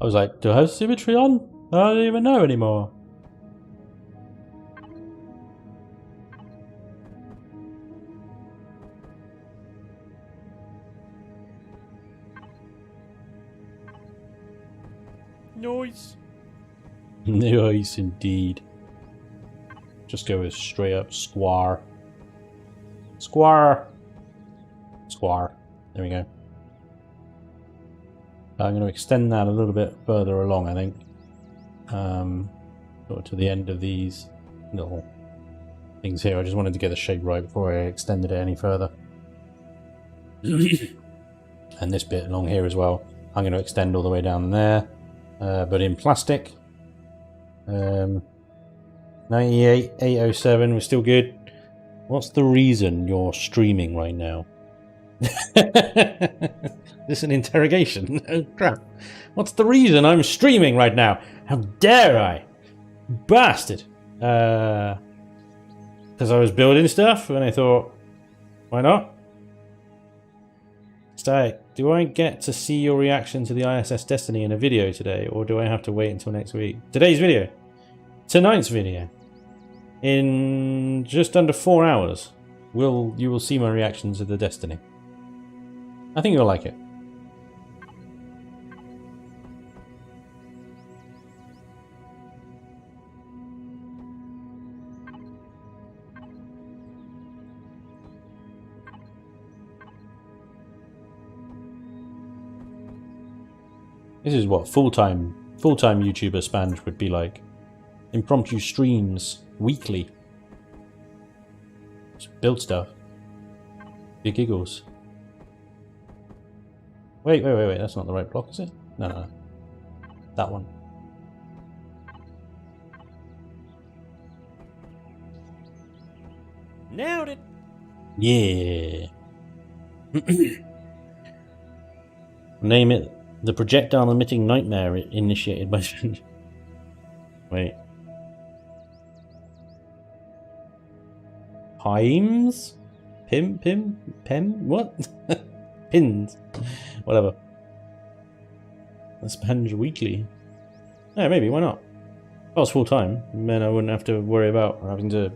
A: I was like, do I have symmetry on? I don't even know anymore.
B: Noise.
A: Nice indeed. Just go with straight up square. Square. Square. There we go. I'm going to extend that a little bit further along, I think. Sort of to the end of these little things here. I just wanted to get the shape right before I extended it any further. And this bit along here as well. I'm going to extend all the way down there. But in plastic. 98, 807, we're still good. What's the reason you're streaming right now? This is an interrogation. Oh crap. What's the reason I'm streaming right now? How dare I? Bastard. Because I was building stuff and I thought, why not? Static, do I get to see your reaction to the ISS Destiny in a video today, or do I have to wait until next week? Today's video. Tonight's video. In just under 4 hours, you will see my reaction to the Destiny. I think you'll like it. This is what full-time YouTuber Spanj would be like. Impromptu streams weekly. Just build stuff. Big giggles. Wait, that's not the right block, is it? No. That one.
B: Nailed it!
A: Yeah. Name it the projectile emitting nightmare initiated by Spanj. Wait. Pimes? Pim? What? Pins. Whatever. A Spanj weekly. Yeah, maybe, why not? If I was full time, then I wouldn't have to worry about having to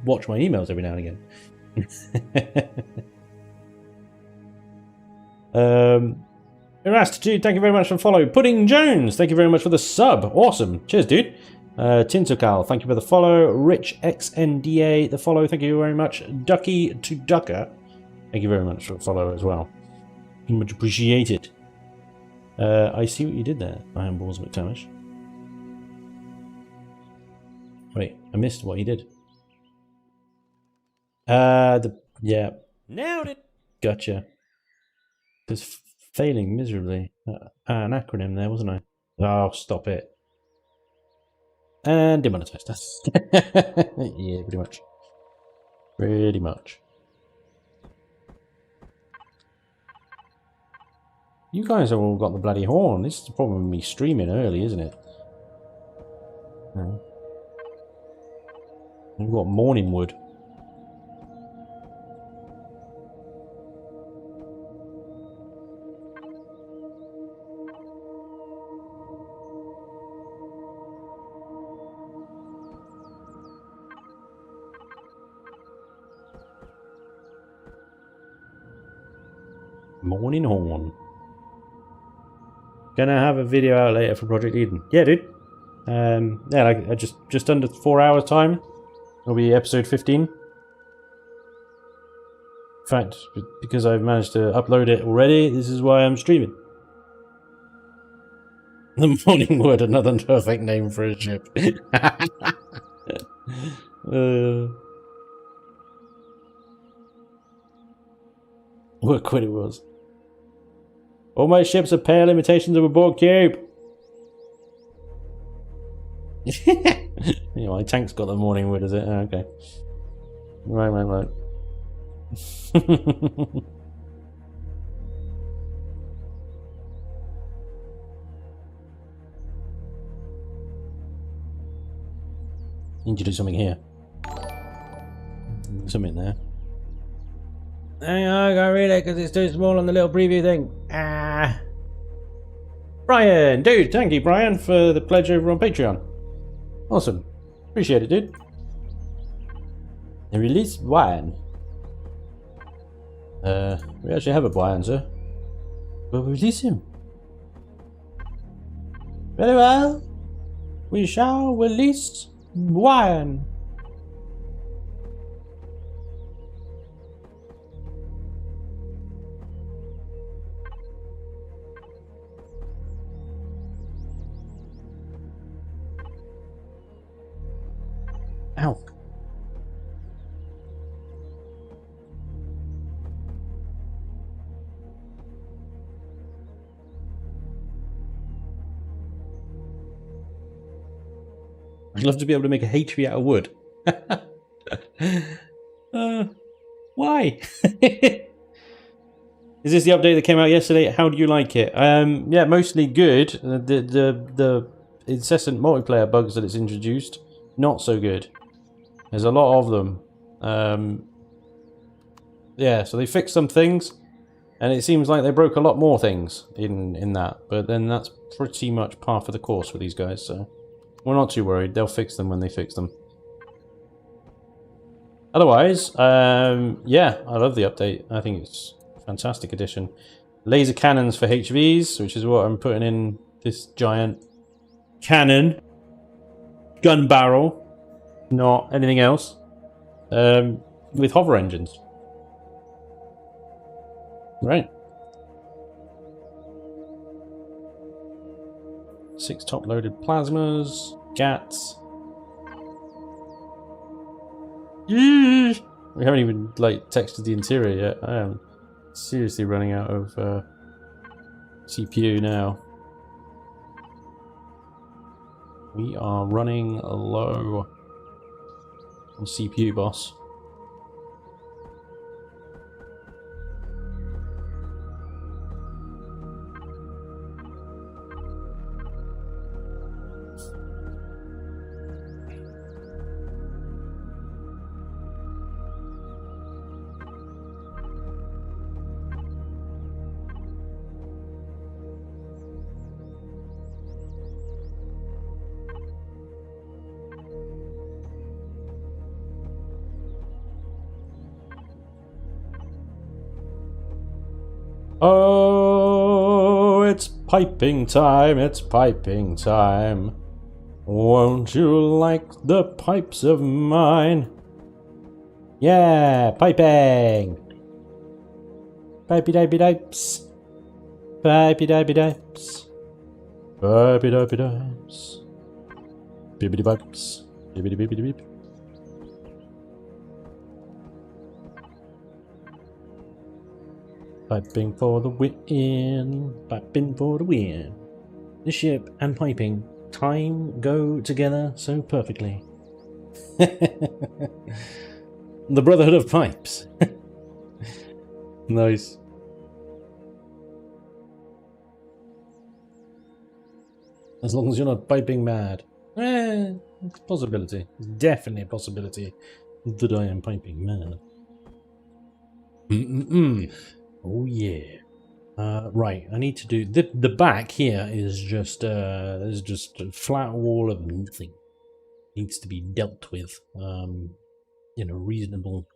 A: watch my emails every now and again. Erastitude, thank you very much for the follow. Pudding Jones, thank you very much for the sub. Awesome. Cheers, dude. Tintukal, thank you for the follow. Rich XNDA, the follow, thank you very much. Ducky to Ducker, thank you very much for the follow as well. Much appreciated. I see what you did there, Iron Balls McTavish. Wait, I missed what he did. Yeah.
B: Nailed it.
A: Gotcha. Just failing miserably. An acronym there, wasn't I? Oh, stop it. And demonetized. Yeah, pretty much. Pretty much. You guys have all got the bloody horn. This is the problem with me streaming early, isn't it? We've got morning wood. Morning horn. Gonna have a video out later for Project Eden. Yeah, dude. Yeah, like just under 4 hours time. It'll be episode 15. In fact, because I've managed to upload it already, this is why I'm streaming. The Morning Wood, another perfect name for a ship. Look what it was. All my ships are pale imitations of a Borg cube. My tank's got the Morning Wood, is it? Oh, okay. Right. Need to do something here. Something there. Hang on, I can't read it because it's too small on the little preview thing. Brian! Dude, thank you, Brian, for the pledge over on Patreon. Awesome. Appreciate it, dude. And release wine. We actually have a Brian, sir. We'll release him. Very well. We shall release wine. Ow. I'd love to be able to make a HV out of wood. Why? Is this the update that came out yesterday? How do you like it? Yeah, mostly good. The incessant multiplayer bugs that it's introduced, not so good. There's a lot of them. Yeah, so they fixed some things, and it seems like they broke a lot more things in that. But then that's pretty much par for the course for these guys, so we're not too worried. They'll fix them when they fix them. Otherwise, yeah, I love the update. I think it's a fantastic addition. Laser cannons for HVs, which is what I'm putting in this giant cannon. Gun barrel. Not anything else. With hover engines. Right. 6 top-loaded plasmas. GATs. We haven't even, like, textured the interior yet. I am seriously running out of CPU now. We are running low on CPU, boss. Oh, it's piping time, it's piping time. Won't you like the pipes of mine? Yeah, piping! Pipey-dipey-dipes. Pipey-dipey-dipes. Pipey-dipey-dipes. Bibbidi-bipes. Bibbidi-bibbidi-bip. Piping for the win. Piping for the win. The ship and piping time go together so perfectly. The Brotherhood of Pipes. Nice. As long as you're not piping mad. It's a possibility. It's definitely a possibility that I am piping mad. Oh yeah. Right, I need to do the back here is just a flat wall of nothing. Needs to be dealt with in a reasonable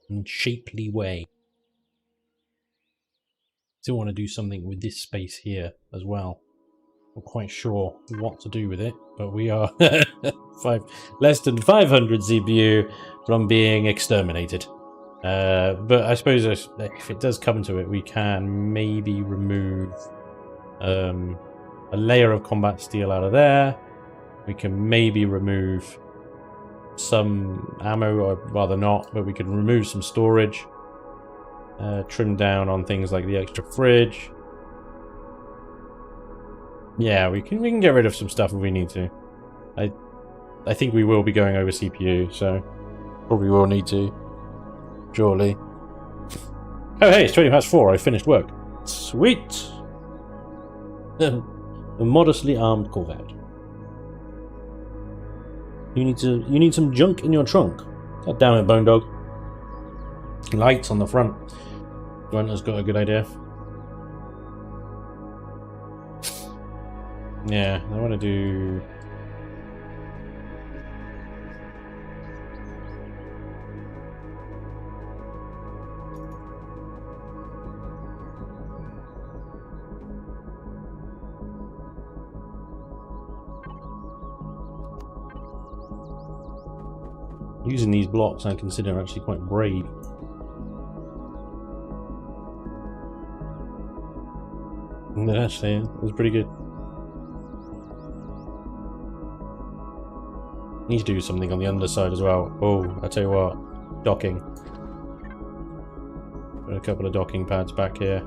A: and shapely way. Still want to do something with this space here as well. Not quite sure what to do with it, but we are less than 500 CPU from being exterminated. But I suppose if it does come to it, we can maybe remove a layer of combat steel out of there. We can maybe remove some ammo, or rather not, but we can remove some storage. Trim down on things like the extra fridge. Yeah, we can get rid of some stuff if we need to. I think we will be going over CPU, so probably will need to. Surely. Oh hey, it's 4:20. I finished work. Sweet. A modestly armed Corvette. You need some junk in your trunk. God damn it, Bone Dog. Lights on the front. Grunter's got a good idea. Yeah, I want to do... Using these blocks I consider actually quite brave. But actually, it was pretty good. Need to do something on the underside as well. Oh, I tell you what, docking. Got a couple of docking pads back here.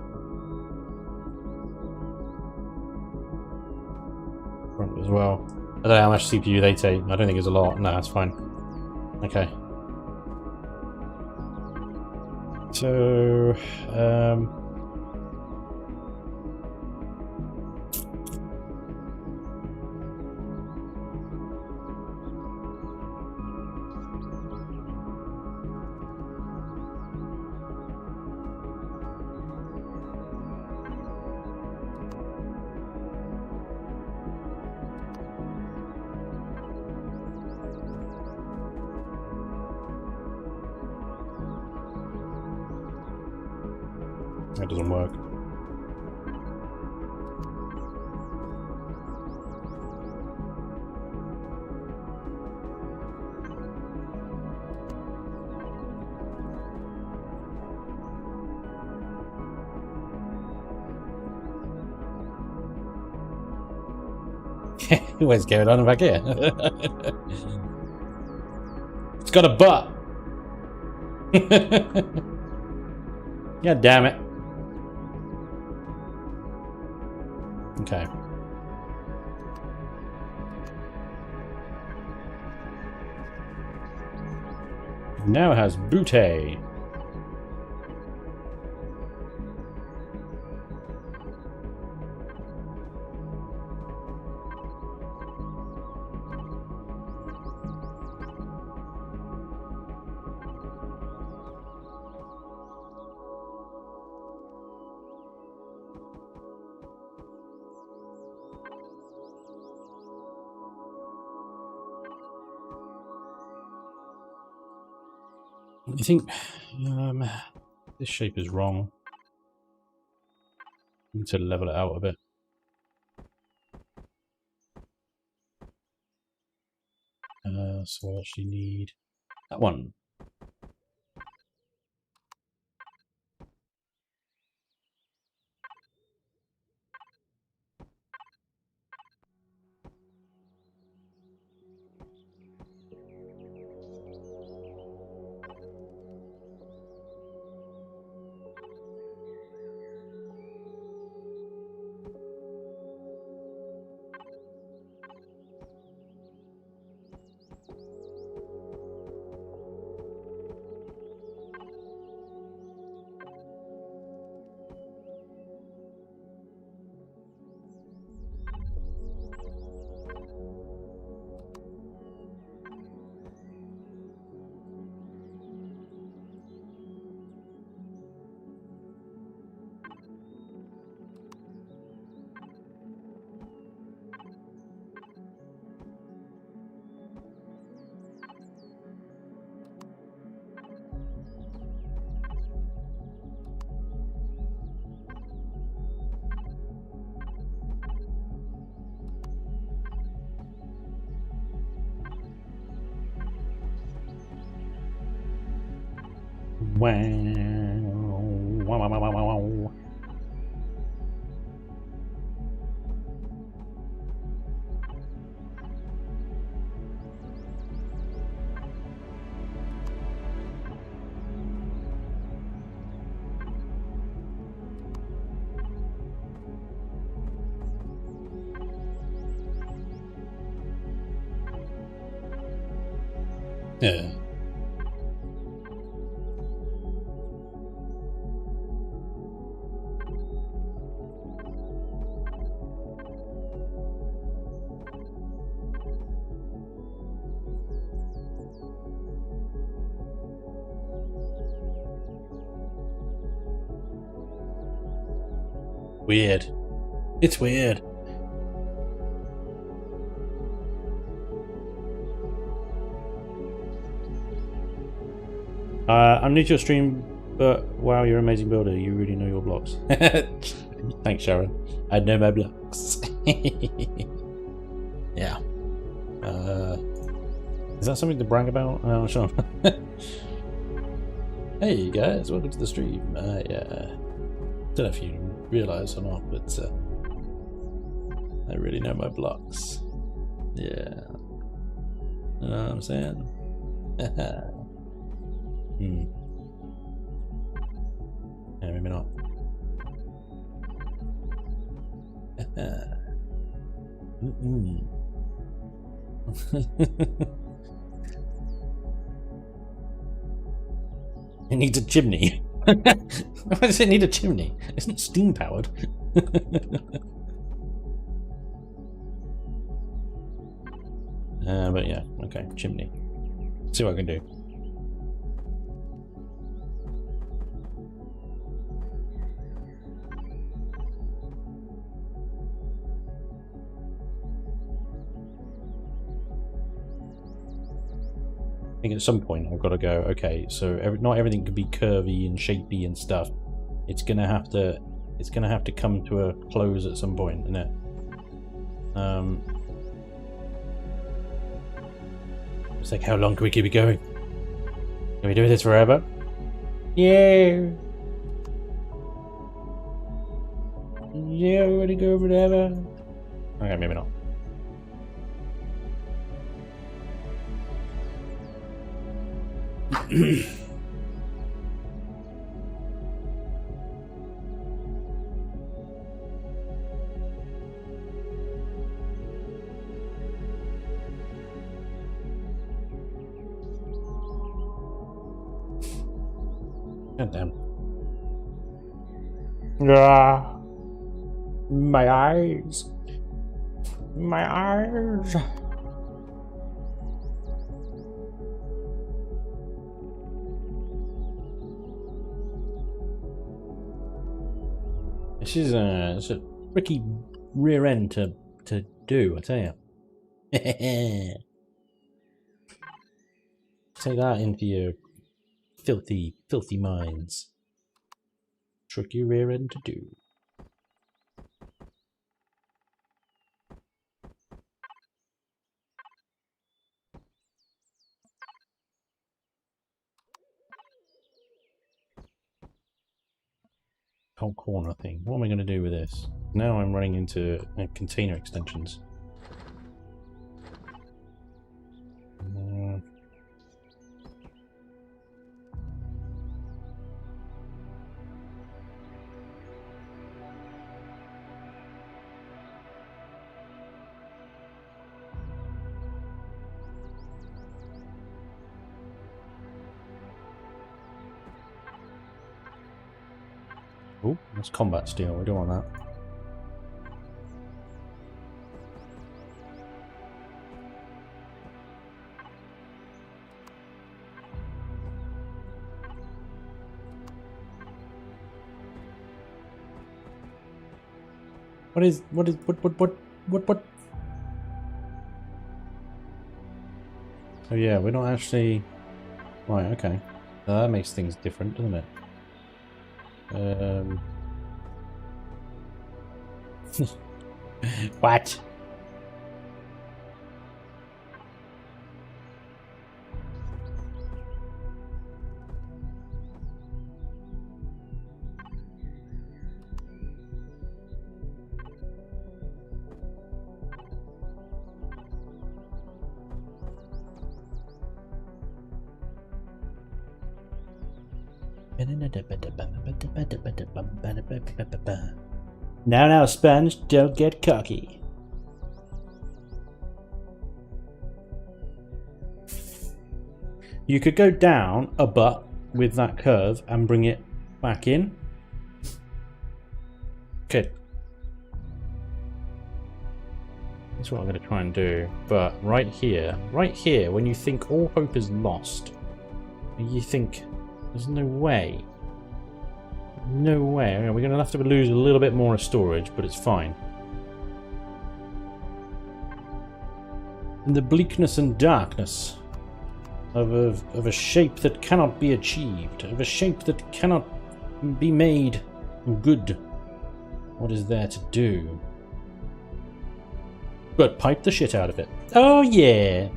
A: Front as well. I don't know how much CPU they take. I don't think it's a lot. No, that's fine. Okay. So, that doesn't work. What's going on back here? It's got a butt. God damn it. Okay. Now it has Butte. I think this shape is wrong. Need to level it out a bit. So I actually need that one. Wow. Wow, wow, wow, wow, wow. Yeah. Weird. It's weird. I'm new to your stream, but wow, you're an amazing builder. You really know your blocks. Thanks, Sharon. I know my blocks. Yeah. Is that something to brag about? Oh, sure. Hey guys, welcome to the stream. Don't know if you realise or not, but I really know my blocks. Yeah. You know what I'm saying? Yeah, maybe not. It needs a chimney. Why does it need a chimney? It's not steam powered. But yeah, okay, chimney. Let's see what I can do. I think at some point I've got to go, okay, so not everything can be curvy and shapy and stuff. It's gonna have to come to a close at some point, isn't it? It's like, how long can we keep it going? Can we do this forever? Yeah. Yeah, we're gonna go forever. Okay, maybe not. God damn. Ah, my eyes. My eyes. This is it's a tricky rear end to do, I tell you. Take that into your filthy minds. Tricky rear end to do. top corner thing. What am I going to do with this? Now I'm running into container extensions. Oh, that's combat steel. We don't want that. What? Oh yeah, we're not actually... Right, okay. That makes things different, doesn't it? What? Now, Spanj, don't get cocky. You could go down a butt with that curve and bring it back in. Okay. That's what I'm going to try and do. But right here, when you think all hope is lost, you think there's no way. No way. We're going to have to lose a little bit more of storage, but it's fine. In the bleakness and darkness of a shape that cannot be achieved, of a shape that cannot be made good, what is there to do? But pipe the shit out of it. Oh yeah!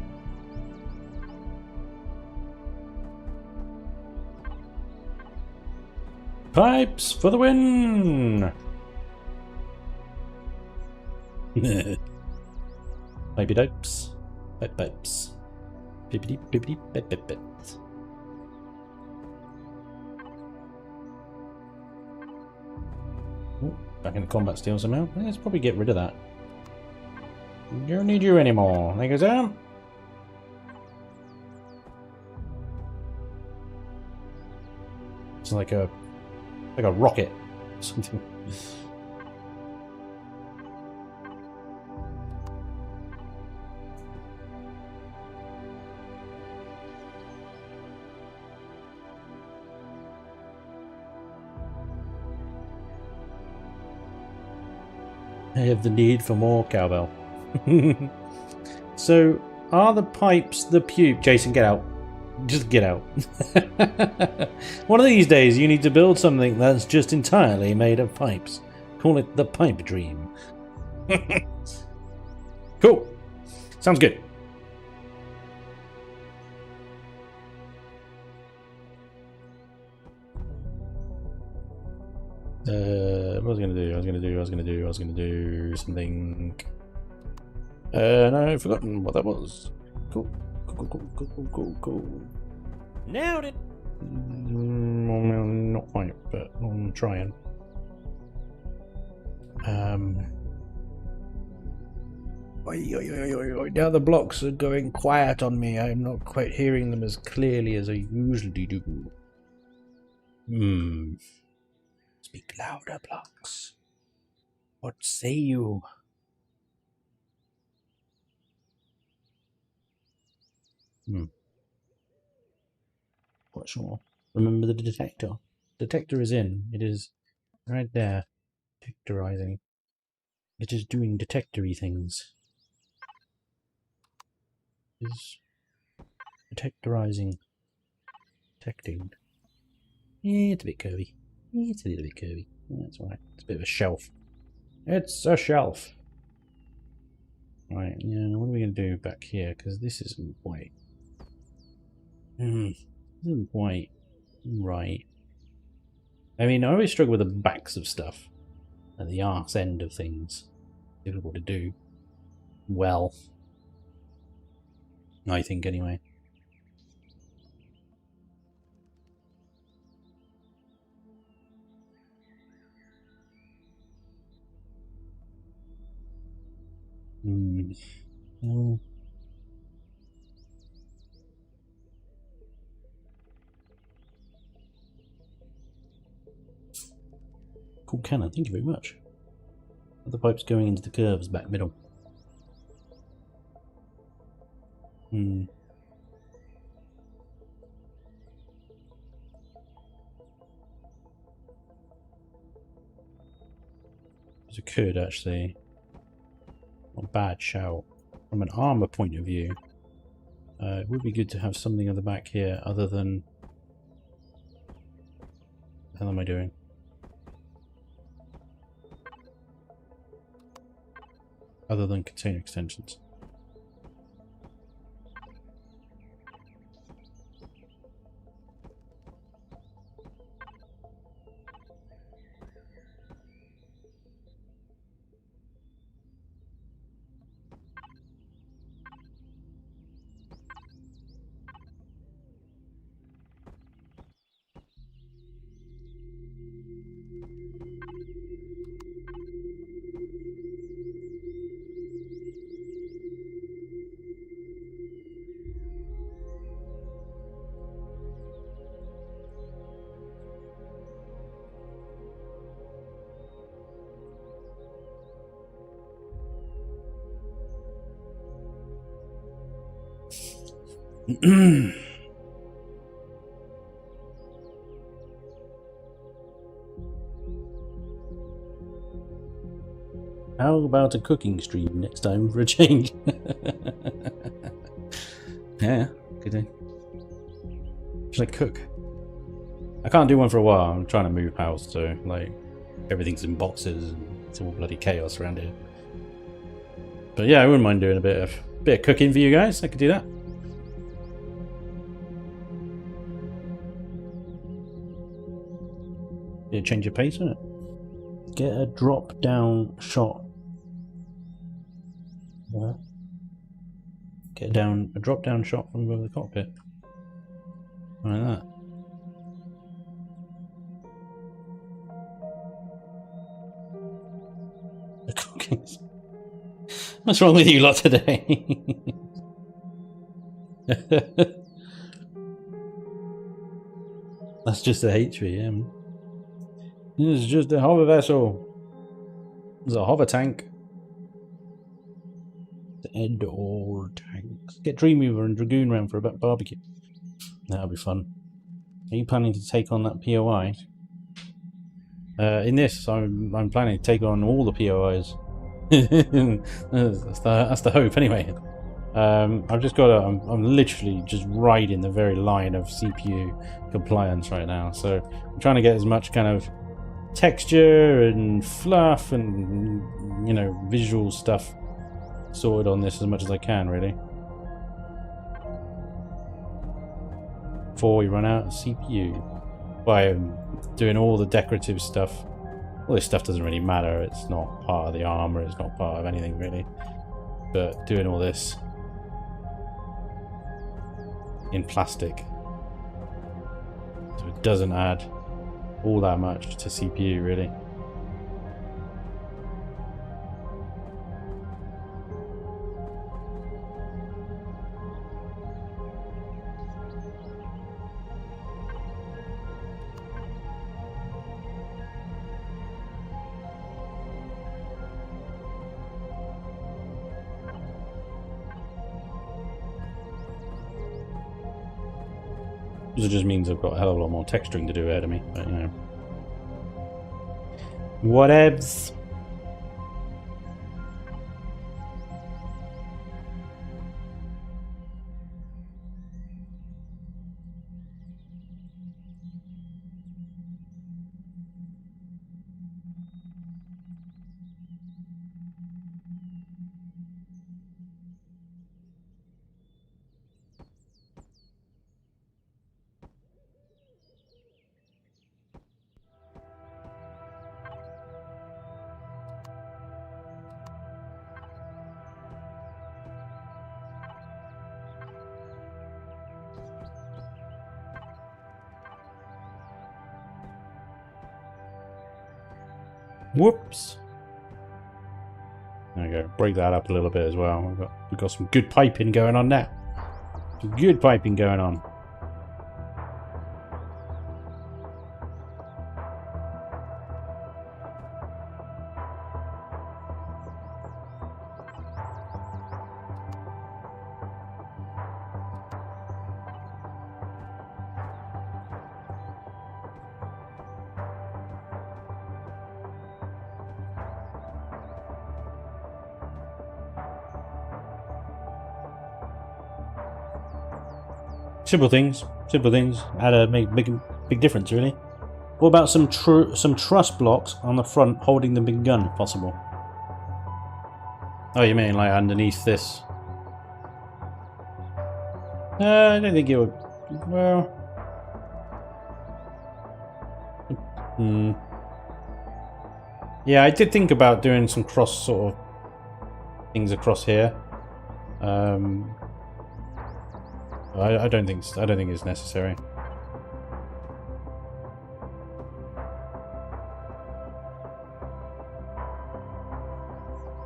A: Pipes for the win! Pipey dopes. Pipes. Pippity pippity pip pip pip. Back in the combat steel somehow. Let's probably get rid of that. Don't need you anymore. There goes down. It's like a rocket or something. I have the need for more cowbell. So, are the pipes the pube? Jason, get out. Just get out. One of these days you need to build something that's just entirely made of pipes. Call it the pipe dream. Cool. Sounds good. What was I gonna do something. No, I've forgotten what that was. Cool.
B: Nailed it.
A: Not quite, but I'm trying. Now the blocks are going quiet on me. I'm not quite hearing them as clearly as I usually do. Speak louder, blocks. What say you? Quite sure. Remember the detector. Detector is in. It is right there. Detectorizing. It is doing detectory things. It is detectorizing. Detecting. Yeah, it's a bit curvy. It's a little bit curvy. That's alright. It's a bit of a shelf. It's a shelf. Right, yeah, what are we going to do back here? Because this isn't quite... This isn't quite right. I mean, I always struggle with the backs of stuff and the arse end of things. Difficult to do well, I think, anyway. Oh. Cool cannon, thank you very much. The pipe's going into the curves back middle. There's a could actually. Not a bad shout. From an armor point of view, it would be good to have something at the back here other than... What the hell am I doing? Other than container extensions. How about a cooking stream next time for a change? Yeah, good day. Should I cook? I can't do one for a while. I'm trying to move house, so like everything's in boxes and it's all bloody chaos around here. But yeah, I wouldn't mind doing a bit of cooking for you guys. I could do that. Yeah, change your pace, isn't it? Get a drop down shot. What? Get a drop down shot from above the cockpit. Like that. The cookings. What's wrong with you lot today? That's just a HVM. This is just a hover vessel. It's a hover tank. To end all tanks. Get Dreamweaver and Dragoon round for a barbecue. That'll be fun. Are you planning to take on that POI? In this, I'm planning to take on all the POIs. that's the hope, anyway. I've just got I'm literally just riding the very line of CPU compliance right now. So I'm trying to get as much kind of texture and fluff and, you know, visual stuff sorted on this as much as I can, really, before we run out of CPU. By doing all the decorative stuff. All this stuff doesn't really matter. It's not part of the armor. It's not part of anything, really. But doing all this in plastic, so it doesn't add all that much to CPU, really. It just means I've got a hell of a lot more texturing to do ahead of me, but you know. Whatevs. Whoops. There we go. Break that up a little bit as well. We've got some good piping going on now. Some good piping going on. Simple things, had a big difference, really. What about some truss blocks on the front holding the big gun, if possible? Oh, you mean like underneath this? I don't think it would. Well, yeah, I did think about doing some cross sort of things across here. I don't think it's necessary.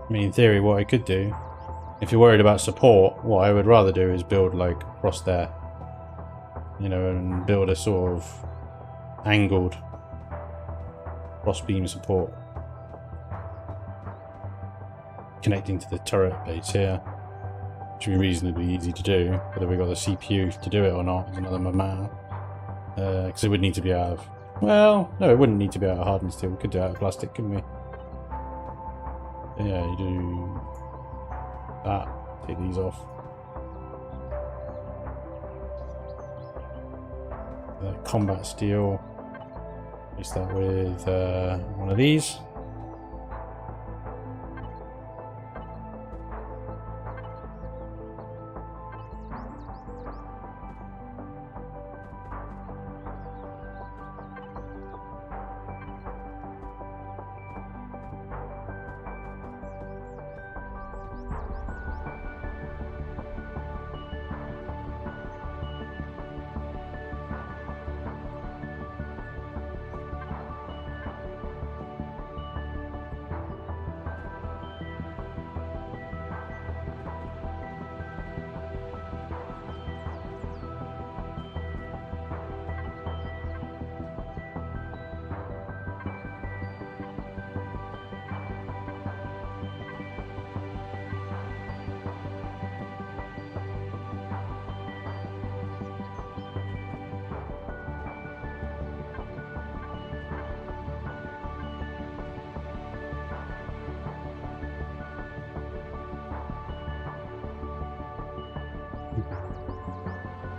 A: I mean, in theory, what I could do, if you're worried about support, what I would rather do is build like across there, you know, and build a sort of angled cross beam support connecting to the turret base here. Should be reasonably easy to do. Whether we got the CPU to do it or not is another matter. Because it would need to be out of... Well, no, it wouldn't need to be out of hardened steel. We could do it out of plastic, couldn't we? Yeah, you do that. Take these off. Combat steel. Replace that with one of these.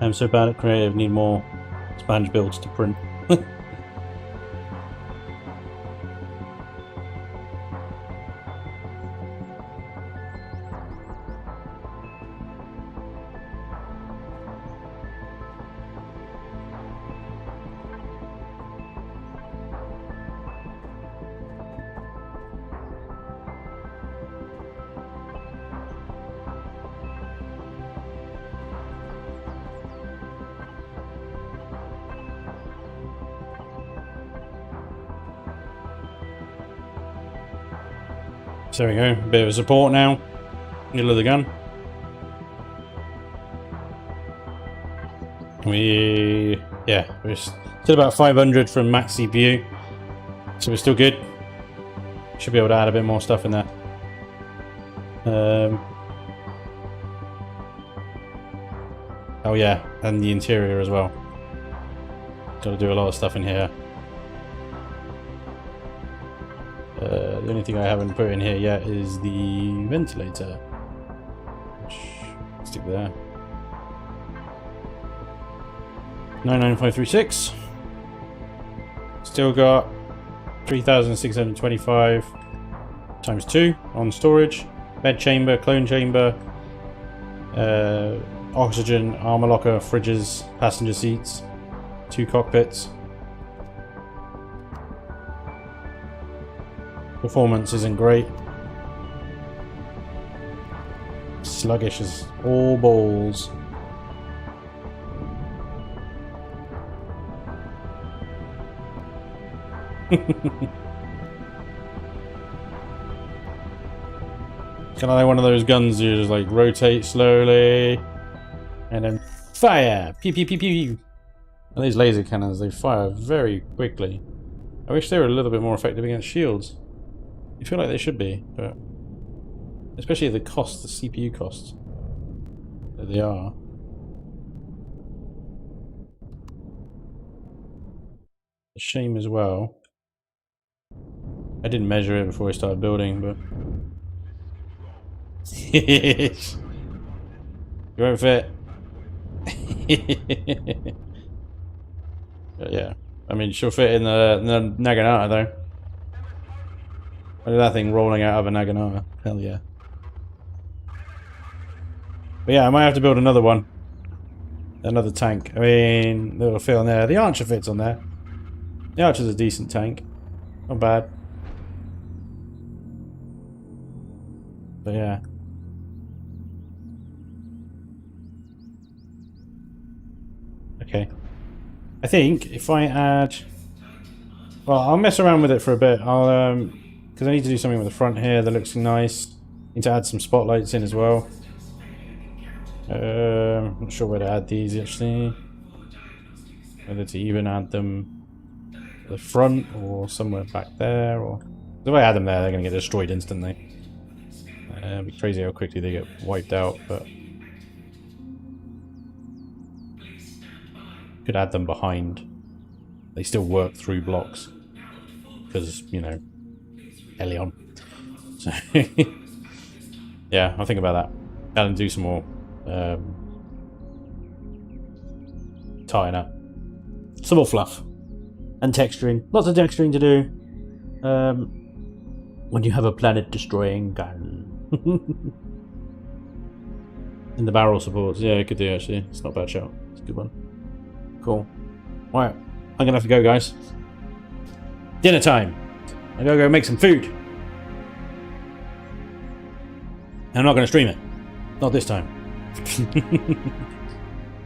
A: I'm so bad at creative, need more Spanj builds to print. So there we go, a bit of support now, middle of the gun. We're still about 500 from max CPU, so we're still good. Should be able to add a bit more stuff in there. Oh yeah, and the interior as well. Got to do a lot of stuff in here. The only thing I haven't put in here yet is the ventilator, which stick there. 99536. Still got 3625 times 2 on storage. Bed chamber, clone chamber, oxygen, armor locker, fridges, passenger seats, 2 cockpits. Performance isn't great. Sluggish as all balls. Kind of like one of those guns you just like rotate slowly and then fire. Pew pew pew pew. And these laser cannons, they fire very quickly. I wish they were a little bit more effective against shields. I feel like they should be, but especially the cost, the CPU costs that they are. A shame as well. I didn't measure it before I started building, but you won't fit. But yeah, I mean, she'll fit in the Naginata though. Look at that thing rolling out of a Naginata. Hell yeah. But yeah, I might have to build another one. Another tank. I mean, that'll fit on there. The Archer fits on there. The Archer's a decent tank. Not bad. But yeah. Okay. I think if I add... Well, I'll mess around with it for a bit. I'll, because I need to do something with the front here that looks nice. Need to add some spotlights in as well. Not sure where to add these actually. Whether to even add them to the front or somewhere back there, or if I add them there, they're going to get destroyed instantly. It'd be crazy how quickly they get wiped out, but could add them behind. They still work through blocks because, you know, Helion. So yeah, I'll think about that and do some more tying up, some more fluff and texturing. Lots of texturing to do when you have a planet destroying gun. And the barrel supports, yeah, it could do actually. It's not a bad shout. It's a good one. Cool. Right, I'm gonna have to go, guys. Dinner time. I gotta go make some food. And I'm not gonna stream it. Not this time.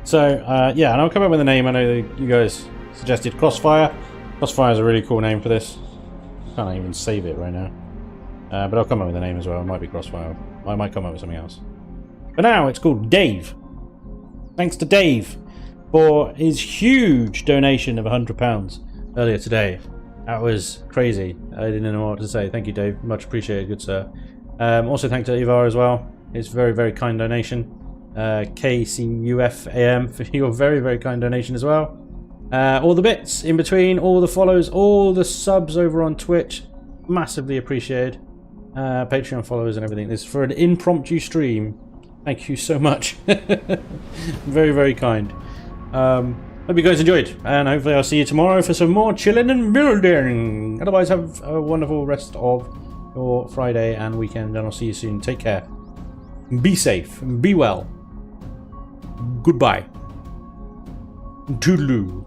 A: So, yeah, and I'll come up with a name. I know that you guys suggested Crossfire. Crossfire is a really cool name for this. Can't even save it right now. But I'll come up with a name as well. It might be Crossfire. I might come up with something else. But now it's called Dave. Thanks to Dave for his huge donation of £100 earlier today. That was crazy. I didn't know what to say. Thank you, Dave. Much appreciated, good sir. Also thanks to Ivar as well. It's very, very kind donation. KCUFAM for your very, very kind donation as well. All the bits in between, all the follows, all the subs over on Twitch. Massively appreciated. Patreon followers and everything. This is for an impromptu stream. Thank you so much. Very, very kind. Hope you guys enjoyed, and hopefully I'll see you tomorrow for some more Chillin Building. Otherwise, have a wonderful rest of your Friday and weekend, and I'll see you soon. Take care. Be safe. Be well. Goodbye. Toodaloo.